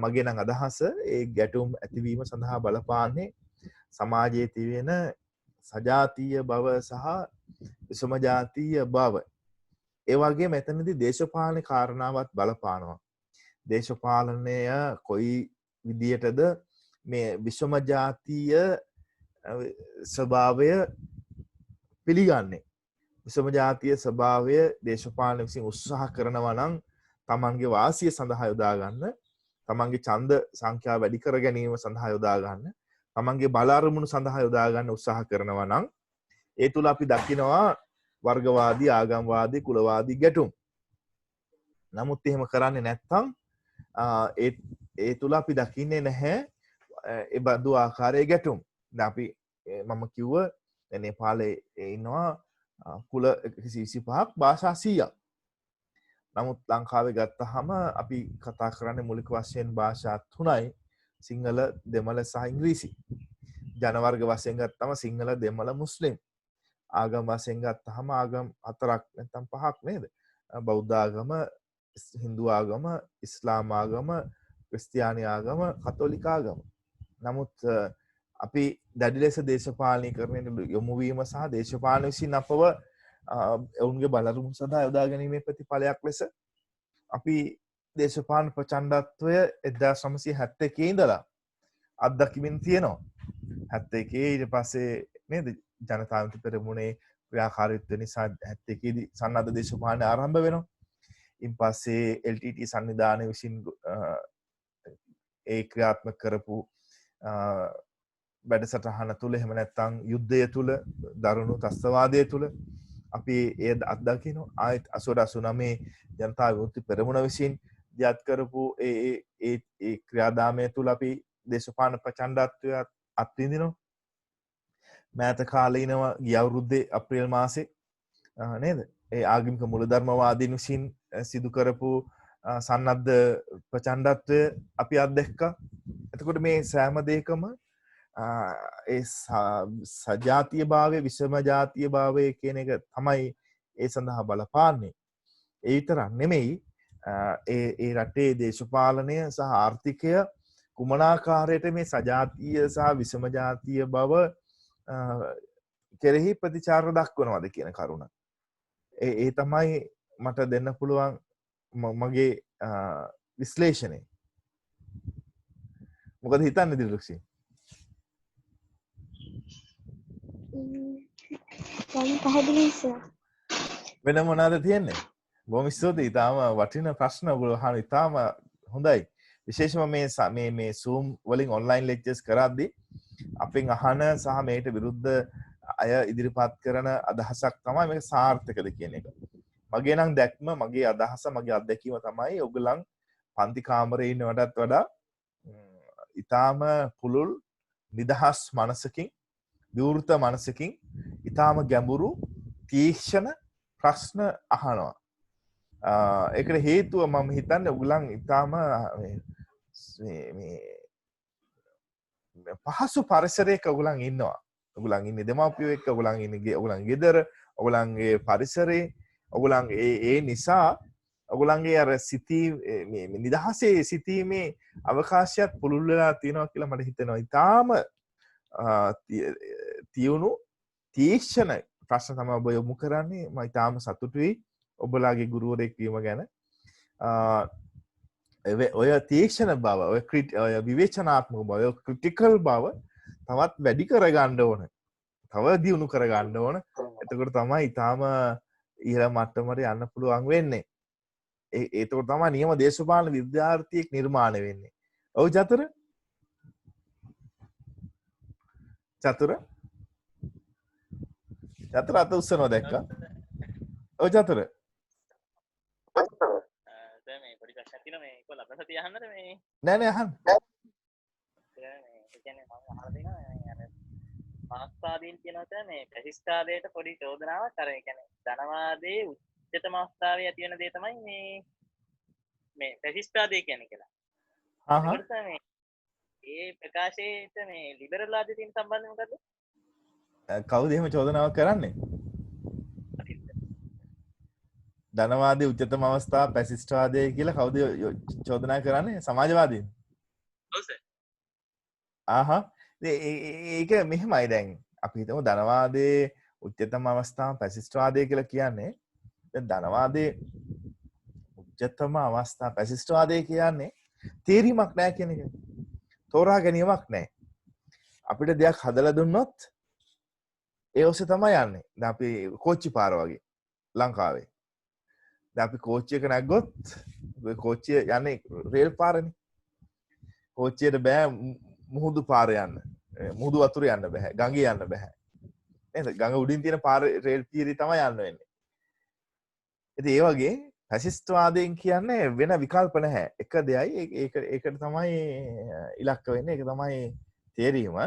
මගේ නම් අදහස. ඒ ගැටුම් ඇතිවීම සඳහා බලපාන්නේ සමාජයේ තියෙන සජාතීය බව සහ විසම ජාතීය බව. ඒ වගේම මෙතනදී දේශපාලන කාරණාවත් බලපානවා. දේශපාලනය කොයි විදියටද මේ විසම ජාතීය ස්වභාවය පිළිගන්නේ. විසම ජාතීය ස්වභාවය දේශපාලන විසින් උත්සාහ කරනවා නම් තමන්ගේ වාසිය සඳහා යොදා ගන්න, තමන්ගේ ඡන්ද සංඛ්‍යාව වැඩි කර ගැනීම සඳහා යොදා ගන්න, තමන්ගේ බල අරමුණු සඳහා යොදා ගන්න උත්සාහ කරනවා නම් ඒ තුල අපි දකිනවා වර්ගවාදී, ආගම්වාදී, කුලවාදී ගැටුම්. නමුත් එහෙම කරන්නේ නැත්නම් ඒ තුල අපි දකින්නේ නැහැ ඒ බඳු ආකාරයේ ගැටුම්. දැන් අපි මම කිව්ව නේපාලයේ ඉන්නවා කුල 125ක් භාෂා 100ක්. නමුත් ලංකාවේ ගත්තහම අපි කතා කරන්නේ මූලික වශයෙන් භාෂා 3යි. සිංහල, දෙමළ සහ ඉංග්‍රීසි. ජන වර්ග වශයෙන් ගත්තම සිංහල, දෙමළ, මුස්ලිම්. ආගම් වශයෙන් ගත්තහම ආගම් 4ක් නැත්නම් 5ක් නේද? බෞද්ධ ආගම, හින්දු ආගම, ඉස්ලාම් ආගම, ක්‍රිස්තියානි ආගම, කතෝලික ආගම. නමුත් අපි දැඩි ලෙස දේශපාලනීකරණයට යොමු වීම සහ දේශපාලන විසින් අපව ඔවුන්ගේ බලරුම් සඳහා යොදා ගැනීමේ ප්‍රතිඵලයක් ලෙස අපි දේශපාලන ප්‍රචණ්ඩත්වය 1971 ඉඳලා අත්දකිමින් තියෙනවා. 71 ඊට පස්සේ නේද ජනතා විමුක්ති පෙරමුණේ ක්‍රියාකාරීත්වය නිසා 71 දී සන්නද්ධ දේශපාලනය ආරම්භ වෙනවා. ඉන් පස්සේ LTT සංවිධානය විසින් ඒ ක්‍රියාත්මක කරපු වැඩසටහන තුළ එහෙම නැත්නම් යුද්ධය තුළ දරුණු ත්‍රස්තවාදය තුළ අපි ඒ අත්දකිනවා. ආයත් 89 ජනතා විමුක්ති පෙරමුණ විසින් දියත් කරපු ඒ ක්‍රියාදාමය තුළ අපි දේශපාලන ප්‍රචණ්ඩත්වය අත්විඳිනවා. මෑත කාලීනව ගිය අවුරුද්දේ අප්‍රේල් මාසේ නේද? ඒ ආගමික මූලධර්මවාදීන් විසින් සිදු කරපු සන්නද්ධ ප්‍රචණ්ඩත්වය අපි අත්දැක්කා. එතකොට මේ සෑම දෙයකම ඒ සජාතීය භාවය, විෂම ජාතීය භාවය කියන එක තමයි ඒ සඳහා බලපාන්නේ. ඒ විතරක් නෙමෙයි ඒ රටේ දේශපාලනය සහ ආර්ථිකය කුමනාකාරයට මේ සජාතීය සහ විෂම ජාතීය බව කෙරෙහි ප්‍රතිචාර දක්වනවද කියන කරුණ. ඒ තමයි මට දෙන්න පුළුවන් මගේ විශ්ලේෂණය. මොකද හිතන්නේ දිලුක්ෂි? පැහැදිලි සර්. වෙන මොනවද තියෙන්නේ? බොහොම ස්තුතියි. ඊටාම වටින ප්‍රශ්න ඔයගොල්ලෝ අහන ඊටාම හොඳයි. විශේෂයෙන්ම මේ Zoom වලින් online lectures කරද්දී අපෙන් අහන සහ මේට විරුද්ධ අය ඉදිරිපත් කරන අදහසක් තමයි මේක සාර්ථකද කියන එක. මගේ නම් දැක්ම, මගේ අදහස, මගේ අත්දැකීම තමයි ඔයගොල්ලන් පන්ති කාමරේ ඉන්නවටත් වඩා ඊටාම පුළුල් නිදහස් මනසකින්, විවෘත මනසකින් ඊටාම ගැඹුරු තීක්ෂණ ප්‍රශ්න අහනවා. ඒකට හේතුව මම හිතන්නේ ඔයගොල්ලන් ඊටාම මේ පහසු පරිසරයක ඔයගොල්ලන් ඉන්නවා. ඔයගොල්ලන් ඉන්නේ දෙමාපියෝ එක්ක, ඔයගොල්ලන් ඉන්නේ ඔයගොල්ලන්ගේ ගෙදර, ඔයගොල්ලන්ගේ පරිසරේ, ඔයගොල්ලන් ඒ නිසා ඔයගොල්ලන්ගේ අර මේ නිදහසේ සිටීමේ අවකාශයත් පුළුල් වෙලා තියෙනවා කියලා මට හිතෙනවා. ඊටාම තියුණු තීක්ෂණ ප්‍රශ්න තමයි ඔබ යොමු කරන්නේ. මම ඊටාම සතුටුයි ඔබලාගේ ගුරුවරයෙක් වීම ගැන. ඔය තීක්ෂණ බව, ඔය විවේචනාත්මක බව, ඔය ක්‍රිටිකල් බව තවත් වැඩි කරගන්න ඕන. තව දියුණු කරගන්න ඕන. එතකොට තමයි ඊටාම ඉහළ මට්ටමට යන්න පුළුවන් වෙන්නේ. ඒතකොට තමයි නියම දේශපාලන විද්‍යාර්ථියෙක් නිර්මාණය වෙන්නේ. ඔව් චතුර? චතුර අත උස්සනවා දැක්කා? ඔව් චතුර. මේ පොඩි ප්‍රශ්නයක් තියෙනවා මේ කොල්ල අපසතිය අහන්නද මේ? නෑ අහන්න. ඒ කියන්නේ මම අහලා තියෙනවා අර මාක්ස්වාදීන් කියනවා මේ ප්‍රතිස්ථාදයට පොඩි චෝදනාවක් අර ඒ කියන්නේ ධනවාදයේ උච්චතම අවස්ථාවේ ඇති වෙන දේ තමයි මේ ප්‍රතිස්ථාදය කියන්නේ කියලා. ඒකට මේ ඒ ප්‍රකාශයට මේ ලිබරල් වාදයේ තියෙන සම්බන්ධය මොකද්ද? කවුද එහෙම චෝදනාවක් කරන්නේ? ධනවාදී උච්චතම අවස්ථාව පැසිස්ට්වාදය කියලා කවුද චෝදනා කරන්නේ? සමාජවාදීන්. ඔව් සර්. ආහා. ඒක මෙහෙමයි දැන් අපි හිතමු ධනවාදයේ උච්චතම අවස්ථාව පැසිස්ට්වාදය කියලා කියන්නේ දැන් ධනවාදයේ උච්චතම අවස්ථාව පැසිස්ට්වාදය කියන්නේ තේරීමක් නැහැ කියන එක. තෝරා ගැනීමක් නැහැ. අපිට දෙයක් හදලා දුන්නොත් ඒ ඔස්සේ තමයි යන්නේ. දැන් අපි කෝච්චි පාර වගේ ලංකාවේ. දැන් අපි කෝච්චියක නැග්ගොත් ඔය කෝච්චිය යන්නේ රේල් පාරනේ. කෝච්චියට බෑ මුහුදු පාර යන්න. මුහුදු වතුර යන්න බෑ. ගඟේ යන්න බෑ. නේද? ගඟ උඩින් තියෙන පාර රේල් පීරි තමයි යන්න වෙන්නේ. ඉතින් ඒ වගේ ෆැසිස්ට්වාදයෙන් කියන්නේ වෙන විකල්ප නැහැ. එක දෙයයි ඒකට තමයි ඉලක්ක වෙන්නේ. ඒක තමයි තේරීම.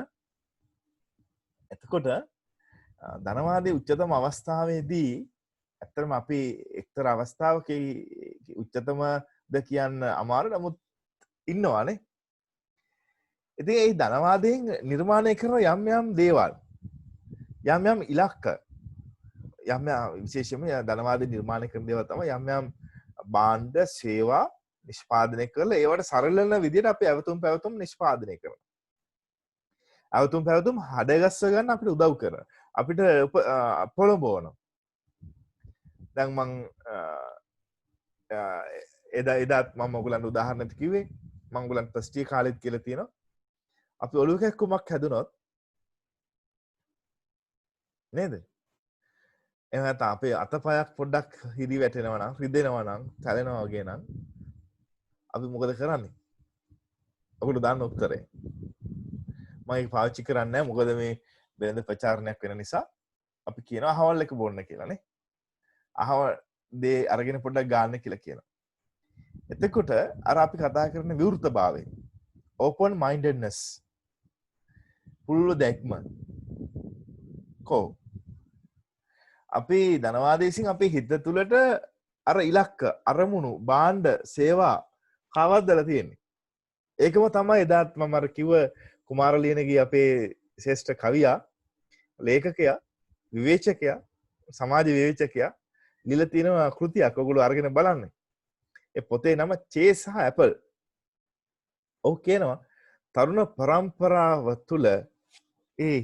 එතකොට ධනවාදී උච්චතම අවස්ථාවේදී ඇත්තටම අපි එක්තරා අවස්ථාවක උච්චතමද කියන්න අමාරු නමුත් ඉන්නවානේ. ඉතින් ඒ ධනවාදයෙන් නිර්මාණය කරන යම් යම් දේවල් යම් යම් ඉලක්ක යම් විශේෂයෙන්ම ධනවාදයෙන් නිර්මාණය කරන දේවල් තමයි යම් යම් භාණ්ඩ සේවා නිෂ්පාදනය කරලා ඒවට සරලන විදිහට අපි අවතුම් පැවතුම් නිෂ්පාදනය කරනවා. අවතුම් පැවතුම් හදගස්ස ගන්න අපිට උදව් කරනවා. අපිට පොළඹවනවා. දැන් මං එදාත් මම ඔයගලන්ට උදාහරණයක් කිව්වේ මම ඔයගලන්ට ප්‍රස්ටි කාලෙත් කියලා තියෙනවා. අපි ඔලුව කැක්කුමක් හැදුනොත් නේද? එහෙම නැත්නම් අපේ අතපයක් පොඩ්ඩක් හිරි වැටෙනවා නම් රිදෙනවා නම් තැලෙනවා වගේ නම් අපි මොකද කරන්නේ? ඔයගොල්ලෝ දාන්න උත්තරේ. මම ඒක පාවිච්චි කරන්නේ නැහැ මොකද මේ වෙනද ප්‍රචාරණයක් වෙන නිසා අපි කියනවා අහවල් එක බොන්න කියලා නේ. අහවල් දේ අරගෙන පොඩ්ඩක් ගන්න කියලා කියනවා. එතකොට අර අපි කතා කරන විවෘතභාවය open mindedness පුළුල් දැක්ම කො අපි ධනවාදයේ විසින් අපේ හිත තුළට අර ඉලක්ක අරමුණු භාණ්ඩ සේවා කවද්දලා තියෙන්නේ. ඒකම තමයි එදාත් මම අර කිව්ව කුමාරලියනගේ අපේ ශ්‍රේෂ්ඨ කවියා ලේඛකයා විවේචකයා සමාජ විවේචකයා ලියලා තියෙන කෘතියක් ඔයගොල්ලෝ අරගෙන බලන්න. ඒ පොතේ නම චේ සහ ඇපල්. ඔව් කියනවා තරුණ පරම්පරාව තුළ ඒ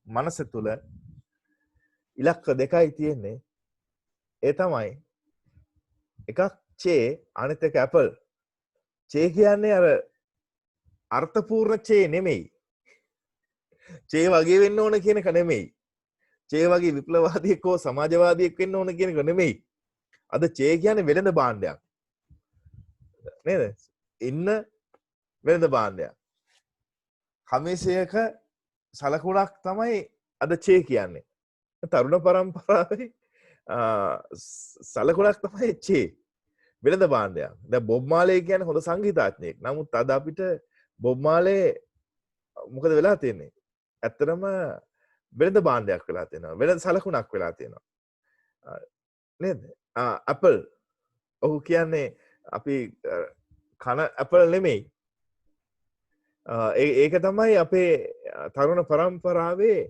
මනස තුළ ඉලක්ක දෙකයි තියෙන්නේ. ඒ තමයි එකක් චේ අනිත් එක ඇපල්. චේ කියන්නේ අර අර්ථපූර්ණ චේ නෙමෙයි. චේ වගේ වෙන්න ඕන කියන එක නෙමෙයි. චේ වගේ විප්ලවවාදියෙක් හෝ සමාජවාදියෙක් වෙන්න ඕන කියන එක නෙමෙයි. අද චේ කියන්නේ වෙළඳ භාණ්ඩයක්. නේද? ඉන්න වෙළඳ භාණ්ඩයක්. කමිසයක සලකුණක් තමයි අද චේ කියන්නේ. තරුණ පරම්පරාවේ සලකුණක් තමයි චේ. වෙළඳ භාණ්ඩයක්. දැන් බොබ් මාලේ කියන්නේ හොඳ සංගීතඥයෙක්. නමුත් අද අපිට බොබ් මාලේ මොකද වෙලා තියෙන්නේ? ඇත්තටම වෙළඳ භාණ්ඩයක් වෙලා තියෙනවා. වෙළඳ සලකුණක් වෙලා තියෙනවා. නේද? ඇපල්. ඔහු කියන්නේ අපි කන ඇපල් නෙමෙයි. ඒක තමයි අපේ තරුණ පරම්පරාවේ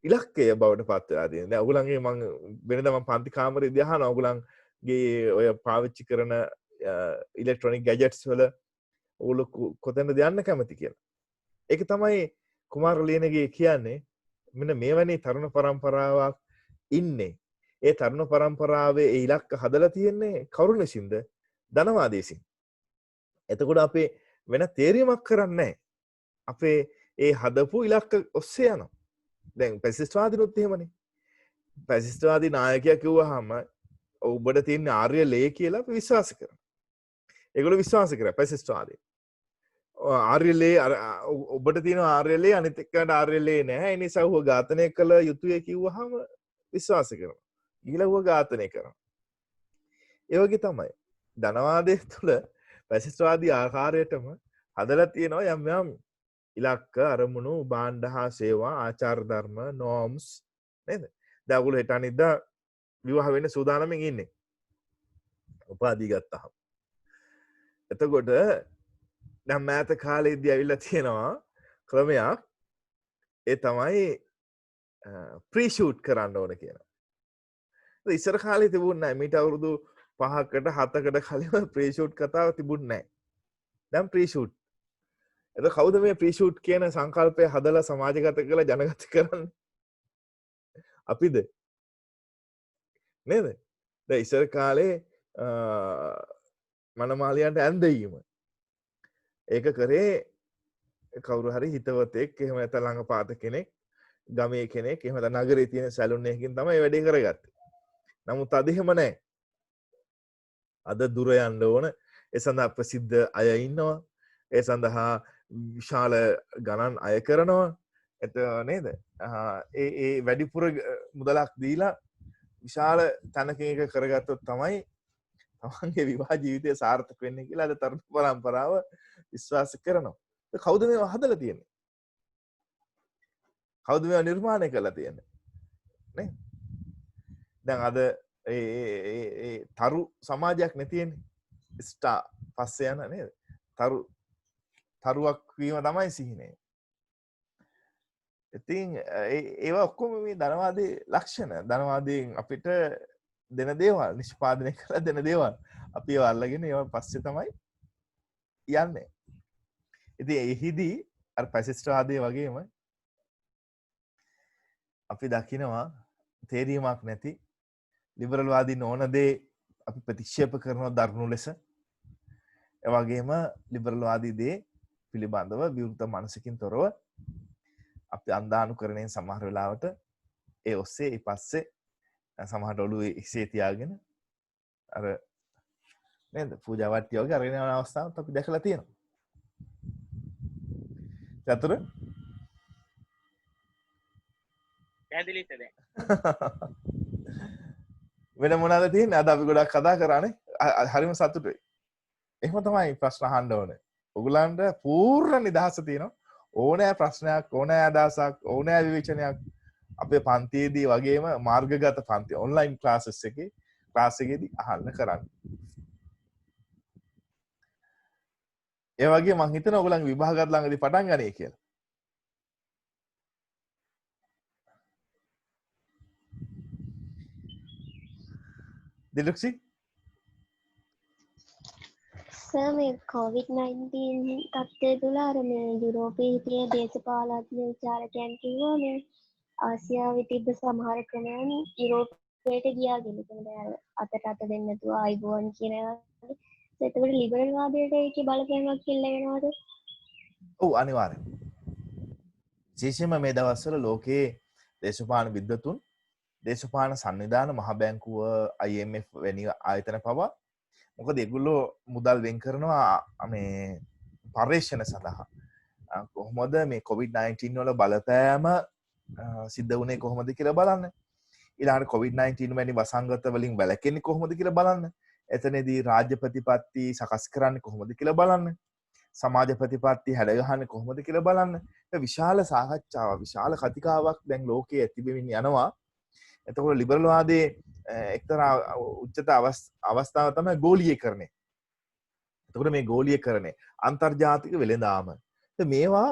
ඉලක්කය බවට පත් වෙලා තියෙන්නේ. දැන් ඔයගොල්ලන්ගේ මම වෙනදා මම පන්ති කාමරේදී අහනවා ඔයගොල්ලන්ගේ ඔය පාවිච්චි කරන ඉලෙක්ට්‍රොනික ගැජට්ස් වල ඔයගොල්ලෝ කොතැනද යන්න කැමති කියලා. ඒක තමයි කුමාරලියනගේ කියන්නේ මෙන්න මේවැනි තරුණ පරම්පරාවක් ඉන්නේ. ඒ තරුණ පරම්පරාවේ ඒ ඉලක්ක හදලා තියෙන්නේ කවුරුන් විසින්ද? ධනවාදී විසින්. එතකොට අපේ වෙන තේරීමක් කරන්නේ නැහැ. අපේ ඒ හදපු ඉලක්ක ඔස්සේ යනවා. දැන් පැසිස්ට්වාදීනුත් එහෙමනේ. පැසිස්ට්වාදී නායකයා කිව්වහම ඔබට තියෙන ආර්ය ලේ කියලා අපි විශ්වාස කරනවා. ඒගොල්ලෝ විශ්වාස කරා පැසිස්ට්වාදී. ආර්ය ලේ ඔබට තියෙන ආර්ය ලේ අනිත් එක්කනට ආර්ය ලේ නැහැ. ඒ නිසා ඌව ඝාතනය කළ යුතුය කිව්වහම විශ්වාස කරනවා. ඊළඟ ඌව ඝාතනය කරනවා. ඒ වගේ තමයි. ධනවාදයේ තුල පැසිස්ට්වාදී ආකාරයටම හදලා තියෙනවා යම් යම් ඉලක්ක අරමුණු භාණ්ඩ හා සේවා ආචාර ධර්ම norms නේද? දැන් ඔයගොල්ලෝ හෙට අනිද්දා විවාහ වෙන්න සූදානම්ෙන් ඉන්නේ. උපාධිය ගත්තාම. එතකොට දැන් මෑත කාලේදී ඇවිල්ලා තියෙනවා ක්‍රමයක් ඒ තමයි ප්‍රී ෂූට් කරන්න ඕන කියලා. ඉස්සර කාලේ තිබුණ නැහැ. මීට අවුරුදු 5කට 7කට කලින් ප්‍රී ෂූට් කතාව තිබුණ නැහැ. දැන් ප්‍රී ෂූට්. එතකොට කවුද මේ ප්‍රී ෂූට් කියන සංකල්පය හදලා සමාජගත කරලා ජනගත කරන්නේ? අපිද? නේද? දැන් ඉස්සර කාලේ මනමාලියන්ට ඇඳීම. ඒක කරේ කවුරු හරි හිතවතෙක් එහෙම නැත්නම් ළඟපාත කෙනෙක් ගමේ කෙනෙක් එහෙම නැත්නම් නගරේ තියෙන සැලුන් එකකින් තමයි මේ වැඩේ කරගත්තේ. නමුත් අද එහෙම නැහැ. අද දුර යන්න ඕන. ඒ සඳහා ප්‍රසිද්ධ අය ඉන්නවා. ඒ සඳහා විශාල ගණන් අය කරනවා. නේද? ඒ වැඩිපුර මුදලක් දීලා විශාල තැනකින් එක කරගත්තොත් තමයි තමන්ගේ විවාහ ජීවිතය සාර්ථක වෙන්නේ කියලා අද තරුණ පරම්පරාව විශ්වාස කරනවා. කවුද මේවා හදලා තියෙන්නේ? කවුද මේවා නිර්මාණය කරලා තියෙන්නේ? නේ? දැන් අද ඒ තරු සමාජයක් නේ තියෙන්නේ. ස්ටා පස්සේ යන නේද? තරුවක් වීම තමයි සිහිනය. ඉතින් ඒවා ඔක්කොම මේ ධනවාදී ලක්ෂණ. ධනවාදීන් අපිට දෙන දේවල් නිෂ්පාදනය කරලා දෙන දේවල්. අපි ඒවා අල්ලගෙන ඒවා පස්සේ තමයි යන්නේ. ඉතින් එහිදී අර පැසිස්ට්වාදයේ වගේම අපි දකිනවා තේරීමක් නැති ලිබරල් වාදීන් ඕන දේ අපි ප්‍රතික්ෂේප කරන දරුණු ලෙස ඒ වගේම ලිබරල් වාදී දේ පිළිබඳව විවෘත මනසකින් තොරව අපි අන්දානුකරණයෙන් සමහර වෙලාවට ඒ ඔස්සේ ඊපස්සේ සමහරට ඔළුවේ ඉසේ තියාගෙන අර නේද පූජා වට්ටිය වගේ අරගෙන යන අවස්ථාවක් අපි දැකලා තියෙනවා. චතුර පැහැදිලිද දැන්? වෙන මොනවද තියෙන්නේ? අද අපි ගොඩක් කතා කරානේ. හරිම සතුටුයි. එහෙම තමයි ප්‍රශ්න අහන්න ඕනේ. ඔයගලන්ට පූර්ණ නිදහස තියෙනවා. ඕනෑ ප්‍රශ්නයක්, ඕනෑ අදහසක්, ඕනෑ විවේචනයක් අපේ පන්තියේදී වගේම මාර්ගගත පන්ති ඔන්ලයින් ක්ලාසස් එකේ ක්ලාස් එකේදී අහන්න කරන්න. ඒ වගේ මං හිතනවා ඔයගලන්ගේ විභාගات ළඟදී පටන් ගන්නේ කියලා. දිලුක්සි සර් මේ COVID-19 තත්ත්වය තුළ අර මේ යුරෝපයේ හිටිය දේශපාලඥ විචාරකයන් කිව්වා මේ ආසියාවේ තිබ්බ සමහර ක්‍රමයන් යුරෝපයට ගියාගෙන දැන් අතට අත දෙන්න නැතුව ආයිබෝන් කියන ඒවා. එතකොට ලිබරල් වාදයට ඒකේ බලපෑමක් කියලා වෙනවද? ඔව් අනිවාර්යෙන්. විශේෂයෙන්ම මේ දවස්වල ලෝකයේ දේශපාලන විද්වතුන් දේශපාලන සංවිධාන මහ බැංකුව IMF වැනි ආයතන පවා මොකද ඒගොල්ලෝ මුදල් වෙන් කරනවා මේ පර්යේෂණ සඳහා. කොහොමද මේ COVID-19 වල බලපෑම සිද්ධ වුණේ කොහොමද කියලා බලන්න. ඊළඟට COVID-19 වැනි වසංගත වලින් වැළකෙන්නේ කොහොමද කියලා බලන්න. එතනදී රාජ්‍ය ප්‍රතිපත්ති සකස් කරන්නේ කොහොමද කියලා බලන්න. සමාජ ප්‍රතිපත්ති හැඩගහන්නේ කොහොමද කියලා බලන්න. ඒ විශාල සාකච්ඡාවක්, විශාල කතිකාවක් දැන් ලෝකයේ ඇතිවෙමින් යනවා. එතකොට ලිබරල් වාදයේ එක්තරා උච්චත අවස්ථාව තමයි ගෝලීකරණය. එතකොට මේ ගෝලීකරණය අන්තර්ජාතික වෙළඳාම. මේවා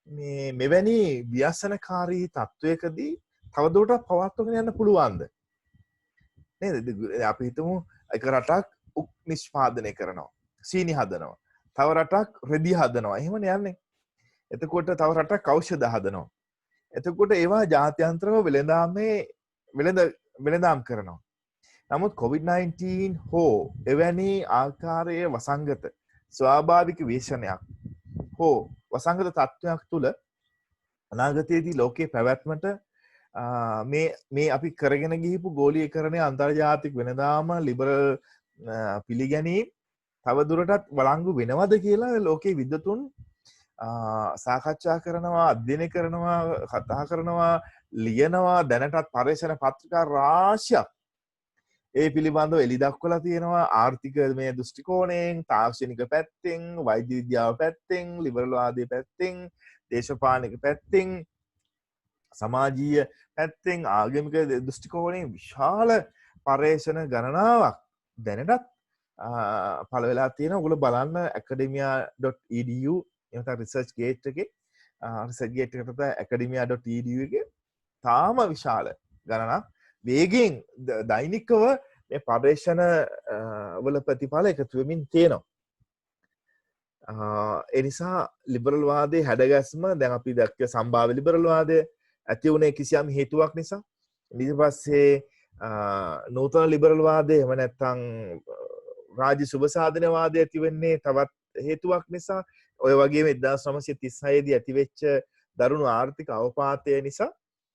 මේ මෙවැනි ව්‍යසනකාරී තත්වයකදී තවදුරටත් පවත්වාගෙන යන්න පුළුවන්ද? නේද? අපි හිතමු එක රටක් උක් නිෂ්පාදනය කරනවා. සීනි හදනවා. තව රටක් රෙදි හදනවා. එහෙමනේ යන්නේ. එතකොට තව රටක් ඖෂධ හදනවා. එතකොට ඒවා ජාත්‍යන්තරව වෙළඳාම් කරනවා. නමුත් COVID-19 හෝ එවැනි ආකාරයේ වසංගත ස්වාභාවික වේශනයක් හෝ වසංගත තත්ත්වයක් තුළ අනාගතයේදී ලෝකයේ පැවැත්මට මේ අපි කරගෙන ගිහිපු ගෝලීකරණය අන්තර්ජාතික වෙළඳාම ලිබරල් පිළිගැනීම් තවදුරටත් වළංගු වෙනවද කියලා ලෝකයේ විද්වතුන් සාකච්ඡා කරනවා, අධ්‍යයනය කරනවා, කතා කරනවා, ලියනවා. දැනටත් පර්යේෂණ පත්‍රිකා රාශියක් ඒ පිළිබඳව එළි දක්වලා තියෙනවා ආර්ථික මේ දෘෂ්ටි කෝණයෙන්, තාක්ෂණික පැත්තෙන්, වෛද්‍ය විද්‍යාව පැත්තෙන්, ලිබරල් වාදයේ පැත්තෙන්, දේශපාලනික පැත්තෙන්, සමාජීය පැත්තෙන්, ආගමික දෘෂ්ටි කෝණයෙන් විශාල පර්යේෂණ ගණනාවක් දැනටත් පළ වෙලා තියෙනවා. ඔයගොල්ලෝ බලන්න academia.edu එහෙනම් රිසර්ච් ගේට් එකේ රිසර්ච් ගේට් එකට academia.edu එකේ තාම විශාල ගණනක් වේගෙන් දෛනිකව මේ පර්යේෂණ වල ප්‍රතිඵල එකතු වෙමින් තියෙනවා. ඒ නිසා ලිබරල් වාදයේ හැඩගැස්ම දැන් අපි දැක්ක සම්භාව්‍ය ලිබරල් වාදය ඇති වුණේ කිසියම් හේතුවක් නිසා. ඊට පස්සේ නූතන ලිබරල් වාදය එහෙම නැත්නම් රාජ්‍ය සුබ සාධන වාදය ඇති වෙන්නේ තවත් හේතුවක් නිසා. ඔය වගේම 1936 දී ඇතිවෙච්ච දරුණු ආර්ථික අවපාතය නිසා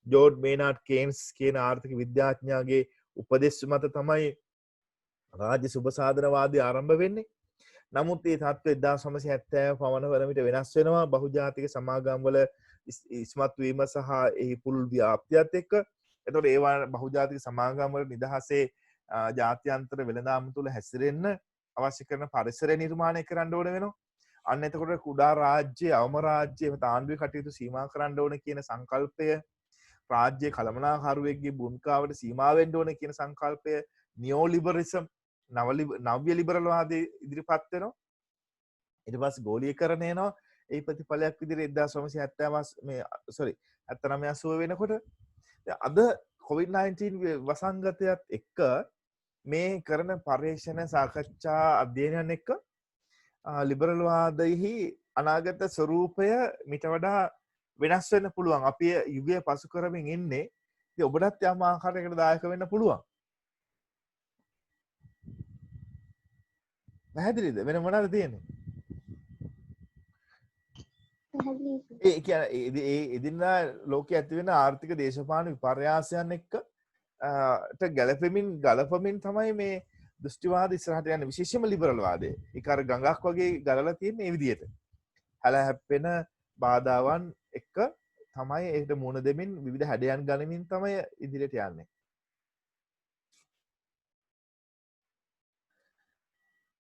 ජෝර්ජ් මේනාඩ් කේන්ස් කියන ආර්ථික විද්‍යාඥයාගේ උපදෙස් මත තමයි රාජ්‍ය සුබ සාධනවාදී ආරම්භ වෙන්නේ. නමුත් මේ තත්ත්වය 1970 පමණ වන විට වෙනස් වෙනවා බහුජාතික සමාගම් වල ඉස්මතු වීම සහ එහි පුළුල් ව්‍යාප්තියත් එක්ක. එතකොට ඒවා බහුජාතික සමාගම් වල නිදහසේ ජාත්‍යන්තර වෙළඳාම තුල හැසිරෙන්න අවශ්‍ය කරන පරිසරය නිර්මාණය කරන්න ඕන වෙනවා. අන්න එතකොට කුඩා රාජ්‍ය, අවම රාජ්‍ය එහෙම තාන්ඩුවේ කටයුතු සීමා කරන්න ඕන කියන සංකල්පය, රාජ්‍ය කළමනාකරුවෙක්ගේ භූමිකාවට සීමා වෙන්න ඕන කියන සංකල්පය, නියෝ ලිබරලිසම් නව්‍ය ලිබරල් වාදයේ ඉදිරිපත් වෙනවා. ඊට පස්සේ ගෝලීකරණය එනවා. ඒ ප්‍රතිඵලයක් විදිහට 1979 වෙනකොට අද COVID-19 වසංගතයත් එක්ක මේ කරන පර්යේෂණ සාකච්ඡා අධ්‍යයනයන් එක්ක ලිබරල් වාදයෙහි අනාගත ස්වරූපය මිට වඩා වෙනස් වෙන්න පුළුවන්. අපි යුගය පසු කරමින් ඉන්නේ. ඉතින් ඔබටත් යම් ආකාරයකට දායක වෙන්න පුළුවන්. පැහැදිලිද? වෙන මොනවද තියෙන්නේ? ඒ කියන්නේ ඒ එදිනදා ලෝකයේ ඇති වෙන ආර්ථික දේශපාලන විපර්යාසයන් එක්ක ගලපමින් තමයි මේ දෘෂ්ටිවාද ඉස්සරහට යන්නේ. විශේෂයෙන්ම ලිබරල් වාදය. ඒක අර ගඟක් වගේ ගලලා තියෙන මේ විදිහට. හැල හැප්පෙන බාධාවන් එක්ක තමයි ඒකට මුහුණ දෙමින් විවිධ හැඩයන් ගනිමින් තමයි ඉදිරියට යන්නේ.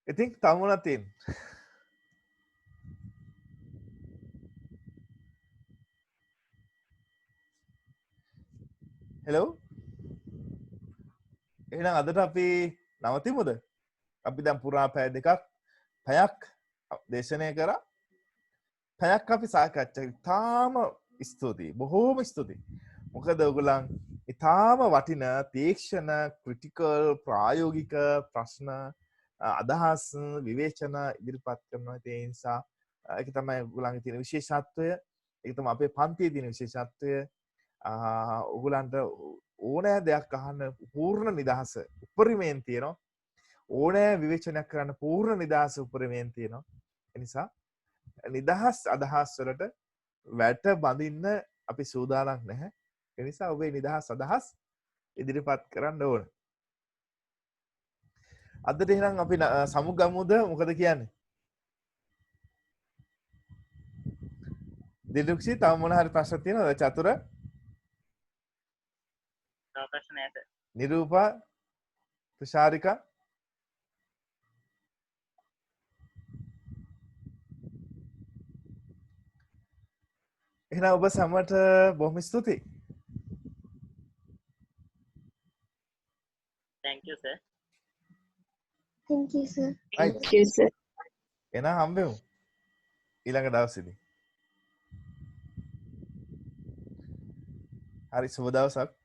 ඉතින් තව මොනවද තියෙන්නේ? හෙලෝ. එහෙනම් අදට අපි නවතිමුද? අපි දැන් පුරා පැය පැයක් දේශනය කරා. පැයක් අපි සාකච්ඡා කරා. තාම ස්තුතියි. බොහෝම ස්තුතියි. මොකද ඔයගොල්ලන් ඊටාම වටින තීක්ෂණ ක්‍රිටිකල් ප්‍රායෝගික ප්‍රශ්න අදහස් විවේචන ඉදිරිපත් කරනවා. ඒ නිසා ඒක තමයි ඔයගොල්ලන්ගේ තියෙන විශේෂත්වය. ඒක තමයි අපේ පන්තියේ තියෙන විශේෂත්වය. ඔයගොල්ලන්ට ඕනෑ දෙයක් අහන්න පූර්ණ නිදහස උපරිමයෙන් තියෙනවා. ඕනෑ විවේචනයක් කරන්න පූර්ණ නිදහස උපරිමයෙන් තියෙනවා. ඒ නිසා නිදහස් අදහස් වලට වැට බඳින්න අපි සූදානම් නැහැ. ඒ නිසා ඔබේ නිදහස් අදහස් ඉදිරිපත් කරන්න ඕන. අදට එහෙනම් අපි සමුගමුද මොකද කියන්නේ? දිලුක්ෂි තව මොන හරි ප්‍රශ්න තියෙනවද? චතුර? තව ප්‍රශ්න නැත. නිරූපා, තුෂාරිකා? එහෙනම් ඔබ සමට බොහොම ස්තුතියි. Thank you sir. Thank you, sir. Right. Thank you, sir. එහෙනම් හම්බෙමු ඊළඟ දවසේදී. හරි සුබ දවසක්.